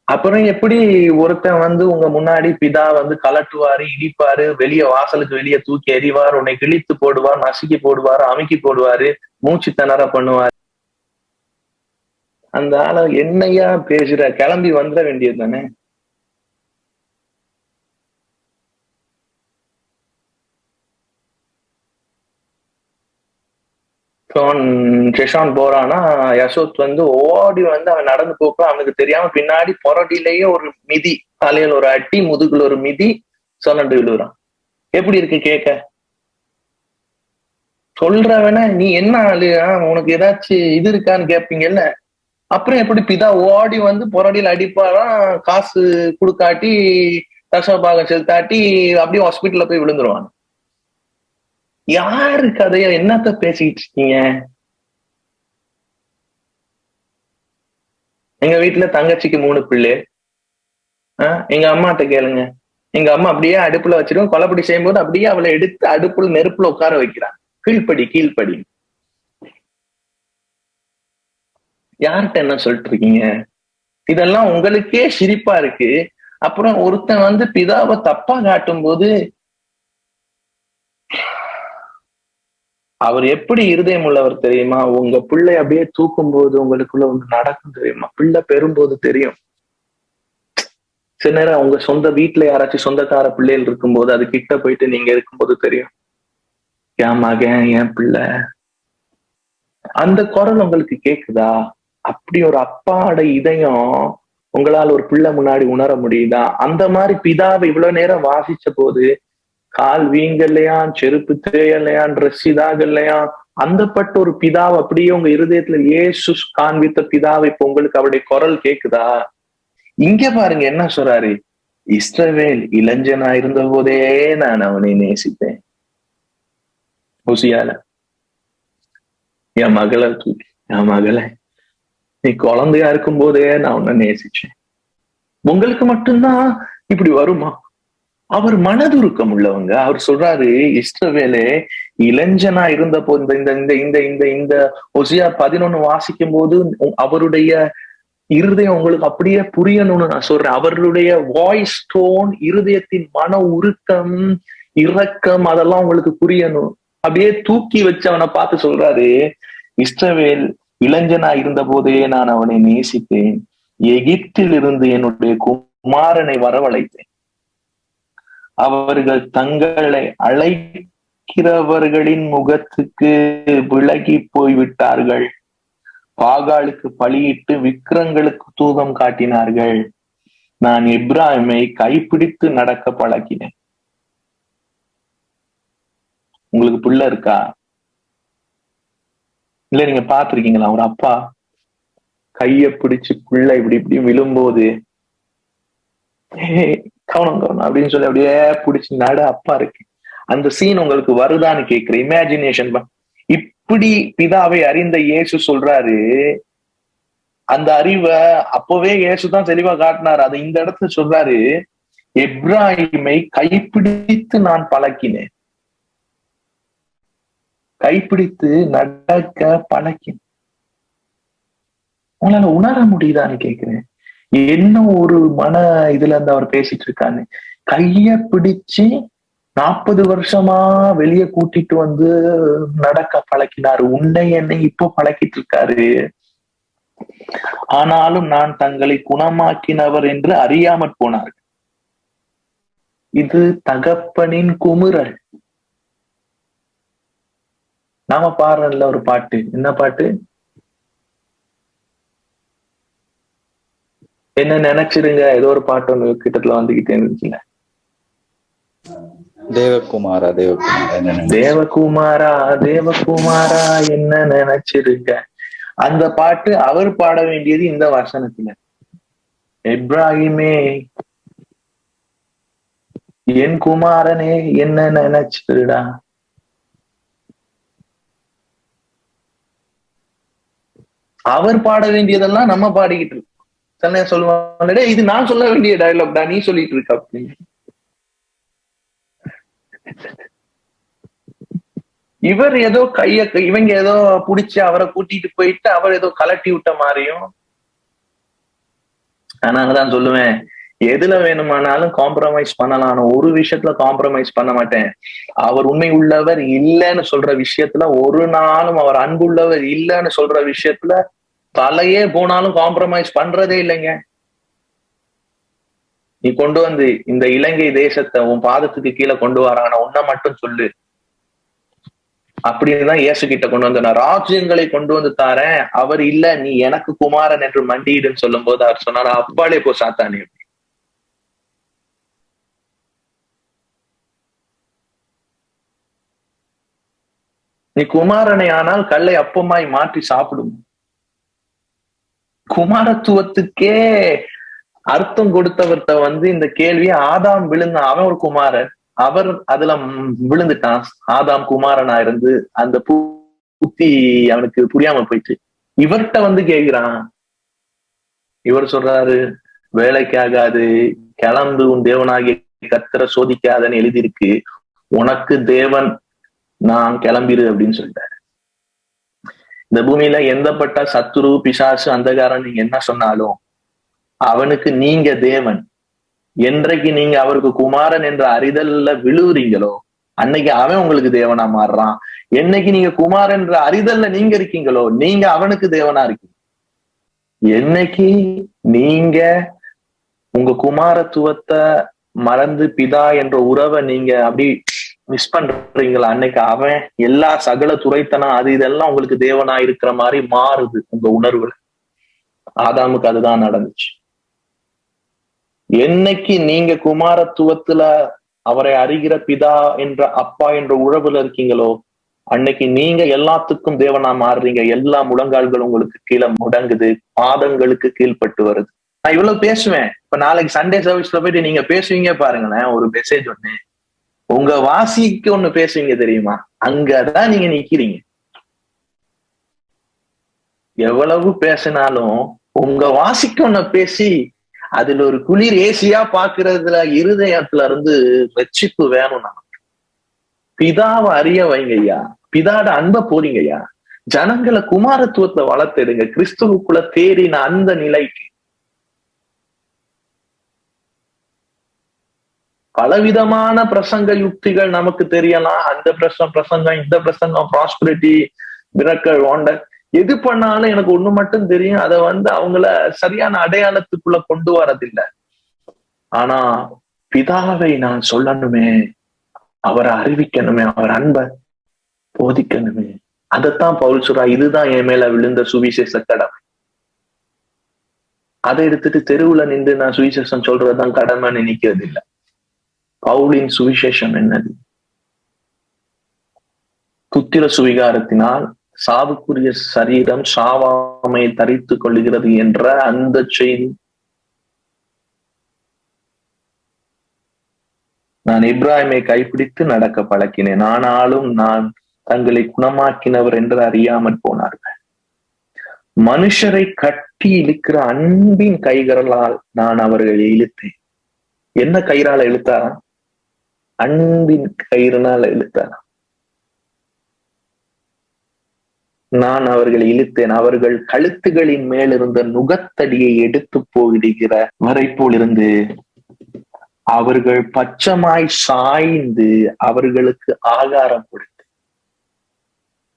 அப்புறம் எப்படி ஒருத்தன் வந்து உங்க முன்னாடி பிதா வந்து கலட்டுவாரு, இடிப்பாரு, வாசலுக்கு வெளியே தூக்கி எறிவார், உன்னை கிழித்து போடுவார், நசுக்கி போடுவாரு, அமுக்கி போடுவாரு, மூச்சு திணற பண்ணுவார். அந்த ஆளை என்னையா பேசுற, கிளம்பி வந்துட வேண்டியது தானே? ஷெஷான் போறானா, யசோத் வந்து ஓடி வந்து அவன் நடந்து போப்ப அவனுக்கு தெரியாம பின்னாடி பொரடியிலேயே ஒரு மிதி, தலையில ஒரு அட்டி, முதுகுல ஒரு மிதி, சொன்னண்டு விழுறான். எப்படி இருக்கு கேட்க? சொல்றவன நீ என்ன ஆளு, உனக்கு ஏதாச்சும் இது இருக்கான்னு கேட்பீங்கல்ல. அப்புறம் எப்படி பிதா ஓடி வந்து பொரடியில அடிப்பாராம், காசு கொடுக்காட்டி தசபாகம் செலுத்தாட்டி அப்படியே ஹாஸ்பிட்டல்ல போய் விழுந்துருவான். யாரு கதையா என்னத்த பேசிக்கிட்டு இருக்கீங்க? எங்க வீட்டுல தங்கச்சிக்கு 3 பிள்ளை. எங்க அம்மாட்ட கேளுங்க. எங்க அம்மா அப்படியே அடுப்புல வச்சிருக்கோம், கொலைப்படி செய்யும் போது அப்படியே அவளை எடுத்து அடுப்புல நெருப்புல உட்கார வைக்கிறான். கீழ்ப்படி கீழ்ப்படி. யார்கிட்ட என்ன சொல்லிட்டு இருக்கீங்க? இதெல்லாம் உங்களுக்கே சிரிப்பா இருக்கு. அப்புறம் ஒருத்தன் வந்து பிதாவை தப்பா காட்டும் போது அவர் எப்படி இருதயம் உள்ளவர் தெரியுமா? உங்க பிள்ளை அப்படியே தூக்கும் போது உங்களுக்குள்ள ஒன்று நடக்கும் தெரியுமா? பிள்ளை பெறும்போது தெரியும். சில நேரம் உங்க சொந்த வீட்டுல யாராச்சும் சொந்தக்கார பிள்ளைகள் இருக்கும்போது அது கிட்ட போயிட்டு நீங்க இருக்கும்போது தெரியும், என் மகன், என் பிள்ளை. அந்த குரல் உங்களுக்கு கேக்குதா? அப்படி ஒரு அப்பாட இதயம் உங்களால் ஒரு பிள்ளை முன்னாடி உணர முடியுதா? அந்த மாதிரி பிதாவை இவ்வளவு நேரம் வாசிச்ச போது கால் வீங்கல்லையா, செருப்பு தேயலையா, ட்ரெஸ் இதாகலையா, அந்த பட்ட ஒரு பிதாவை அப்படியே உங்க இருதயத்துல இயேசு காண்பித்த பிதாவை இப்ப உங்களுக்கு அவருடைய குரல் கேக்குதா? இங்க பாருங்க என்ன சொல்றாரு, இஸ்ரவேல் இளைஞனா இருந்த போதே நான் அவனை நேசித்தேன். ஹோசியால என் மகளை தூக்கி, என் மகளை நீ குழந்தையா இருக்கும் போதே நான் உன்னை நேசிச்சேன். உங்களுக்கு மட்டும்தான் இப்படி வருமா? அவர் மனதுருக்கம் உள்ளவங்க. அவர் சொல்றாரு, இஸ்ரவேலே இளைஞனா இருந்த போது இந்த இந்த இந்த இந்த இந்த ஒசியா 11 வாசிக்கும் போது அவருடைய இருதயம் உங்களுக்கு அப்படியே புரியணும்னு நான் சொல்றேன். அவர்களுடைய வாய்ஸ் டோன், இருதயத்தின் மன உருக்கம், இரக்கம், அதெல்லாம் உங்களுக்கு புரியணும். அப்படியே தூக்கி வச்சு அவனை பார்த்து சொல்றாரு, இஸ்ரவேல் இளைஞனா இருந்த போதே நான் அவனை நேசித்தேன். எகிப்தில் இருந்து என்னுடைய குமாரனை வரவழைத்தேன். அவர்கள் தங்களை அழைக்கிறவர்களின் முகத்துக்கு விலகி போய்விட்டார்கள். பாகாலுக்கு பலியிட்டு விக்கிரங்களுக்கு தூபம் காட்டினார்கள். நான் எப்ராஹிமை கைப்பிடித்து நடக்க பழக்கினேன். உங்களுக்கு பிள்ளை இருக்கா? இல்ல நீங்க பாத்திருக்கீங்களா ஒரு அப்பா கைய பிடிச்சு பிள்ளை இப்படி இப்படி விழும்போது கவனம் கவனம் அப்படின்னு சொல்லி அப்படியே பிடிச்சி நட அப்பா இருக்கு. அந்த சீன் உங்களுக்கு வருதான்னு கேட்கிற இமேஜினேஷன். இப்படி பிதாவை அறிந்த இயேசு சொல்றாரு, அந்த அறிவை அப்பவே இயேசுதான் தெளிவா காட்டினாரு. அதை இந்த இடத்துல சொல்றாரு, எப்ராஹிமை கைப்பிடித்து நான் பழக்கினேன். கைப்பிடித்து நடக்க பழக்கினேன். உங்களால உணர முடியுதான்னு கேட்கிறேன். என்ன ஒரு மன இதுல இருந்து அவர் பேசிட்டு இருக்காரு. கைய பிடிச்சு 40 வருஷமா வெளியே கூட்டிட்டு வந்து நடக்க பழக்கினாரு. உன்னை என்னை இப்போ பழக்கிட்டு இருக்காரு. ஆனாலும் நான் தங்களை குணமாக்கினவர் என்று அறியாமற் போனார்கள். இது தகப்பனின் குமுறல். நாம பாடுறோம்ல ஒரு பாட்டு, என்ன பாட்டு? என்ன நினைச்சிருங்க, ஏதோ ஒரு பாட்டு ஒண்ணு கிட்டத்துல வந்துகிட்டே இருந்துச்சுல, தேவகுமாரா தேவகுமாரா தேவகுமாரா தேவகுமாரா என்ன நினைச்சிருங்க. அந்த பாட்டு அவர் பாட வேண்டியது இந்த வசனத்துல, எப்ராஹிமே என் குமாரனே என்ன நினைச்சிருடா. அவர் பாட வேண்டியதெல்லாம் நம்ம பாடிக்கிட்டு இருக்கோம். சொல்லுவாங்க, இது நான் சொல்ல வேண்டிய டயலாக்டா, நீ சொல்லிட்டு இருக்க அப்படின்னு. இவர் ஏதோ இவங்க ஏதோ புடிச்சு அவரை கூட்டிட்டு போயிட்டு அவர் ஏதோ கலட்டி விட்ட மாதிரியும். நாங்கதான் சொல்லுவேன், எதுல வேணுமானாலும் காம்ப்ரமைஸ் பண்ணலாம், ஒரு விஷயத்துல காம்ப்ரமைஸ் பண்ண மாட்டேன். அவர் உண்மை உள்ளவர் இல்லைன்னு சொல்ற விஷயத்துல ஒரு நாளும், அவர் அன்புள்ளவர் இல்லைன்னு சொல்ற விஷயத்துல தலையே போனாலும் காம்ப்ரமைஸ் பண்றதே இல்லைங்க. நீ கொண்டு வந்து இந்த இலங்கை தேசத்தை உன் பாதத்துக்கு கீழே கொண்டு வரான உன்னை மட்டும் சொல்லு அப்படின்னுதான் இயேசு கிட்ட கொண்டு வந்த. நான் ராஜ்யங்களை கொண்டு வந்து தாரேன், அவர் இல்ல நீ எனக்கு குமாரன் என்று மண்டியிடுன்னு சொல்லும் போது அவர் சொன்னார், அப்பாலே போ சாத்தானே. நீ குமாரனை ஆனால் கல்லை அப்பமாய் மாற்றி சாப்பிடும். குமாரத்துவத்துக்கே அர்த்தம் கொடுத்தவர்கிட்ட வந்து இந்த கேள்வியை ஆதாம் விழுந்த, அவன் ஒரு குமாரன், அவர் அதுல விழுந்துட்டான். ஆதாம் குமாரனா இருந்து அந்த புத்தி அவனுக்கு புரியாம போயிட்டு இவர்கிட்ட வந்து கேட்கிறான். இவர் சொல்றாரு, வேலைக்காகாது, கிளம்பு, உன் தேவனாகிய கர்த்தரை சோதிக்காதன்னு எழுதியிருக்கு, உனக்கு தேவன் நான் கிளம்பிரு அப்படின்னு சொல்லிட்டாரு. இந்த பூமியில எந்தப்பட்ட சத்துரு, பிசாசு, அந்தகாரம் நீங்க என்ன சொன்னாலும் அவனுக்கு நீங்க தேவன். என்றைக்கு நீங்க அவருக்கு குமாரன் என்ற அறிதல்ல விழுவுறீங்களோ அன்னைக்கு அவன் உங்களுக்கு தேவனா மாறுறான். என்னைக்கு நீங்க குமாரன்ற அறிதல்ல நீங்க இருக்கீங்களோ, நீங்க அவனுக்கு தேவனா இருக்கீங்க. என்னைக்கு நீங்க உங்க குமாரத்துவத்தை மறந்து பிதா என்ற உறவை நீங்க அப்படி மிஸ் பண்றீங்களா, அன்னைக்கு அவன் எல்லா சகல துறைத்தனம் அது இதெல்லாம் உங்களுக்கு தேவனா இருக்கிற மாதிரி மாறுது உங்க உணர்வுல. ஆதாமுக்கு அதுதான் நடந்துச்சு. என்னைக்கு நீங்க குமாரத்துவத்துல அவரை அறிகிற பிதா என்ற அப்பா என்ற உறவுல இருக்கீங்களோ, அன்னைக்கு நீங்க எல்லாத்துக்கும் தேவனா மாறுறீங்க. எல்லா முழங்கால்களும் உங்களுக்கு கீழே முடங்குது, பாதங்களுக்கு கீழ்பட்டு வருது. நான் இவ்வளவு பேசுவேன். இப்ப நாளைக்கு சண்டே சர்வீஸ்ல போயிட்டு நீங்க பேசுவீங்க பாருங்களேன், ஒரு மெசேஜ் ஒண்ணு உங்க வாசிக்கு ஒண்ணு பேசுவீங்க தெரியுமா, அங்கதான் நீங்க நிக்கிறீங்க. எவ்வளவு பேசினாலும் உங்க வாசிக்கு ஒண்ணு பேசி அதுல ஒரு குளிர் ஏசியா பாக்குறதுல இருதயத்துல இருந்து ரட்சிப்பு வேணும். நமக்கு பிதாவை அறிய வைங்கய்யா, பிதாட அன்பை போறீங்கய்யா, ஜனங்களை குமாரத்துவத்தை வளர்த்தெடுங்க, கிறிஸ்துவுக்குள்ள தேறின அந்த நிலைக்கு. பலவிதமான பிரசங்க யுக்திகள் நமக்கு தெரியலாம். அந்த பிரசங்கம் இந்த பிரசங்கம், ப்ராஸ்பரிட்டி, மிரக்கல், வாண்டர், எது பண்ணாலும் எனக்கு ஒண்ணு மட்டும் தெரியும், அதை அவங்கள சரியான அடையாளத்துக்குள்ள கொண்டு வரதில்லை. ஆனா பிதாவை நான் சொல்லணுமே, அவரை அறிவிக்கணுமே, அவர் அன்பை போதிக்கணுமே, அதைத்தான் பவுல் சொல்றா, இதுதான் என் மேல விழுந்த சுவிசேஷ கடமை. அதை எடுத்துட்டு தெருவுல நின்று நான் சுவிசேஷம் சொல்றதுதான் கடமைன்னு நினைக்கிறது இல்லை. பவுலின் சுவிசேஷம் என்னது? புத்திர சுவிகாரத்தினால் சாவுக்குரிய சரீரம் சாவாமை தரித்து கொள்ளுகிறது என்ற அந்த செய்தி. நான் இப்ராஹிமை கைப்பிடித்து நடக்க பழக்கினேன், ஆனாலும் நான் தங்களை குணமாக்கினவர் என்று அறியாமற் போனார்கள். மனுஷரை கட்டி இழுக்கிற அன்பின் கைகளால் நான் அவர்களை இழுத்தேன். என்ன கயிறால இழுத்தாரா? அன்பின் கயிறுனால இழுத்தாரா? நான் அவர்களை இழுத்தேன், அவர்கள் கழுத்துகளின் மேல் இருந்த நுகத்தடியை எடுத்து போயிடுகிற வரை போல் இருந்து அவர்கள் பச்சமாய் சாய்ந்து அவர்களுக்கு ஆகாரம் கொடுத்து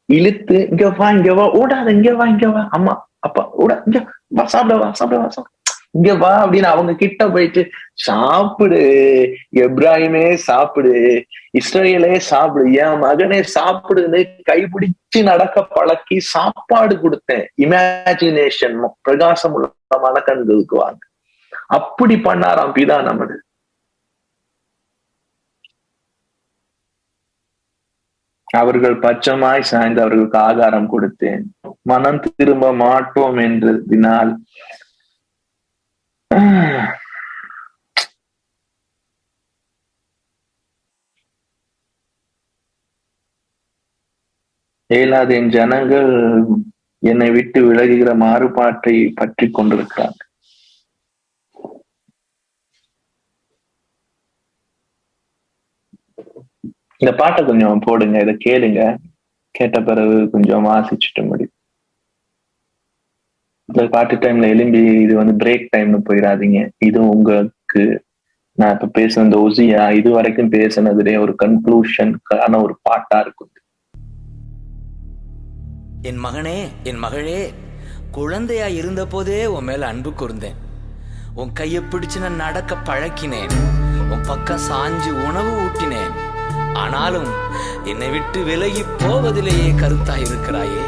இழுத்து, இங்க வா இங்க வா, ஓடாத, இங்க வா இங்க வா, அம்மா அப்பா ஓடா, இங்க வா, சாப்பிட வா சாப்பிட வா சாப்பிட, இங்க வா அப்படின்னு அவங்க கிட்ட போயிட்டு சாப்பிடு, எப்ராஹிமே சாப்பிடு, இஸ்ரேலே சாப்பிடு, என் மகனே சாப்பிடுன்னு கைப்பிடிச்சு நடக்க பழக்கி சாப்பாடு கொடுத்தேன். இமேஜினேஷன் பிரகாசம் உள்ள மனக்கண்களுக்கு வாங்க. அப்படி பண்ணாராம் பிதா நமது. அவர்கள் பச்சமாய் சாய்ந்து அவர்களுக்கு ஆகாரம் கொடுத்தேன். மனம் திரும்ப மாட்டோம் என்றதினால் ஏலாத என் ஜனங்கள் என்னை விட்டு விலகுகிற மாறுபாட்டை பற்றி கொண்டிருக்கிறாங்க. இந்த பாட்டை கொஞ்சம் போடுங்க, இதை கேளுங்க, கேட்ட பிறகு கொஞ்சம் வாசிச்சுட்டு முடியும். இந்த பாட்டு டைம்ல எலும்பி இது பிரேக் டைம்னு போயிடாதீங்க. இது உங்களுக்கு நான் இப்ப பேசுன இந்த ஒசியா இது வரைக்கும் பேசுனதுலே ஒரு கன்க்ளூஷனுக்கான ஒரு பாட்டா இருக்கும். என் மகனே, என் மகளே, குழந்தையா இருந்த போதே உன் மேல அன்பு கூர்ந்தேன். உன் கையை பிடிச்சு நான் நடக்க பழக்கினேன். உன் பக்கம் சாஞ்சு உணவு ஊட்டினேன். ஆனாலும் என்னை விட்டு விலகி போவதிலேயே கருத்தாய் இருக்கிறாயே.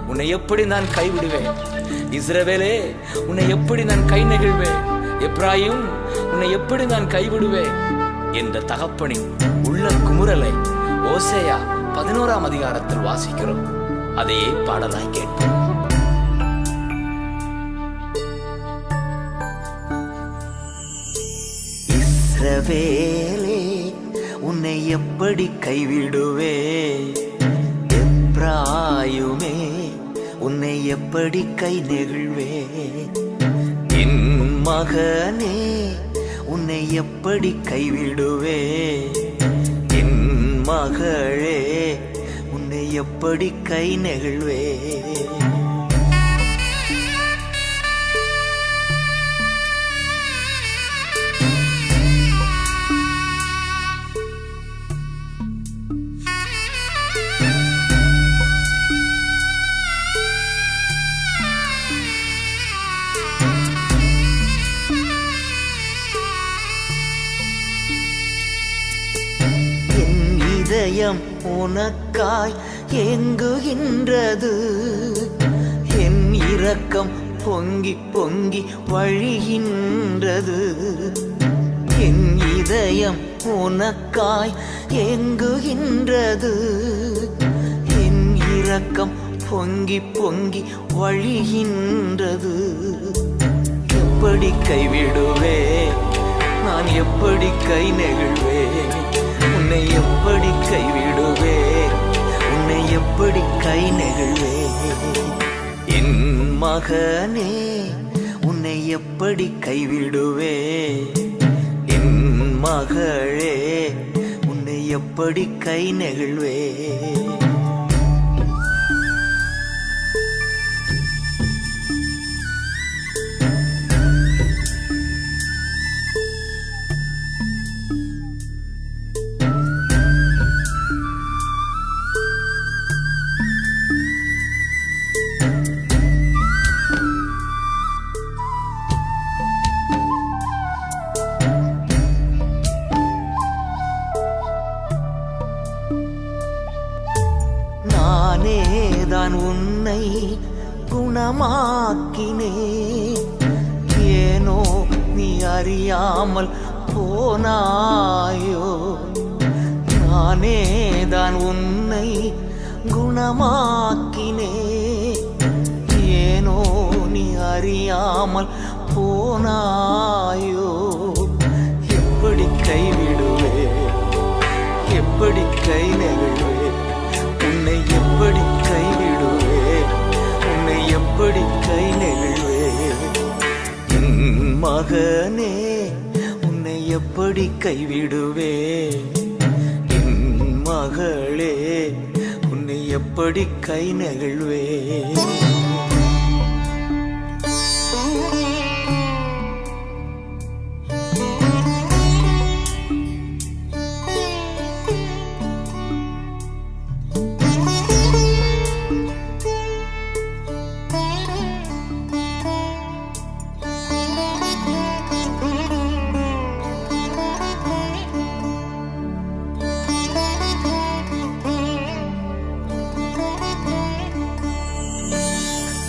உன்னை எப்படி நான் கைவிடுவேன்? இஸ்ரவேலே, உன்னை எப்படி நான் கை நெகிழ்வேன்? எப்ராயிம், உன்னை எப்படி நான் கைவிடுவேன் என்ற தகப்பனின் உள்ள குமுறலை ஓசேயா 11ஆம் அதிகாரத்தில் வாசிக்கிறோம். அதையே பாடலாய் கேட்போம். இஸ்ரவேலே, உன்னை எப்படி கைவிடுவே? எப்ராயுமே, உன்னை எப்படி கை நெகிழ்வே? என் மகனே, உன்னை எப்படி கைவிடுவே? என் மகளே, உன்னை எப்படி கை நெகிழ்வே? இதயம் உனக்காய் ஏங்குகின்றது. என் இரக்கம் பொங்கி பொங்கி வழிகின்றது. என் இதயம் உனக்காய் ஏங்குகின்றது. என் இரக்கம் பொங்கி பொங்கி வழிகின்றது. எப்படி கைவிடுவே, நான் எப்படி கை நெகிழ்வே, உன்னை எப்படி கைவிடுவே, உன்னை எப்படி கை நெகிழ்வே. என் மகனே, உன்னை எப்படி கைவிடுவே, என் மகளே, உன்னை எப்படி கை நெகிழ்வே. நானேதான் உன்னை குணமாக்கினே, ஏனோ நீ அறியாமல் போனாயோ. நானேதான் உன்னை குணமாக்கினே, ஏனோ நீ அறியாமல் போனாயோ. எப்படி கைவிடுவே, எப்படி கை நெகிழ்வே, உன்னை எப்படி கைவிடுவே, உன்னை எப்படி கை நெகிழ்வே. என் மகனே, உன்னை எப்படி கைவிடுவே, என் மகளே, உன்னை எப்படி கை நெகிழ்வே.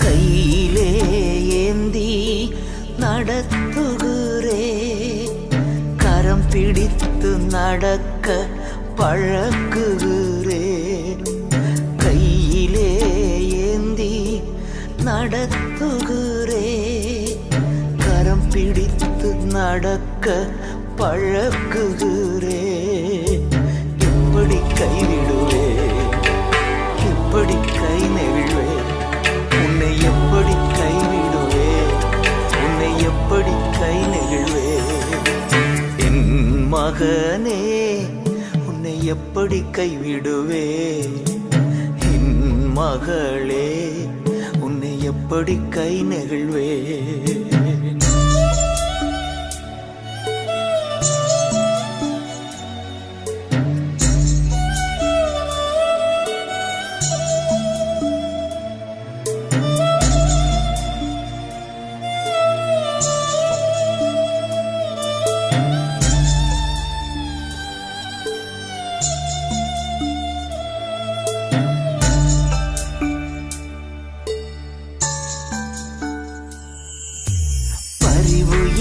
கையிலே ஏந்தி நடத்துகிறே, கரம் பிடித்து நடக்க பழக்குகிறே. கையிலே ஏந்தி நடத்துகிறே, கரம் பிடித்து நடக்க பழக்குகிறே. எப்படி கைவிடுவே, எப்படி கை நெகிழ்வே, உன்னை எப்படி கைவிடுவே, உன்னை எப்படி கை நெகிழ்வே. என் மகனே, உன்னை எப்படி கைவிடுவே, என் மகளே, உன்னை எப்படி கை நெகிழ்வே.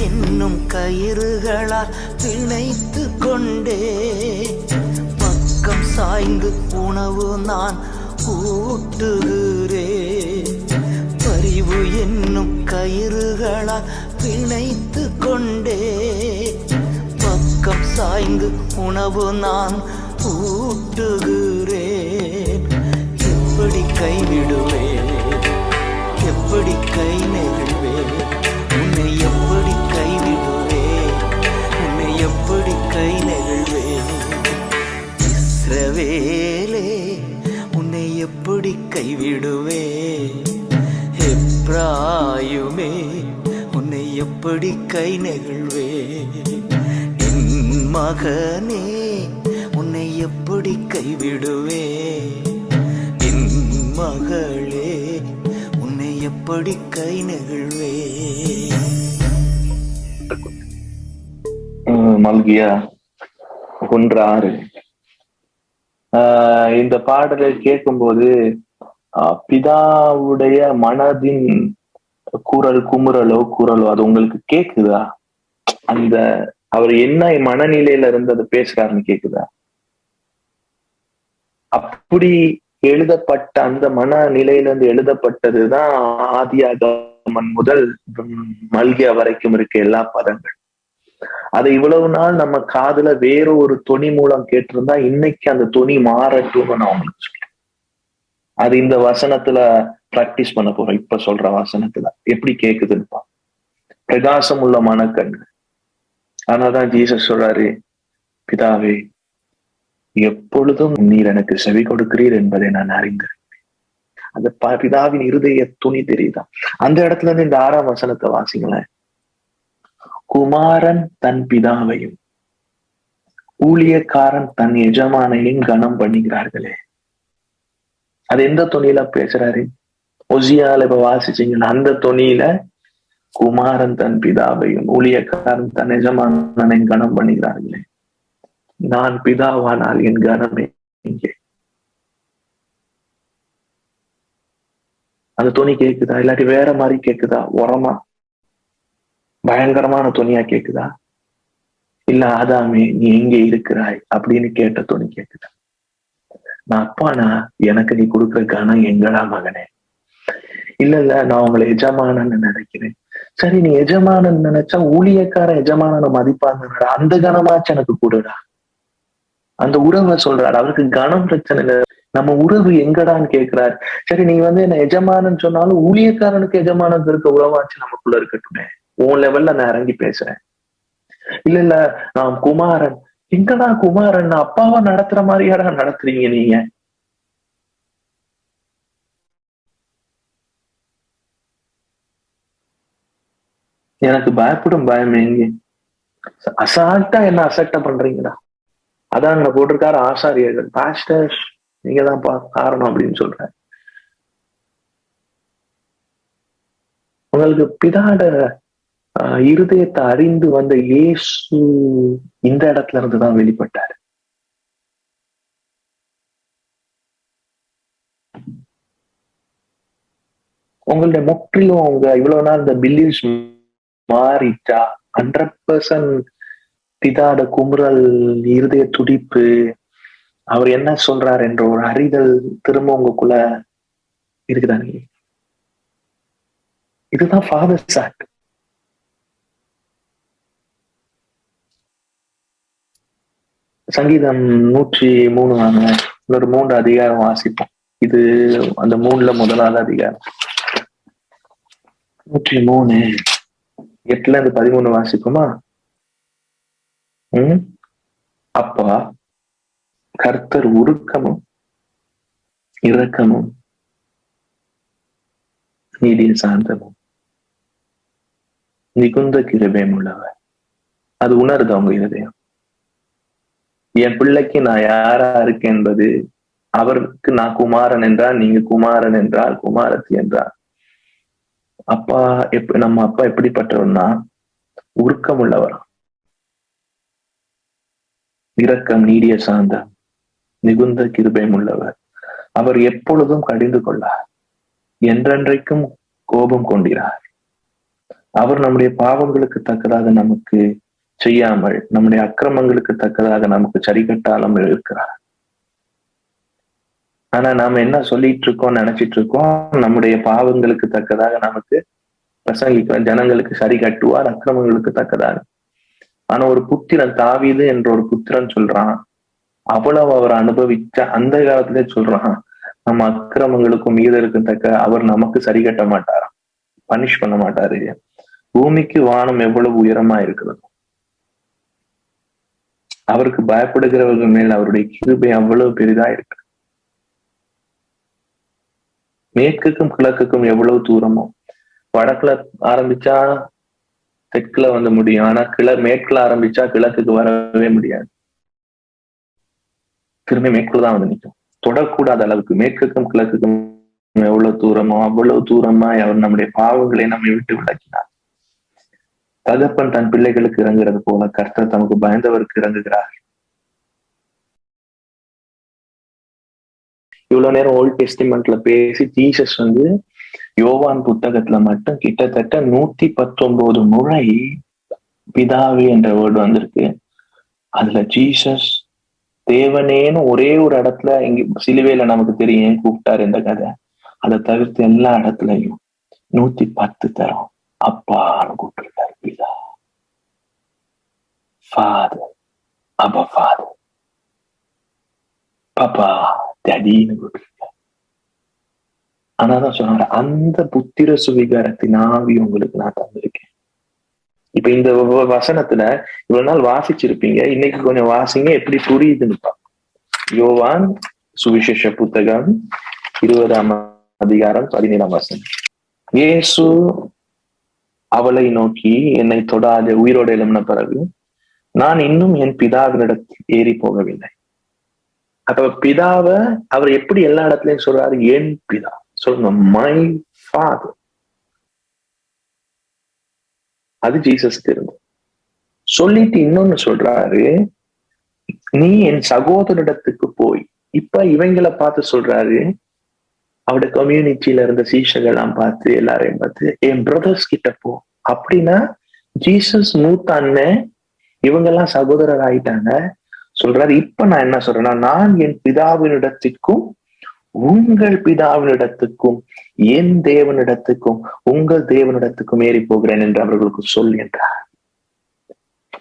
என்னும் கயிறுகளால் பிணைத்து கொண்டே, பக்கம் சாய்ந்து உணவு நான் ஊட்டுகிறேன். பரிவு என்னும் கயிறுகளால் பிணைத்து கொண்டே, பக்கம் சாய்ந்து உணவு நான் ஊட்டுகிறேன். எப்படி கைவிடுவேன், எப்படி கை நெகிழ்வேன், உன்னை எப்படி கைவிடுவே, உன்னை எப்படி கை நெகிழ்வே. இஸ்ரவேலே, உன்னை எப்படி கைவிடுவே, எப்ராயுமே, உன்னை எப்படி கை நெகிழ்வே. என் மகனே, உன்னை எப்படி கைவிடுவே, என் மகளே, உன்னை எப்படி கை நெகிழ்வே. மல்கியா 1:6. இந்த பாடலை கேட்கும்போது பிதாவுடைய மனதின் குமுறலோ அது உங்களுக்கு கேக்குதா? அந்த அவர் என்ன மனநிலையில இருந்து அதை பேசுறாருன்னு கேக்குதா? அப்படி எழுதப்பட்ட அந்த மனநிலையில இருந்து எழுதப்பட்டதுதான் ஆதியாகமம் முதல் மல்கியா வரைக்கும் இருக்க எல்லா பதங்கள். அதை இவ்வளவு நாள் நம்ம காதுல வேற ஒரு தொனி மூலம் கேட்டிருந்தா இன்னைக்கு அந்த தொனி மாறட்டும்னு நான் உங்களுக்கு சொல்றேன். அது இந்த வசனத்துல பிராக்டிஸ் பண்ண போறோம். இப்ப சொல்ற வசனத்துல எப்படி கேக்குதுன்னு பிரகாசம் உள்ள மனக்கண்கள். அதனாலதான் ஜீசஸ் சொல்றாரு, பிதாவே எப்பொழுதும் நீர் எனக்கு செவி கொடுக்கிறீர் என்பதை நான் அறிந்திருக்கிறேன். அந்த பிதாவின் இருதய துணி தெரியுதா? அந்த இடத்துல இருந்து இந்த 6ஆம் வசனத்தை வாசிங்களேன். குமாரன் தன் பிதாவையும் ஊழியக்காரன் தன் எஜமானையும் கனம் பண்ணுகிறார்களே. அது எந்த தொனியில பேசுறாரு? ஒசியால இப்ப வாசிச்சீங்கன்னா அந்த தொனியில குமாரன் தன் பிதாவையும் ஊழியக்காரன் தன் எஜமானையும் கனம் பண்ணுகிறார்களே. நான் பிதாவானால் என் கனமே இங்கே. அந்த துணி கேக்குதா? இல்லாட்டி வேற மாதிரி கேக்குதா? உரமா பயங்கரமான துணியா கேக்குதா? இல்ல ஆதாமே நீ எங்கே இருக்கிறாய் அப்படின்னு கேட்ட துணி கேக்குதா? நான் அப்பானா எனக்கு நீ கொடுக்குற கனம் எங்கடா மகனே? இல்ல நான் உங்களை எஜமானன்னு நினைக்கிறேன். சரி, நீ எஜமானன் நினைச்சா ஊழியக்கார எஜமானனை மதிப்பாங்க, அந்த கனமாச்சு எனக்கு கூடடா. அந்த உறவை சொல்றாரு. அவருக்கு கனம் பிரச்சனை இல்லை, நம்ம உறவு எங்கடான்னு கேட்கிறாரு. சரி, நீ என்ன எஜமானன்னு சொன்னாலும் ஊழியக்காரனுக்கு எஜமானன் இருக்க உறவாச்சு நமக்குள்ள இருக்கட்டுமே. உன் லெவல்ல நான் இறங்கி பேசுறேன். இல்ல நான் குமாரன். எங்கடா குமாரன்? அப்பாவை நடத்துற மாதிரியாடா நடத்துறீங்க நீங்க? எனக்கு பயப்படும் பயம் எங்க? அசால்ட்டா என்ன அசட்டா பண்றீங்களா? அதான் அங்க போட்டிருக்காரு ஆசாரியர்கள், பாஸ்டர்ஸ் நீங்கதான் காரணம் அப்படின்னு சொல்றேன். உங்களுக்கு பிதாட இருதயத்தை அறிந்து வந்த இயேசு இந்த இடத்துல இருந்துதான் வெளிப்பட்டாரு. உங்களுடைய முற்றிலும் உங்க இவ்வளவு நாள் இந்த பிலீவ்ஸ் மாறிட்டா 100% பிதாட குமுறல், இருதய துடிப்பு, அவர் என்ன சொல்றார் என்ற ஒரு அறிதல் திரும்ப உங்களுக்குள்ள இருக்குதானே? இதுதான் ஃபாதர்ஸ் ஆக்ட். சங்கீதம் 103 வாங்க, இன்னொரு 3 அதிகாரம் வாசிப்போம். இது அந்த 3ல முதலாவது அதிகாரம் 103 8-13 வாசிப்போமா? அப்பா கர்த்தர் உருக்கமும் இரக்கமும் நீதிய சாந்தமும் மிகுந்த கிருபையும் உள்ளவர். அது உணருது அவங்க இருதயம். என் பிள்ளைக்கு நான் யாரா இருக்கேன் என்பது, அவருக்கு நான் குமாரன் என்றால், நீங்க குமாரன் என்றால், குமாரத்தி என்றால், அப்பா நம்ம அப்பா எப்படிப்பட்டவர்னா உருக்கம் உள்ளவர், இரக்கம் நீடிய சாந்தம் மிகுந்த கிருபையும் உள்ளவர். அவர் எப்பொழுதும் கடிந்து கொள்ளார், என்றென்றைக்கும் கோபம் கொண்டிறார். அவர் நம்முடைய பாவங்களுக்கு தக்கதாக நமக்கு செய்யாமல், நம்முடைய அக்கிரமங்களுக்கு தக்கதாக நமக்கு சரி கட்டாமல் இருக்கிறார். ஆனா நாம என்ன சொல்லிட்டு இருக்கோம், நினைச்சிட்டு இருக்கோம், நம்முடைய பாவங்களுக்கு தக்கதாக நமக்கு பிரசங்கிக்க, ஜனங்களுக்கு சரி கட்டுவார் அக்கிரமங்களுக்கு தக்கதாக. ஆனா ஒரு புத்திரன், தாவீது என்ற ஒரு புத்திரன் சொல்றான், அவ்வளவு அவர் அனுபவிச்ச அந்த காலத்திலே சொல்றான், நம்ம அக்கிரமங்களுக்கும் மீதலுக்கும் தக்க அவர் நமக்கு சரி கட்ட மாட்டாராம், பனிஷ் பண்ண மாட்டாரு. பூமிக்கு வானம் எவ்வளவு உயரமா இருக்கிறது, அவருக்கு பயப்படுகிறவர்கள் மேல் அவருடைய கிருபை அவ்வளவு பெரிதா இருக்கு. மேற்குக்கும் கிழக்குக்கும் எவ்வளவு தூரமோ, வடக்குல ஆரம்பிச்சா தெற்குல முடியும், ஆனா மேற்குல ஆரம்பிச்சா கிழக்குக்கு வரவே முடியாது, திரும்பி மேற்குலதான் நிற்கும். தொடக்கூடாத அளவுக்கு மேற்குக்கும் கிழக்குக்கும் எவ்வளவு தூரமோ அவ்வளவு தூரமா அவர் நம்முடைய பாவங்களை நம்மை விட்டு விளக்கினார். தகப்பன் தன் பிள்ளைகளுக்கு இறங்குறது போல கர்த்தர் தமக்கு பயந்தவருக்கு இறங்குகிறார். இவ்வளவு நேரம் ஓல்ட் டெஸ்டிமெண்ட்ல பேசி ஜீசஸ் வந்து யோவான் புத்தகத்துல மட்டும் கிட்டத்தட்ட 119 முறை பிதாவே என்ற வேர்டு வந்திருக்கு. அதுல ஜீசஸ் தேவனேன்னு ஒரே ஒரு இடத்துல இங்க சிலுவையில நமக்கு தெரியும் ஏன் கூப்பிட்டாரு இந்த கதை. அதை தவிர்த்து எல்லா இடத்துலயும் 110 தரம் அப்பான்னு கூப்பிட்டுருக்காரு. பிதா, ஃபாதர், அப்பா ஃபாதர், பாப்பா, டேடின்னு கூப்பிட்டுருக்காரு. ஆனாதான் சொன்னாரு, அந்த புத்திர சுவிகாரத்தின் ஆவி உங்களுக்கு நான் தந்திருக்கேன். இப்ப இந்த வசனத்துல இவ்வளவு நாள் வாசிச்சிருப்பீங்க, இன்னைக்கு கொஞ்சம் வாசிங்க, எப்படி புரியுதுன்னு பாப்போம். யோவான் சுவிசேஷ புத்தகம் 20ஆம் அதிகாரம் 17ஆம் வசனம். இயேசு அவளை நோக்கி, என்னை தொடாத, உயிரோட எழும்பின பிறகு, நான் இன்னும் என் பிதாவினிடத்தில் ஏறி போகவில்லை. அப்ப பிதாவ அவர் எப்படி எல்லா இடத்துலயும் சொல்றாரு? என் பிதா. சொல்லுங்க, மை ஃபாதர். அது ஜீசஸ்க்கு இருந்து சொல்லிட்டு இன்னொன்னு சொல்றாரு, நீ என் சகோதரிடத்துக்கு போய். இப்ப இவங்களை பார்த்து சொல்றாரு, அவட கம்யூனிட்டியில இருந்த சீஷர்கள்லாம் பார்த்து, எல்லாரையும் பார்த்து, என் பிரதர்ஸ் கிட்ட போ. அப்படின்னா ஜீசஸ் மூத்த அண்ணன், இவங்கெல்லாம் சகோதரர் ஆயிட்டாங்க. சொல்றாரு, இப்ப நான் என்ன சொல்றேன்னா, நான் என் பிதாவினிடத்திற்கும் உங்கள் பிதாவினிடத்துக்கும் என் தேவனிடத்துக்கும் உங்கள் தேவனிடத்துக்கும் ஏறி போகிறேன் என்று அவர்களுக்கு சொல் என்றார்.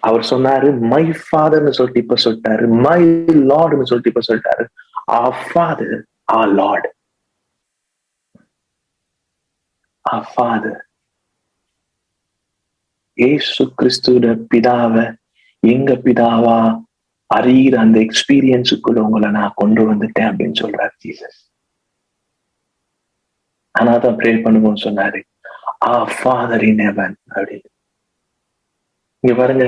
அவர் சொன்னாரு மை ஃபாதர்னு சொல்லிட்டு இப்ப சொல்லிட்டாரு, மை லார்ட்னு சொல்லிட்டு இப்ப சொல்லிட்டாரு. our father, our lord, our father. இயேசு கிறிஸ்துவோட பிதாவை எங்க பிதாவா அறிகிற அந்த எக்ஸ்பீரியன்ஸுக்குள்ள உங்களை நான் கொண்டு வந்துட்டேன் அப்படின்னு சொல்றாரு ஜீசஸ். ஆனாதான் ப்ரே பண்ணுவோம் சொன்னாரு, our father in heaven அப்படின்னு. இங்க பாருங்க,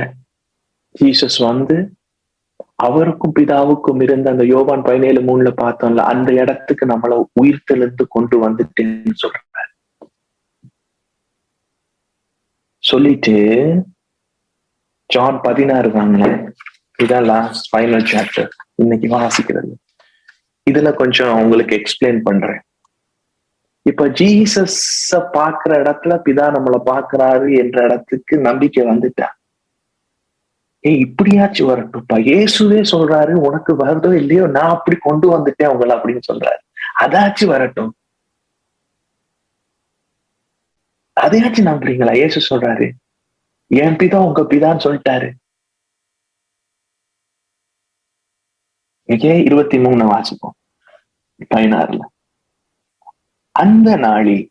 ஜீசஸ் வந்து அவருக்கும் பிதாவுக்கும் இருந்த அந்த யோவான் 17:3 பார்த்தோம்ல, அந்த இடத்துக்கு நம்மளை உயிர்த்தெழுந்து கொண்டு வந்துட்டேன்னு சொல்றாரு. சொல்லிட்டு ஜான் 16 தாங்க, இதான் லாஸ்ட் ஃபைனல் சாப்டர் இன்னைக்கு வாசிக்கிறது. இதுல கொஞ்சம் உங்களுக்கு எக்ஸ்பிளைன் பண்றேன். இப்ப ஜீசஸ் பாக்குற இடத்துல பிதா நம்மளை பாக்குறாரு என்ற இடத்துக்கு நம்பிக்கை வந்துட்டா. இப்படியாச்சும் வரட்டும்ப்பா, இயேசுவே சொல்றாரு, உனக்கு வருதோ இல்லையோ நான் அப்படி கொண்டு வந்துட்டேன் உங்களை அப்படின்னு சொல்றாரு. அதாச்சும் வரட்டும், அதையாச்சும் நம்புறீங்களா? இயேசு சொல்றாரு, என் பிதா உங்க பிதான்னு சொல்லிட்டாரு. 23 வாசிப்போம் 16. அந்த நாளில்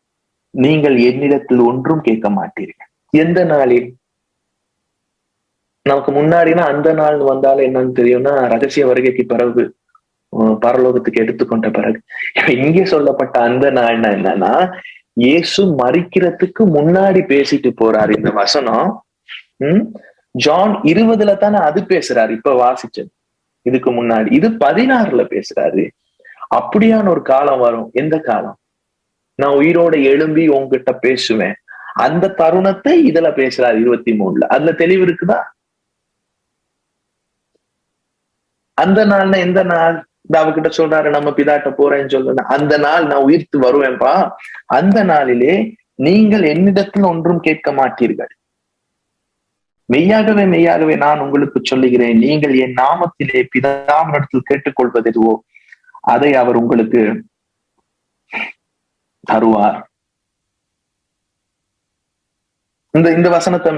நீங்கள் என்னிடத்தில் ஒன்றும் கேட்க மாட்டீர்கள். எந்த நாளில்? நமக்கு முன்னாடினா அந்த நாள் வந்தாலும் என்னன்னு தெரியும்னா, ரகசிய வருகைக்கு பிறகு, பரலோகத்துக்கு எடுத்துக்கொண்ட பிறகு. இங்கே சொல்லப்பட்ட அந்த நாள்னா என்னன்னா, இயேசு மரிக்கிறதுக்கு முன்னாடி பேசிட்டு போறாரு இந்த வசனம். ஜான் 20 தானே அது பேசுறாரு, இப்ப வாசிச்சது. இதுக்கு முன்னாடி இது 16 பேசுறாரு. அப்படியான ஒரு காலம் வரும். எந்த காலம்? நான் உயிரோட எழும்பி உங்ககிட்ட பேசுவேன், அந்த தருணத்தை இதுல பேசுறாரு 23. அதுல தெளிவு இருக்குதா? அந்த நாள்னா எந்த நாள்? அவகிட்ட சொல்றாரு, நம்ம பிதாட்ட போறேன்னு சொல்லுங்க, அந்த நாள் நான் உயிர்த்து வருவேன்பா. அந்த நாளிலே நீங்கள் என்னிடத்தில் ஒன்றும் கேட்க மாட்டீர்கள். மெய்யாகவே மெய்யாகவே நான் உங்களுக்கு சொல்லுகிறேன், நீங்கள் என் நாமத்திலே பிதாவினிடத்தில் கேட்டுக்கொள்வது எதுவோ அதை அவர் உங்களுக்கு தருவார். இந்த வசனத்தை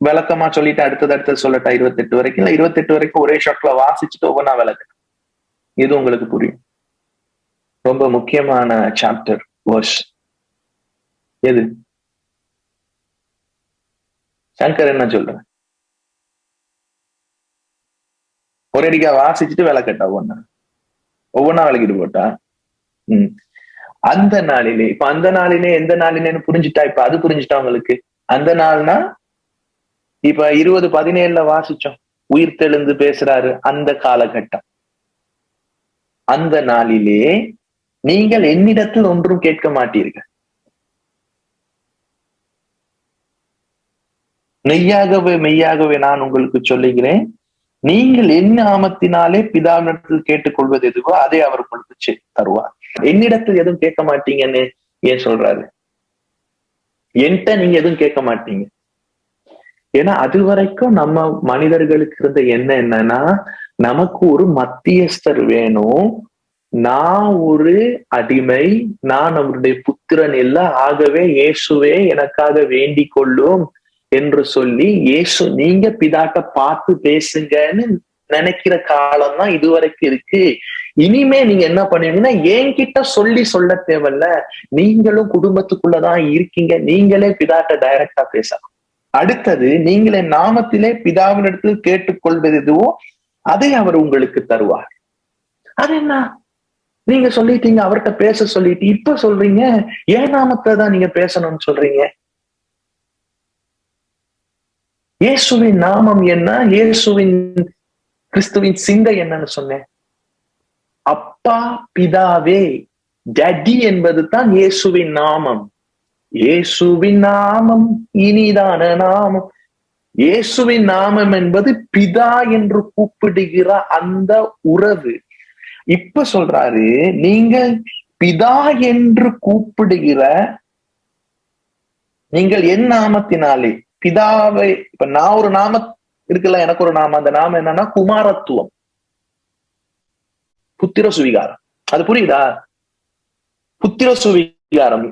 விளக்கமா சொல்லிட்டு அடுத்தது சொல்லட்டா? 28 வரைக்கும் இல்ல 28 வரைக்கும் ஒரே ஷாட்ல வாசிச்சுட்டு ஒவ்வொன்னா விளக்கு, இது உங்களுக்கு புரியும். ரொம்ப முக்கியமான சாப்டர் வர்ஸ் எது? சங்கர் என்ன சொல்றேன்? ஒரேடிக்கா வாசிச்சுட்டு விளக்கட்டா? ஒவ்வொன்னா விளக்கிட்டு போட்டா? அந்த நாளிலே, இப்ப அந்த நாளிலே எந்த நாளிலேன்னு புரிஞ்சுட்டா? இப்ப அது புரிஞ்சுட்டா உங்களுக்கு? அந்த நாள்னா இப்ப 20:17 வாசிச்சோம், உயிர் தெழுந்து பேசுறாரு, அந்த காலகட்டம். அந்த நாளிலே நீங்கள் என்னிடத்தில் ஒன்றும் கேட்க மாட்டீர்கள். மெய்யாகவே மெய்யாகவே நான் உங்களுக்கு சொல்லுகிறேன், நீங்கள் என் நாமத்தினாலே பிதாவினிடத்தில் கேட்டுக்கொள்வது எதுவோ அதை அவர் உங்களுக்கு தருவார். என்னிடத்தில் எதுவும் கேட்க மாட்டீங்கன்னு ஏன் சொல்றாரு? என்கிட்ட நீங்க எதுவும் கேட்க மாட்டீங்க. ஏன்னா அது வரைக்கும் நம்ம மனிதர்களுக்கு இருந்த எண்ணம் என்னன்னா, நமக்கு ஒரு மத்தியஸ்தர் வேணும், நான் ஒரு அடிமை, நான் அவருடைய புத்திரன் இல்ல, ஆகவே இயேசுவே எனக்காக வேண்டிக் கொள்ளும் என்று சொல்லி இயேசு நீங்க பிதாட்ட பார்த்து பேசுங்கன்னு நினைக்கிற காலம் தான் இதுவரைக்கும் இருக்கு. இனிமே நீங்க என்ன பண்ணுவீங்கன்னா, என்கிட்ட சொல்ல தேவையில்ல, நீங்களும் குடும்பத்துக்குள்ளதான் இருக்கீங்க, நீங்களே பிதாட்ட டைரக்டா பேசலாம். அடுத்தது, நீங்களே நாமத்திலே பிதாவினிடத்தில் கேட்டுக்கொள்வது எதுவோ அதை அவர் உங்களுக்கு தருவார். அது என்ன, நீங்க சொல்லிட்டீங்க, அவர்கிட்ட பேச சொல்லிட்டு இப்ப சொல்றீங்க என் நாமத்தை தான் நீங்க பேசணும்னு சொல்றீங்க. இயேசுவின் நாமம் என்ன, இயேசுவின் கிறிஸ்துவின் சிந்தை என்னன்னு சொன்னேன். அப்பா பிதாவே, டேடி என்பது தான் இயேசுவின் நாமம். இயேசுவின் நாமம் இனிதான நாமம். இயேசுவின் நாமம் என்பது பிதா என்று கூப்பிடுகிற அந்த உறவு. இப்ப சொல்றாரு, நீங்க பிதா என்று கூப்பிடுகிற நீங்கள் என் நாமத்தினாலே பிதாவை, இப்ப நான் ஒரு நாம இருக்குல்ல, எனக்கு ஒரு நாமம், அந்த நாமம் என்னன்னா குமாரத்துவம், புத்திர சுவிகாரம். அது புரியுதா? புத்திர சுவிகாரம்.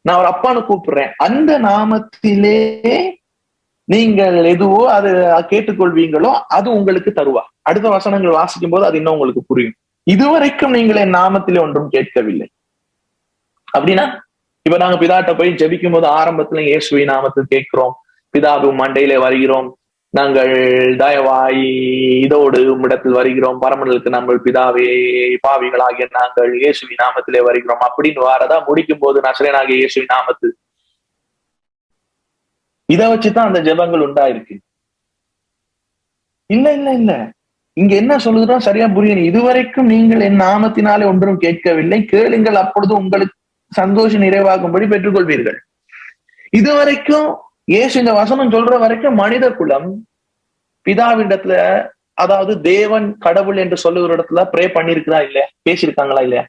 நான் ஒரு அப்பான்னு கூப்பிடுறேன், அந்த நாமத்திலே நீங்கள் எதுவோ அது கேட்டுக்கொள்வீங்களோ அது உங்களுக்கு தருவா. அடுத்த வசனங்கள் வாசிக்கும் போது அது இன்னும் உங்களுக்கு புரியும். இதுவரைக்கும் நீங்கள் என் நாமத்திலே ஒன்றும் கேட்கவில்லை. அப்படின்னா இப்ப நாங்க பிதாட்ட போய் ஜெபிக்கும் போது ஆரம்பத்துல இயேசுவின் நாமத்தில் கேட்கிறோம், பிதாவும் மண்டையிலே வருகிறோம், நாங்கள் தயவாய் இதோடு உம்மிடத்தில் வருகிறோம், பரமண்டலுக்கு நம்ம பிதாவே பாவிகளாகிய நாங்கள் இயேசுவின் நாமத்திலே வருகிறோம் அப்படின்னு வாரதா முடிக்கும் போது நசரேயனாகிய இயேசுவின் நாமத்தில். இதை வச்சுதான் அந்த ஜெபங்கள் உண்டாயிருக்கு. இல்ல இல்ல இல்ல, இங்க என்ன சொல்லுறோம் சரியா புரியணும். இதுவரைக்கும் நீங்கள் என் நாமத்தினாலே ஒன்றும் கேட்கவில்லை, கேளுங்கள் அப்பொழுது உங்களுக்கு சந்தோஷம் நிறைவாகும்படி பெற்றுக்கொள்வீர்கள். இதுவரைக்கும் இயேசு இந்த வசனம் சொல்ற வரைக்கும் மனித குலம் பிதாவிடத்துல, அதாவது தேவன் கடவுள் என்று சொல்லுகிற இடத்துல ப்ரே பண்ணிருக்கிறா இல்லையா, பேசியிருக்காங்களா இல்லையா?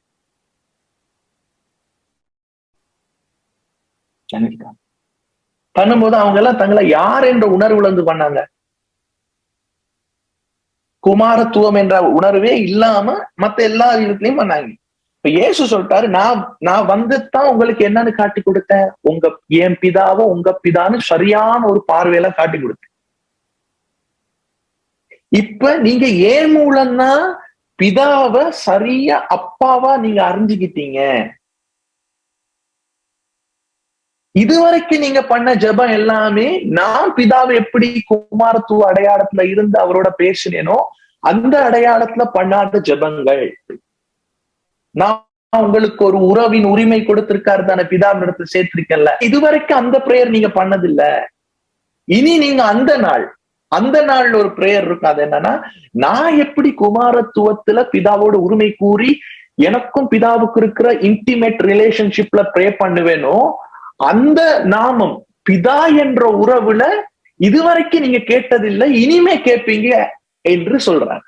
பண்ணும்போது அவங்க எல்லாம் தங்களை யார் என்ற உணர்வுல இருந்து பண்ணாங்க. குமாரத்துவம் என்ற உணர்வே இல்லாம மத்த எல்லா இடத்துலயும் பண்ணாங்க. இப்ப இயேசு சொல்லிட்டாரு, நான் வந்துதான் உங்களுக்கு என்னன்னு காட்டி கொடுத்தேன், என் பிதாவோ உங்க பிதான்னு சரியான ஒரு பார்வையில காட்டி கொடுத்தேன். இப்ப நீங்க ஏன் மூலம்னா பிதாவை சரியா அப்பாவா நீங்க அறிஞ்சுக்கிட்டீங்க. இதுவரைக்கும் நீங்க பண்ண ஜெபம் எல்லாமே நான் பிதாவை எப்படி குமாரத்துவ அடையாளத்துல இருந்து அவரோட பேசினேனோ அந்த அடையாளத்துல பண்ணாத ஜெபங்கள். நான் உங்களுக்கு ஒரு உறவின் உரிமை கொடுத்திருக்காரு தானே, பிதாவிடத்துல சேர்த்திருக்கேன்ல, இதுவரைக்கும் அந்த பிரேயர் நீங்க பண்ணதில்ல. இனி நீங்க அந்த நாள்ல ஒரு பிரேயர் இருக்கும். அது என்னன்னா, நான் எப்படி குமாரத்துவத்துல பிதாவோட உரிமை கூறி எனக்கும் பிதாவுக்கு இருக்கிற இன்டிமேட் ரிலேஷன்ஷிப்ல ப்ரே பண்ணுவேனோ அந்த நாமம் பிதா என்ற உறவுல இதுவரைக்கும் நீங்க கேட்டதில்லை, இனிமே கேட்பீங்க என்று சொல்றாங்க.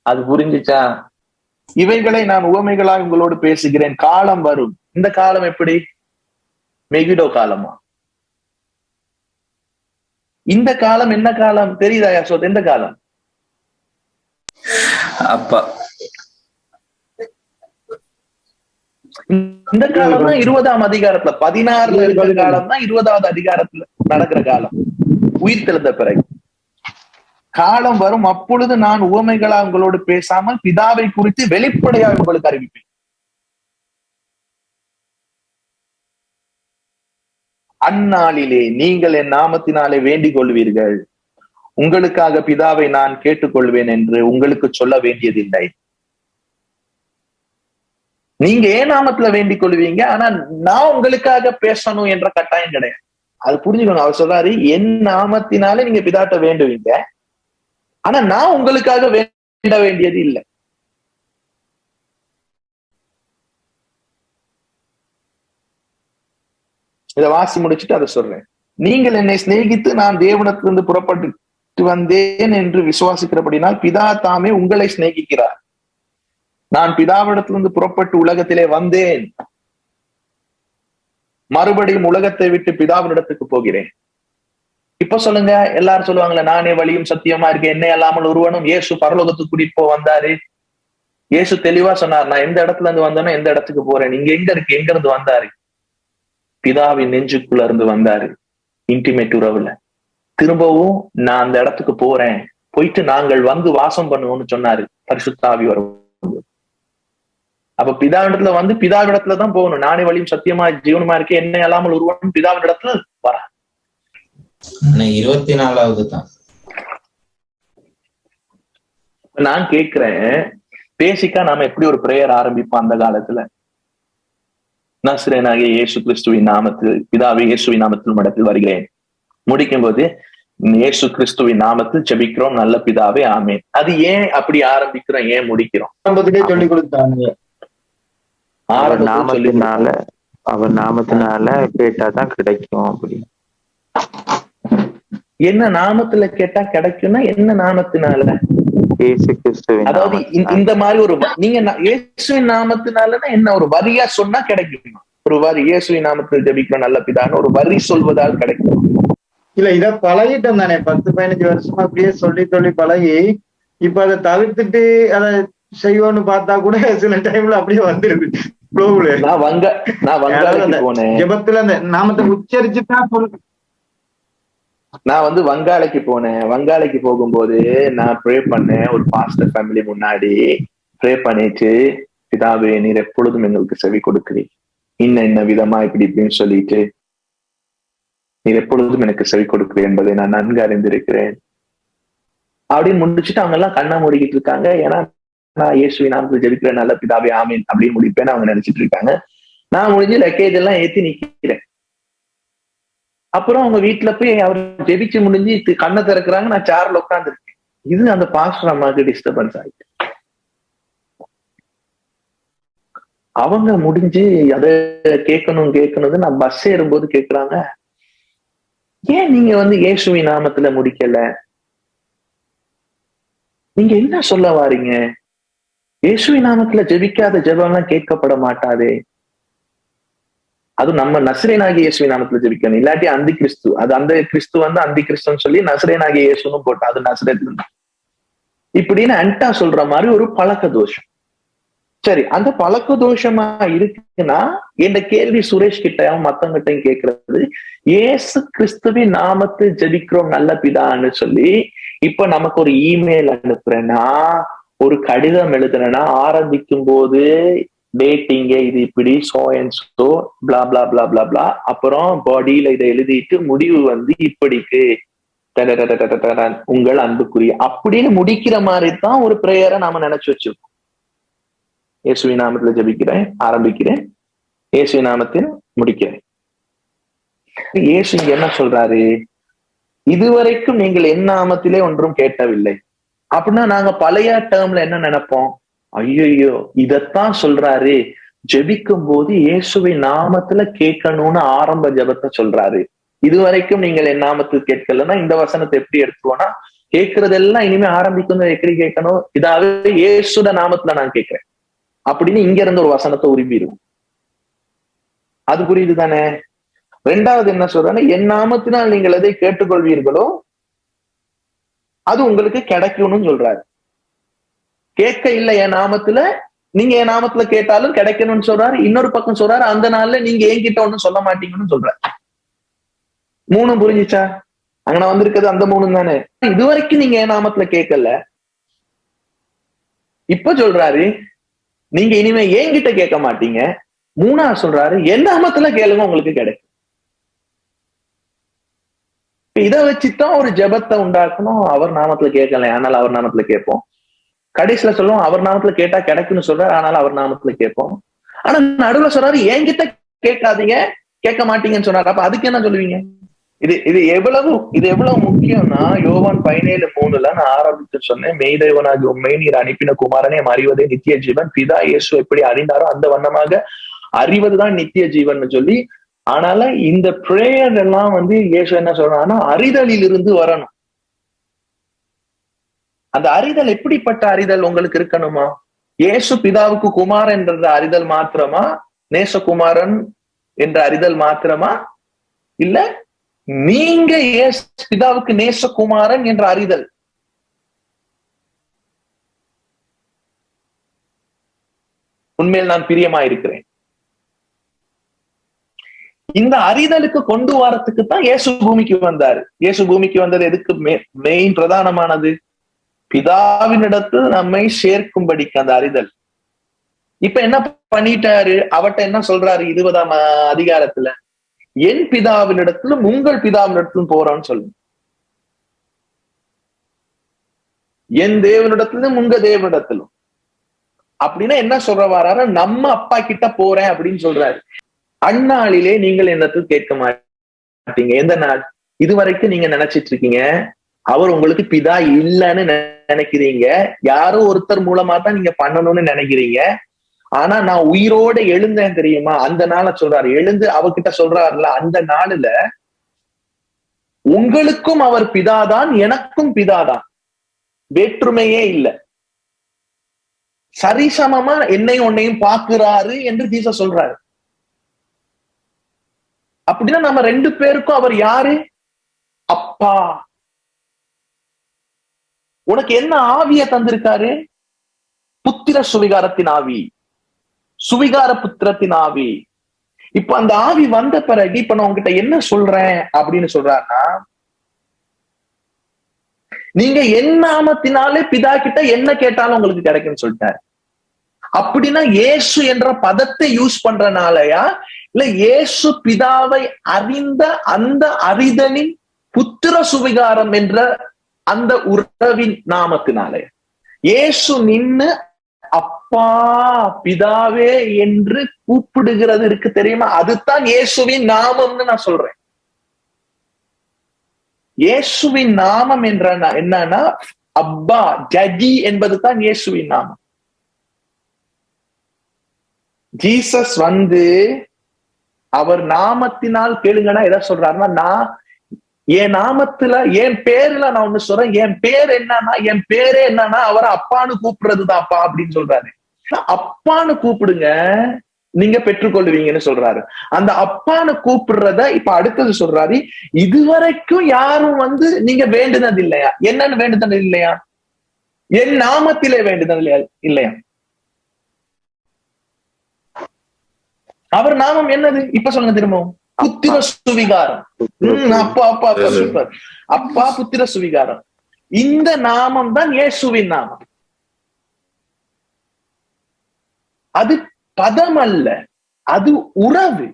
அது புரிஞ்சுச்சா? இவைகளை நான் உவமைகளாய் உங்களோடு பேசுகிறேன், காலம் வரும். இந்த காலம் எப்படி? மெகிடோ காலமா? இந்த காலம் என்ன காலம் தெரியுதா யசோத்? எந்த காலம்? அப்பா இந்த காலம் தான் 20ஆம் அதிகாரத்துல 16ல இருக்கிற காலம் தான் 20வது அதிகாரத்துல நடக்கிற காலம், உயிர் தெழுந்த பிறகு. காலம் வரும், அப்பொழுது நான் உவமைகளா உங்களோடு பேசாமல் பிதாவை குறித்து வெளிப்படையாக உங்களுக்கு அறிவிப்பேன். அந்நாளிலே நீங்கள் என் நாமத்தினாலே வேண்டிக் கொள்வீர்கள், உங்களுக்காக பிதாவை நான் கேட்டுக்கொள்வேன் என்று உங்களுக்கு சொல்ல வேண்டியதில்லை. நீங்க ஏன் நாமத்துல வேண்டிக் கொள்வீங்க, ஆனா நான் உங்களுக்காக பேசணும் என்ற கட்டாயம் கிடையாது. அது புரிஞ்சுக்கணும். அவர் சொல்றாரு, என் நாமத்தினாலே நீங்க பிதாட்ட வேண்டுவீங்க, ஆனா நான் உங்களுக்காக வேண்ட வேண்டியது இல்லை. இதை வாசி முடிச்சுட்டு அதை சொல்றேன். நீங்கள் என்னை சிநேகித்து நான் தேவனிடத்திலிருந்து புறப்பட்டு வந்தேன் என்று விசுவாசிக்கிறபடினால் பிதா தாமே உங்களை சிநேகிக்கிறார். நான் பிதாவிடத்திலிருந்து புறப்பட்டு உலகத்திலே வந்தேன், மறுபடியும் உலகத்தை விட்டு பிதாவினிடத்துக்கு போகிறேன். இப்ப சொல்லுங்க, எல்லாரும் சொல்லுவாங்களே நானே வழியும் சத்தியமா இருக்கேன், என்னை அல்லாமல் ஒருவனும். இயேசு பரலோகத்துக்கு கூட்டிட்டு வந்தாரு. இயேசு தெளிவா சொன்னார், நான் எந்த இடத்துல இருந்து வந்தேனோ எந்த இடத்துக்கு போறேன். நீங்க எங்க இருக்கு, எங்க இருந்து வந்தாரு? பிதாவின் நெஞ்சுக்குள்ள இருந்து வந்தாரு, இன்டிமேட் உறவுல. திரும்பவும் நான் அந்த இடத்துக்கு போறேன், போயிட்டு நாங்கள் வந்து வாசம் பண்ணுவோம்னு சொன்னாரு பரிசுத்த ஆவி வரும். அப்ப பிதாவிடத்துல வந்து பிதாவிடத்துலதான் போகணும். நானே வழியும் சத்தியமா ஜீவனமா இருக்கேன், என்னை அல்லாமல் ஒருவனும் பிதாவிடத்துல வர. 24வது தான் நான் கேட்கிறேன், பேசிக்கா நாம எப்படி ஒரு பிரேயர் ஆரம்பிப்போம் அந்த காலத்துல? நசரேயனாகிய இயேசு கிறிஸ்துவின் நாமத்தில், பிதாவே இயேசுவின் நாமத்தில் மடத்தில் வருகிறேன். முடிக்கும் போது இயேசு கிறிஸ்துவின் நாமத்தில் ஜெபிக்கிறோம் நல்ல பிதாவே ஆமென். அது ஏன் அப்படி ஆரம்பிக்கிறோம், ஏன் முடிக்கிறோம்? சொல்லி கொடுத்தாங்க. அவர் நாமத்தினால கேட்டாதான் கிடைக்கும். அப்படி என்ன நாமத்துல கேட்டா கிடைக்கும்னா என்ன நாமத்தினால? இயேசு கிறிஸ்துவின். அதாவது இந்த மாதிரி ஒரு நீங்க இயேசுவின் நாமத்தினாலன்னா என்ன, ஒரு வரியா சொன்னா கிடைக்குமா? ஒரு வரி, இயேசுவின் நாமத்தில் ஜெபிக்கிறோம் நல்ல பிதான்னு ஒரு வரி சொல்வதால் கிடைக்கும். இல்ல, இத பழகிட்டோம் தானே, 10-15 வருஷமா அப்படியே சொல்லி சொல்லி பழகி, இப்ப அதை தவிர்த்துட்டு அதை செய்வோம்னு பார்த்தா கூட சில டைம்ல அப்படியே வந்துருது. நான் வங்காளைக்கு போனேன், ஜெபத்துல அந்த நாமத்தை உச்சரிச்சுதான் சொல்லு. நான் வந்து வங்காளைக்கு போகும்போது நான் ப்ரே பண்ணேன். ஒரு பாஸ்டர் ஃபேமிலி முன்னாடி ப்ரே பண்ணிட்டு, பிதாவே நீர் எப்பொழுதும் எங்களுக்கு செவி கொடுக்கிறீர், இன்ன விதமா இப்படி இப்படின்னு சொல்லிட்டு நீர் எப்பொழுதும் எனக்கு செவி கொடுக்கிறேன் என்பதை நான் நன்கு அறிந்திருக்கிறேன் அப்படின்னு முடிச்சுட்டு அவங்க எல்லாம் கண்ணா மூடிக்கிட்டு இருக்காங்க. ஏன்னா நான் இயேசுவின் நாமத்தில் ஜெபிக்கிறேன் நல்ல பிதாவே ஆமீன் அப்படின்னு முடிப்பேன்னு அவங்க நினைச்சிட்டு இருக்காங்க. நான் முடிஞ்சு லக்கேஜ் எல்லாம் ஏத்தி நிக்கிறேன். அப்புறம் அவங்க வீட்டுல போய் அவர் ஜெபிச்சு முடிஞ்சு கண்ணை திறக்கிறாங்க, நான் சேர்ல உட்கார்ந்து இருக்கேன். இது அந்த பாஸ்டர் அம்மாவுக்கு டிஸ்டர்பன்ஸ் ஆயிட்டு, அவங்க முடிஞ்சு அதை கேட்கணும் நான் பஸ் ஏறும்போது கேட்கிறாங்க, ஏன் நீங்க வந்து இயேசுவின் நாமத்துல முடிக்கல, நீங்க என்ன சொல்ல வாரீங்க? இயேசுவின் நாமத்துல ஜெபிக்காத ஜெபம்லாம் கேட்கப்பட மாட்டாதே. அது நம்ம நசரேயனாகிய இயேசுவின் நாமத்துல ஜெபிக்கணும், இல்லாட்டி அந்தி கிறிஸ்து. அது அந்த கிறிஸ்து வந்து அந்தி கிறிஸ்துன்னு சொல்லி நசரேயனாகிய இயேசுன்னு போட்டா அது நசரேத்துல இப்படின்னு அன்டா சொல்ற மாதிரி ஒரு பழக்க தோஷம். சரி, அந்த பழக்க தோஷமா இருக்குன்னா என்ற கேள்வி சுரேஷ் கிட்டையும் மத்தவங்கிட்டையும் கேட்கறது, இயேசு கிறிஸ்துவின் நாமத்தை ஜெபிக்கிறோம் நல்ல பிதான்னு சொல்லி இப்ப நமக்கு ஒரு இமெயில் அனுப்புறேன்னா, ஒரு கடிதம் எழுதுறேன்னா, ஆரம்பிக்கும் போது டேட்டிங்க இது இப்படி சோ அண்ட் சோ பிளா பிளா பிளா பிளா பிளா, அப்புறம் பாடியில இதை எழுதிட்டு முடிவு வந்து இப்படிக்கு உங்கள் அன்புக்குரிய அப்படின்னு முடிக்கிற மாதிரி தான் ஒரு பிரேயரை நாம நினைச்சு வச்சிருக்கோம். இயேசுவின் நாமத்துல ஜெபிக்கிறேன், ஆரம்பிக்கிறேன், இயேசுவின் நாமத்தில் முடிக்கிறேன். இயேசு இங்க என்ன சொல்றாரு? இதுவரைக்கும் நீங்கள் என் நாமத்திலே ஒன்றும் கேட்டவில்லை. அப்படின்னா நாங்க பழைய டேர்ம்ல என்ன நினைப்போம்? ஐயோ இதத்தான் சொல்றாரு, ஜெபிக்கும் போது இயேசுவின் நாமத்துல கேட்கணும்னு ஆரம்ப ஜெபத்தை சொல்றாரு. இதுவரைக்கும் நீங்கள் என் நாமத்தில் கேட்கலன்னா இந்த வசனத்தை எப்படி எடுத்துவோம்னா, கேட்கறதெல்லாம் இனிமே ஆரம்பிக்கும் எப்படி கேட்கணும், இதாவே இயேசுட நாமத்துல நான் கேட்கிறேன் அப்படின்னு இங்க இருந்து ஒரு வசனத்தை உருவிடுவோம். அது புரியுது தானே? ரெண்டாவது என்ன சொல்றாங்க, என் நாமத்தினால் நீங்கள் எதை கேட்டுக்கொள்வீர்களோ அது உங்களுக்கு கிடைக்கணும்னு சொல்றாரு. கேட்க இல்லை என் நாமத்துல, நீங்க என் நாமத்துல கேட்டாலும் கிடைக்கணும்னு சொல்றாரு. இன்னொரு பக்கம் சொல்றாரு, அந்த நாள்ல நீங்க என்கிட்ட ஒண்ணும் சொல்ல மாட்டீங்கன்னு சொல்றாரு. 3 புரிஞ்சுச்சா? அங்க நான் வந்திருக்கிறது அந்த 3 தானே. இதுவரைக்கும் நீங்க என் நாமத்துல கேட்கல, இப்ப சொல்றாரு நீங்க இனிமே என்கிட்ட கேட்க மாட்டீங்க. 3ஆவது சொல்றாரு என் நாமத்துல கேளுங்க உங்களுக்கு கிடைக்கும். இதை வச்சுதான் ஒரு ஜெபத்தை உண்டாக்கணும். அவர் நாமத்துல கேட்கல, ஆனால் அவர் நாமத்துல கேட்போம். கடைசியில சொல்லுவோம் அவர் நாமத்துல கேட்டா கிடைக்கும்னு சொல்றாரு, ஆனால் அவர் நாமத்துல கேட்போம். ஆனா நடுவுல சொல்றாரு என்கிட்ட கேட்காதீங்க, கேட்க மாட்டீங்கன்னு சொன்னாரு. அப்ப அதுக்கு என்ன சொல்லுவீங்க? இது எவ்வளவு முக்கியம்னா, யோவான் 17:3 நான் ஆரம்பித்து சொன்னேன், மெய்தேவனாகி உண்மை நீர் அனுப்பின குமாரனே அறிவதே நித்திய ஜீவன், பிதா இயேசு எப்படி அறிந்தாரோ அந்த வண்ணமாக அறிவதுதான் நித்திய ஜீவன் சொல்லி. ஆனால இந்த பிரேயர் எல்லாம் வந்து இயேசு என்ன சொல்றாங்கன்னா, அறிதலில் இருந்து வரணும். அந்த அறிதல் எப்படிப்பட்ட அறிதல் உங்களுக்கு இருக்கணுமா? இயேசு பிதாவுக்கு குமாரன் என்ற அறிதல் மாத்திரமா, நேசகுமாரன் என்ற அறிதல் மாத்திரமா, இல்ல நீங்க பிதாவுக்கு நேசகுமாரன் என்ற அறிதல். உண்மையில் நான் பிரியமா இருக்கிறேன். இந்த அறிதலுக்கு கொண்டு வரத்துக்கு தான் இயேசு பூமிக்கு வந்தாரு. இயேசு பூமிக்கு வந்தது எதுக்கு? மெயின் பிரதானமானது பிதாவினிடத்து நம்மை சேர்க்கும்படிக்கு அந்த அறிதல். இப்ப என்ன பண்ணிட்டாரு? அவட்ட என்ன சொல்றாரு 20ஆம் அதிகாரத்துல? என் பிதாவினிடத்திலும் உங்கள் பிதாவினிடத்திலும் போறோம்னு சொல்லுங்க. என் தேவனிடத்திலும் உங்க தேவனிடத்திலும். அப்படின்னா என்ன சொல்ற வராரு? நம்ம அப்பா கிட்ட போறேன் அப்படின்னு சொல்றாரு. அந்நாளிலே நீங்கள் என்னத்தில் கேட்க மாட்டீங்க. எந்த நாள்? இதுவரைக்கும் நீங்க நினைச்சிட்டு இருக்கீங்க அவர் உங்களுக்கு பிதா இல்லைன்னு நினைக்கிறீங்க. யாரோ ஒருத்தர் மூலமா தான் நீங்க பண்ணணும்னு நினைக்கிறீங்க. ஆனா நான் உயிரோட எழுந்தேன் தெரியுமா? அந்த நாளை சொல்றாரு. எழுந்து அவகிட்ட சொல்றாருல, அந்த நாளுல உங்களுக்கும் அவர் பிதாதான், எனக்கும் பிதாதான், வேற்றுமையே இல்லை. சரிசமமா என்னையும் உன்னையும் பாக்குறாரு என்று ஜீசஸ் சொல்றாரு. அப்படின்னா நம்ம ரெண்டு பேருக்கும் அவர் யாரு? அப்பா. உனக்கு என்ன ஆவிய தந்திருக்காரு? புத்திர சுவிகாரத்தின் ஆவி, சுவிகார புத்திரத்தின் ஆவி. இப்ப அந்த ஆவி வந்த பிறகு இப்ப நான் உங்ககிட்ட என்ன சொல்றேன் அப்படின்னு சொல்றாருன்னா, நீங்க என் நாமத்தினாலே பிதா கிட்ட என்ன கேட்டாலும் உங்களுக்கு கிடைக்கும்னு சொல்லிட்டாரு. அப்படின்னா இயேசு என்ற பதத்தை யூஸ் பண்றனாலயா, இல்ல இயேசு பிதாவை அறிந்த அந்த அறிதலின் புத்திர சுவிகாரம் என்ற அந்த உறவின் நாமத்தினாலே இயேசு நின்னு அப்பா பிதாவே என்று கூப்பிடுகிறது இருக்கு தெரியுமா? அதுதான் இயேசுவின் நாமம்னு நான் சொல்றேன். இயேசுவின் நாமம் என்ற என்னன்னா அப்பா, ஜடி என்பது தான் இயேசுவின் நாமம். ஜீசஸ் வந்து அவர் நாமத்தினால் கேளுங்கன்னா எதை சொல்றாருன்னா, நான் என் நாமத்துல என் பேருல நான் ஒண்ணு சொல்றேன். என் பேர் என்னன்னா, என் பேரே என்னன்னா அவரை அப்பான்னு கூப்பிடுறதுதான் அப்பா அப்படின்னு சொல்றாரு. அப்பான்னு கூப்பிடுங்க, நீங்க பெற்றுக்கொள்வீங்கன்னு சொல்றாரு. அந்த அப்பான்னு கூப்பிடுறத இப்ப அடுத்தது சொல்றாரு, இதுவரைக்கும் யாரும் வந்து நீங்க வேண்டுனது இல்லையா? என்னன்னு வேண்டுதல் இல்லையா? என் நாமத்திலே வேண்டுதல் இல்லையா? அவர் நாமம் என்னது? இப்ப சொல்லுங்க திரும்பவும். புத்திர சுவிகாரம். அப்பா அப்பா அப்பா சூப்பர். அப்பா புத்திர சுவிகாரம். இந்த நாமம் தான் இயேசுவின் நாமம். அது பதம் அல்ல, அது உறவு.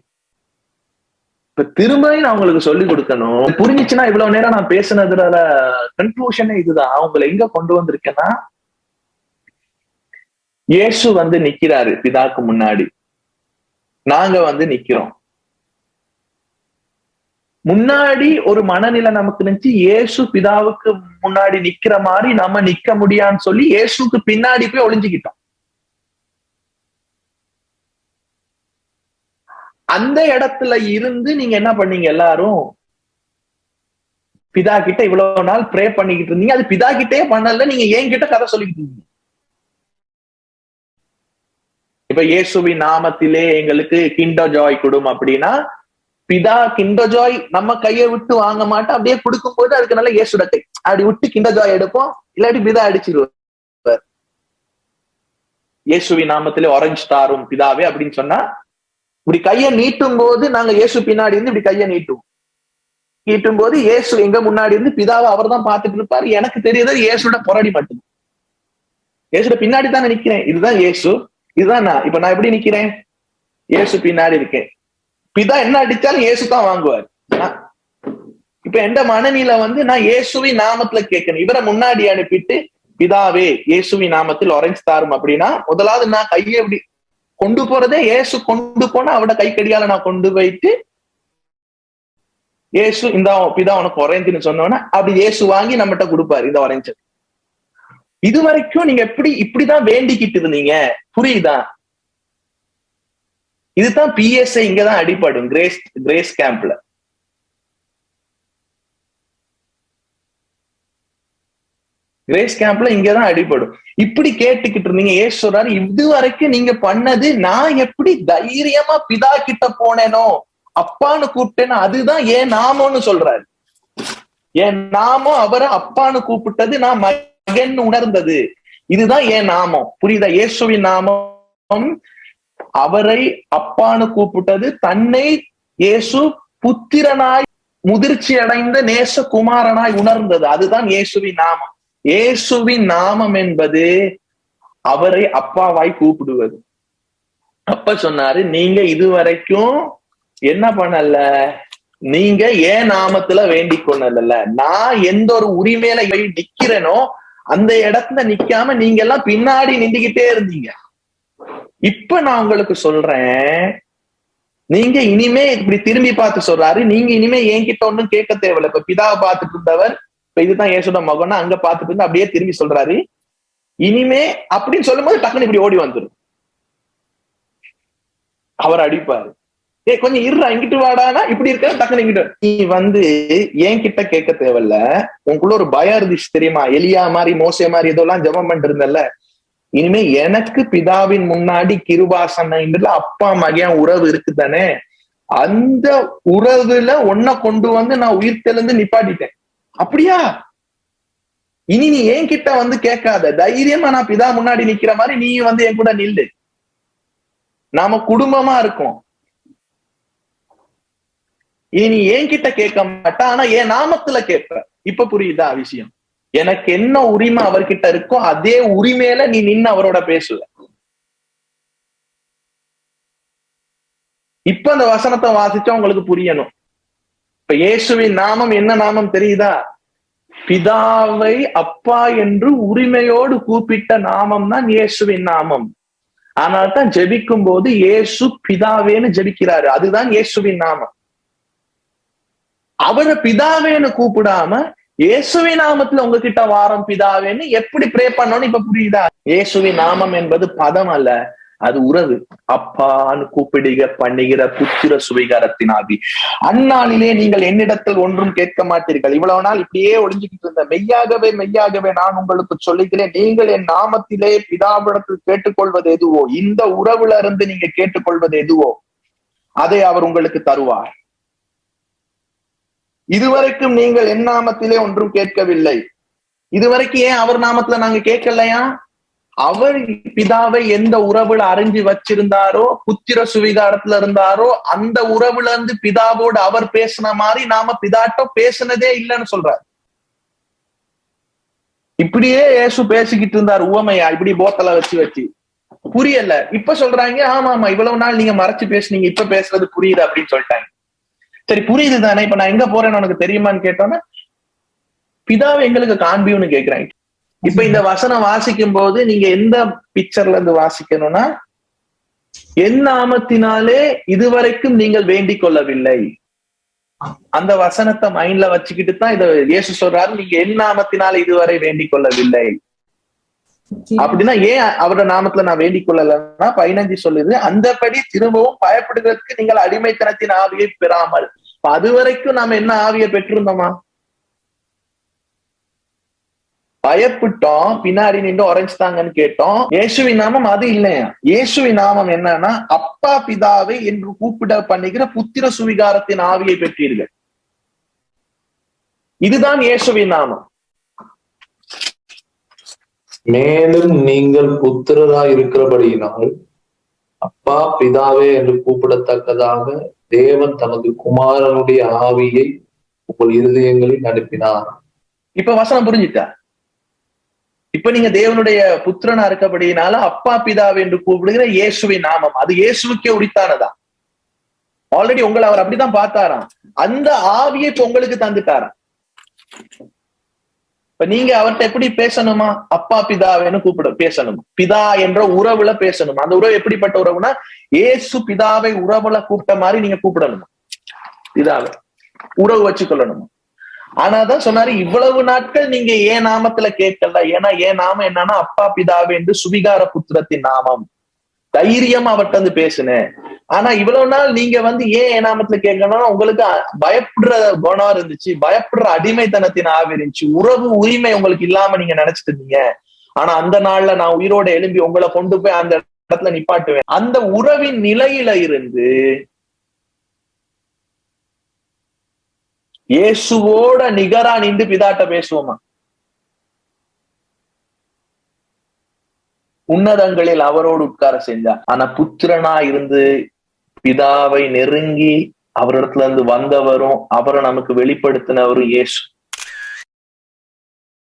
இப்ப திரும்ப நான் உங்களுக்கு சொல்லி கொடுக்கணும். புரிஞ்சிச்சுன்னா இவ்வளவு நேரம் நான் பேசுனதுல கன்க்ளூஷனே இதுதான். உங்களை எங்க கொண்டு வந்திருக்கேன்னா, இயேசு வந்து நிக்கிறாரு பிதாக்கு முன்னாடி, நாங்க வந்து நிக்கிறோம். முன்னாடி ஒரு மனநிலை நமக்கு இருந்துச்சு, இயேசு பிதாவுக்கு முன்னாடி நிக்கிற மாதிரி நம்ம நிக்க முடியான்னு சொல்லி இயேசுக்கு பின்னாடி போய் ஒளிஞ்சுக்கிட்டோம். அந்த இடத்துல இருந்து நீங்க என்ன பண்ணீங்க? எல்லாரும் பிதா கிட்ட இவ்வளவு நாள் ப்ரே பண்ணிக்கிட்டு இருந்தீங்க. அது பிதா கிட்டே பண்ணல, நீங்க என்கிட்ட கதை சொல்லிக்கிட்டு இருந்தீங்க. இப்ப இயேசுவின் நாமத்திலே எங்களுக்கு கிண்டர் ஜாய் கொடும் அப்படின்னா, பிதா கிண்டர் ஜாய் நம்ம கையை விட்டு வாங்க மாட்டோம். அப்படியே கொடுக்கும் போது அதுக்கு நல்ல இயேசுட கை அப்படி விட்டு கிண்டர் ஜாய் எடுப்போம், இல்லாட்டி பிதா அடிச்சிருவார். இயேசுவின் நாமத்திலே ஆரஞ்சு தாரும் பிதாவே அப்படின்னு சொன்னா, இப்படி கையை நீட்டும் போது நாங்க இயேசு பின்னாடி இருந்து இப்படி கையை நீட்டும் போது இயேசு எங்க முன்னாடி இருந்து பிதாவை அவர் தான் பார்த்துட்டு இருப்பாரு. எனக்கு தெரியுது இயேசுட பொறடி மட்டும். இயேசுட பின்னாடி தான் நிக்கிறேன். இதுதான் இயேசு, இதுதான் நான். இப்ப நான் எப்படி நிக்கிறேன்? இயேசு பின்னாடி இருக்கேன். பிதா என்ன அடிச்சாலும் இயேசு தான் வாங்குவார். இப்ப எந்த மனநிலை வந்து நான் இயேசுவின் நாமத்துல கேட்கணும். இவரை முன்னாடி அனுப்பிட்டு பிதாவே இயேசுவின் நாமத்தில் ஆரஞ்சு தாரும் அப்படின்னா, முதலாவது நான் கையை எப்படி கொண்டு போறதே இயேசு கொண்டு போனா அவட கைக்கடியால நான் கொண்டு போயிட்டு இயேசு இந்த பிதா உனக்கு ஒரேஞ்சுன்னு சொன்னோன்னா அப்படி இயேசு வாங்கி நம்மகிட்ட கொடுப்பாரு இந்த ஒரேஞ்சு. இது வரைக்கும் நீங்க இப்படிதான் வேண்டிக்கிட்டு இருந்தீங்க. புரியுதா? இதுதான் பிஎஸ்ஐ இங்கதான் அடிபடும். கிரேஸ் கேம்ப்ல கிரேஸ் கேம்ப்ல இங்கதான் அடிபடும். இப்படி கேட்டுக்கிட்டு இருந்தீங்க. ஏசு சொல்றாரு, இது வரைக்கும் நீங்க பண்ணது நான் எப்படி தைரியமா பிதா கிட்ட போனேனோ, அப்பான்னு கூப்பிட்டேனோ, அதுதான் ஏன் நாமம்னு சொல்றாரு. என் நாமம் அவரை அப்பான்னு கூப்பிட்டது, நான் மகன் உணர்ந்தது, இதுதான் ஏன் நாமம். புரியுதா? இயேசுவின் நாமம் அவரை அப்பான்னு கூப்பிட்டது, தன்னை இயேசு புத்திரனாய் முதிர்ச்சி அடைந்த நேச குமாரனாய் உணர்ந்தது, அதுதான் இயேசுவின் நாமம். இயேசுவின் நாமம் என்பது அவரை அப்பாவாய் கூப்பிடுவது. அப்ப சொன்னாரு, நீங்க இதுவரைக்கும் என்ன பண்ணல, நீங்க ஏன் நாமத்துல வேண்டிக் கொள்ளல. நான் எந்த ஒரு உரிமையில நிக்கிறேனோ அந்த இடத்துல நிக்காம நீங்க எல்லாம் பின்னாடி நின்றுகிட்டே இருந்தீங்க. இப்ப நான் உங்களுக்கு சொல்றேன், நீங்க இனிமே இப்படி திரும்பி பார்த்து சொல்றாரு, நீங்க இனிமே என்கிட்ட ஒண்ணும் கேட்க தேவையில்லை. இப்ப பிதாவை பார்த்துட்டு இருந்தவர், இப்ப இதுதான் இயேசுட மகன்னா அங்க பார்த்துட்டு இருந்து அப்படியே திரும்பி சொல்றாரு, இனிமே அப்படின்னு சொல்லும் போது டக்குன்னு இப்படி ஓடி வந்துடும். அவர் அடிப்பாரு, கொஞ்சம் இருறா இங்கிட்டு வாடானா இப்படி இருக்க, டக்குன்னு இங்கிட்டு நீ வந்து என்கிட்ட கேட்க தேவையில்ல. உங்களுக்குள்ள ஒரு பயம் இருந்துச்சு தெரியுமா, எலியா மாதிரி மோசே மாதிரி இதெல்லாம் ஜெபம் பண்ணிட்டு இருந்தல்ல, இனிமே எனக்கு பிதாவின் முன்னாடி கிருபாசனம் அப்பா மகன் உறவு இருக்குதானே, அந்த உறவுல ஒன்ன கொண்டு வந்து நான் உயிர் தெளிந்து நிப்பாட்டிட்டேன். அப்படியா, இனி நீ என்கிட்ட வந்து கேட்காத, தைரியமா நான் பிதா முன்னாடி நிக்கிற மாதிரி நீ வந்து என் கூட நில்லு, நாம குடும்பமா இருக்கோம். இனி நீ என்கிட்ட கேட்க மாட்டா, ஆனா என் நாமத்துல கேட்ப. இப்ப புரியுதா விஷயம்? எனக்கு என்ன உரிமை அவர்கிட்ட இருக்கோ அதே உரிமையில நீ நின்னு அவரோட பேசுவ. இப்ப அந்த வசனத்தை வாசிச்சா உங்களுக்கு புரியணும். இப்ப இயேசுவின் நாமம் என்ன நாமம் தெரியுதா? பிதாவை அப்பா என்று உரிமையோடு கூப்பிட்ட நாமம் தான் இயேசுவின் நாமம். ஆனால் தான் ஜெபிக்கும் போது இயேசு பிதாவேன்னு ஜெபிக்கிறாரு, அதுதான் இயேசுவின் நாமம். அவரை பிதாவேன்னு கூப்பிடாம இயேசுவின் நாமத்துல உங்ககிட்ட வாரம் பிதாவேன்னு எப்படி ப்ரே பண்ணணும்னு இப்ப புரியுதா? இயேசுவின் நாமம் என்பது பதம் அல்ல, அது உறவு. அப்பான்னு கூப்பிடுக பண்ணுகிற புத்திர சுவிகாரத்தின் ஆவி. அந்நாளிலே நீங்கள் என்னிடத்தில் ஒன்றும் கேட்க மாட்டீர்கள். இவ்வளவு நாள் இப்படியே ஒளிஞ்சுக்கிட்டு இருந்த, மெய்யாகவே மெய்யாகவே நான் உங்களுக்கு சொல்லுகிறேன், நீங்கள் என் நாமத்திலே பிதாவிடத்தில் கேட்டுக்கொள்வது எதுவோ, இந்த உறவுல இருந்து நீங்க கேட்டுக்கொள்வது எதுவோ அதை அவர் உங்களுக்கு தருவார். இதுவரைக்கும் நீங்கள் என் நாமத்திலே ஒன்றும் கேட்கவில்லை. இதுவரைக்கும் ஏன் அவர் நாமத்துல நாங்க கேட்கலையா? அவர் பிதாவை எந்த உறவுல அறிஞ்சு வச்சிருந்தாரோ, புத்திர சுவிகாரத்துல இருந்தாரோ, அந்த உறவுல இருந்து பிதாவோடு அவர் பேசின மாதிரி நாம பிதாட்டோ பேசினதே இல்லைன்னு சொல்றாரு. இப்படியே இயேசு பேசிக்கிட்டு இருந்தார் உவமையா, இப்படி போத்தலை வச்சு புரியல. இப்ப சொல்றாங்க, ஆமா ஆமா இவ்வளவு நாள் நீங்க மறைச்சு பேசுனீங்க, இப்ப பேசுறது புரியுது அப்படின்னு சொல்லிட்டாங்க. சரி புரியுது தானே, இப்ப நான் எங்க போறேன்னு உனக்கு தெரியுமான்னு கேட்டோன்னா, பிதாவை எங்களுக்கு காண்பியும்னு கேட்கிறாங்க. இப்ப இந்த வசனம் வாசிக்கும் போது நீங்க எந்த பிக்சர்ல இருந்து வாசிக்கணும்னா, என் நாமத்தினாலே இதுவரைக்கும் நீங்கள் வேண்டிக் கொள்ளவில்லை, அந்த வசனத்தை மைண்ட்ல வச்சுக்கிட்டு தான் இதை இயேசு சொல்றாரு, நீங்க என் நாமத்தினால இதுவரை வேண்டிக் கொள்ளவில்லை. அப்படின்னா ஏன் அவரோட நாமத்துல நான் வேண்டிக் கொள்ளலன்னா 15 சொல்லுது, அந்தபடி திரும்பவும் பயப்படுவதற்கு நீங்கள் அடிமைத்தனத்தின் ஆவியை பெறாமல். அது வரைக்கும் நாம என்ன ஆவியை பெற்றிருந்தோமா? பயப்பட்டோம், பின்னாடி நின்று உரைஞ்சுட்டாங்கன்னு கேட்டோம். இயேசுவின் நாமம் அது இல்லையா? இயேசுவின் நாமம் என்னன்னா, அப்பா பிதாவை என்று கூப்பிட பண்ணுகிற புத்திர சுவிகாரத்தின் ஆவியை பெற்றீர்கள். இதுதான் இயேசுவின் நாமம். மேலும் நீங்கள் புத்திரராய் இருக்கிறபடியினால் அப்பா பிதாவே என்று கூப்பிடத்தக்கதாக தேவன் தமது குமாரனுடைய ஆவியை உங்கள் இருதயங்களில் அனுப்பினார். இப்ப வசனம் புரிஞ்சுட்டா? இப்ப நீங்க தேவனுடைய புத்திரனா இருக்கபடினால அப்பா பிதாவே என்று கூப்பிடுகிற இயேசுவின் நாமம், அது இயேசுவுக்கே உரித்தானதா. ஆல்ரெடி உங்களை அவர் அப்படிதான் பார்த்தாராம், அந்த ஆவியை இப்ப உங்களுக்கு தந்துட்டாராம். இப்ப நீங்க அவர்கிட்ட எப்படி பேசணுமா? அப்பா பிதாவேன்னு கூப்பிட பேசணும், பிதா என்ற உறவுல பேசணும். அந்த உறவு எப்படிப்பட்ட உறவுனா, இயேசு பிதாவை உறவுல கூப்பிட்ட மாதிரி நீங்க கூப்பிடணுமா, பிதாவை உறவு வச்சுக்கொள்ளணுமா. ஆனாதான் சொன்னாரு, இவ்வளவு நாட்கள் நீங்க ஏன் நாமத்துல கேட்கல, ஏன்னா ஏன் நாமம் என்னன்னா அப்பா பிதாவே என்று சுவிகார புத்திரத்தின் நாமம். தைரியமா அவர்கிட்ட வந்து பேசுனேன். ஆனா இவ்வளவு நாள் நீங்க வந்து ஏன் என் நாமத்துல கேட்கணும்னா உங்களுக்கு பயப்படுற குணம் இருந்துச்சு, பயப்படுற அடிமைத்தனத்தின் ஆவி இருந்துச்சு, உறவு உரிமை உங்களுக்கு இல்லாம நீங்க நினைச்சிட்டு இருந்தீங்க. ஆனா அந்த நாள்ல நான் உயிரோட எழும்பி உங்களை கொண்டு போய் அந்த இடத்துல நிப்பாட்டுவேன். அந்த உறவின் நிலையில இருந்து இயேசுவோட நிகரா நின்று பிதாட்ட பேசுவோமா? உன்னதங்களில் அவரோடு உட்கார செஞ்சா. ஆனா புத்திரனா இருந்து பிதாவை நெருங்கி அவரிடத்துல இருந்து வந்தவரும் அவரை நமக்கு வெளிப்படுத்தினவரும் இயேசு.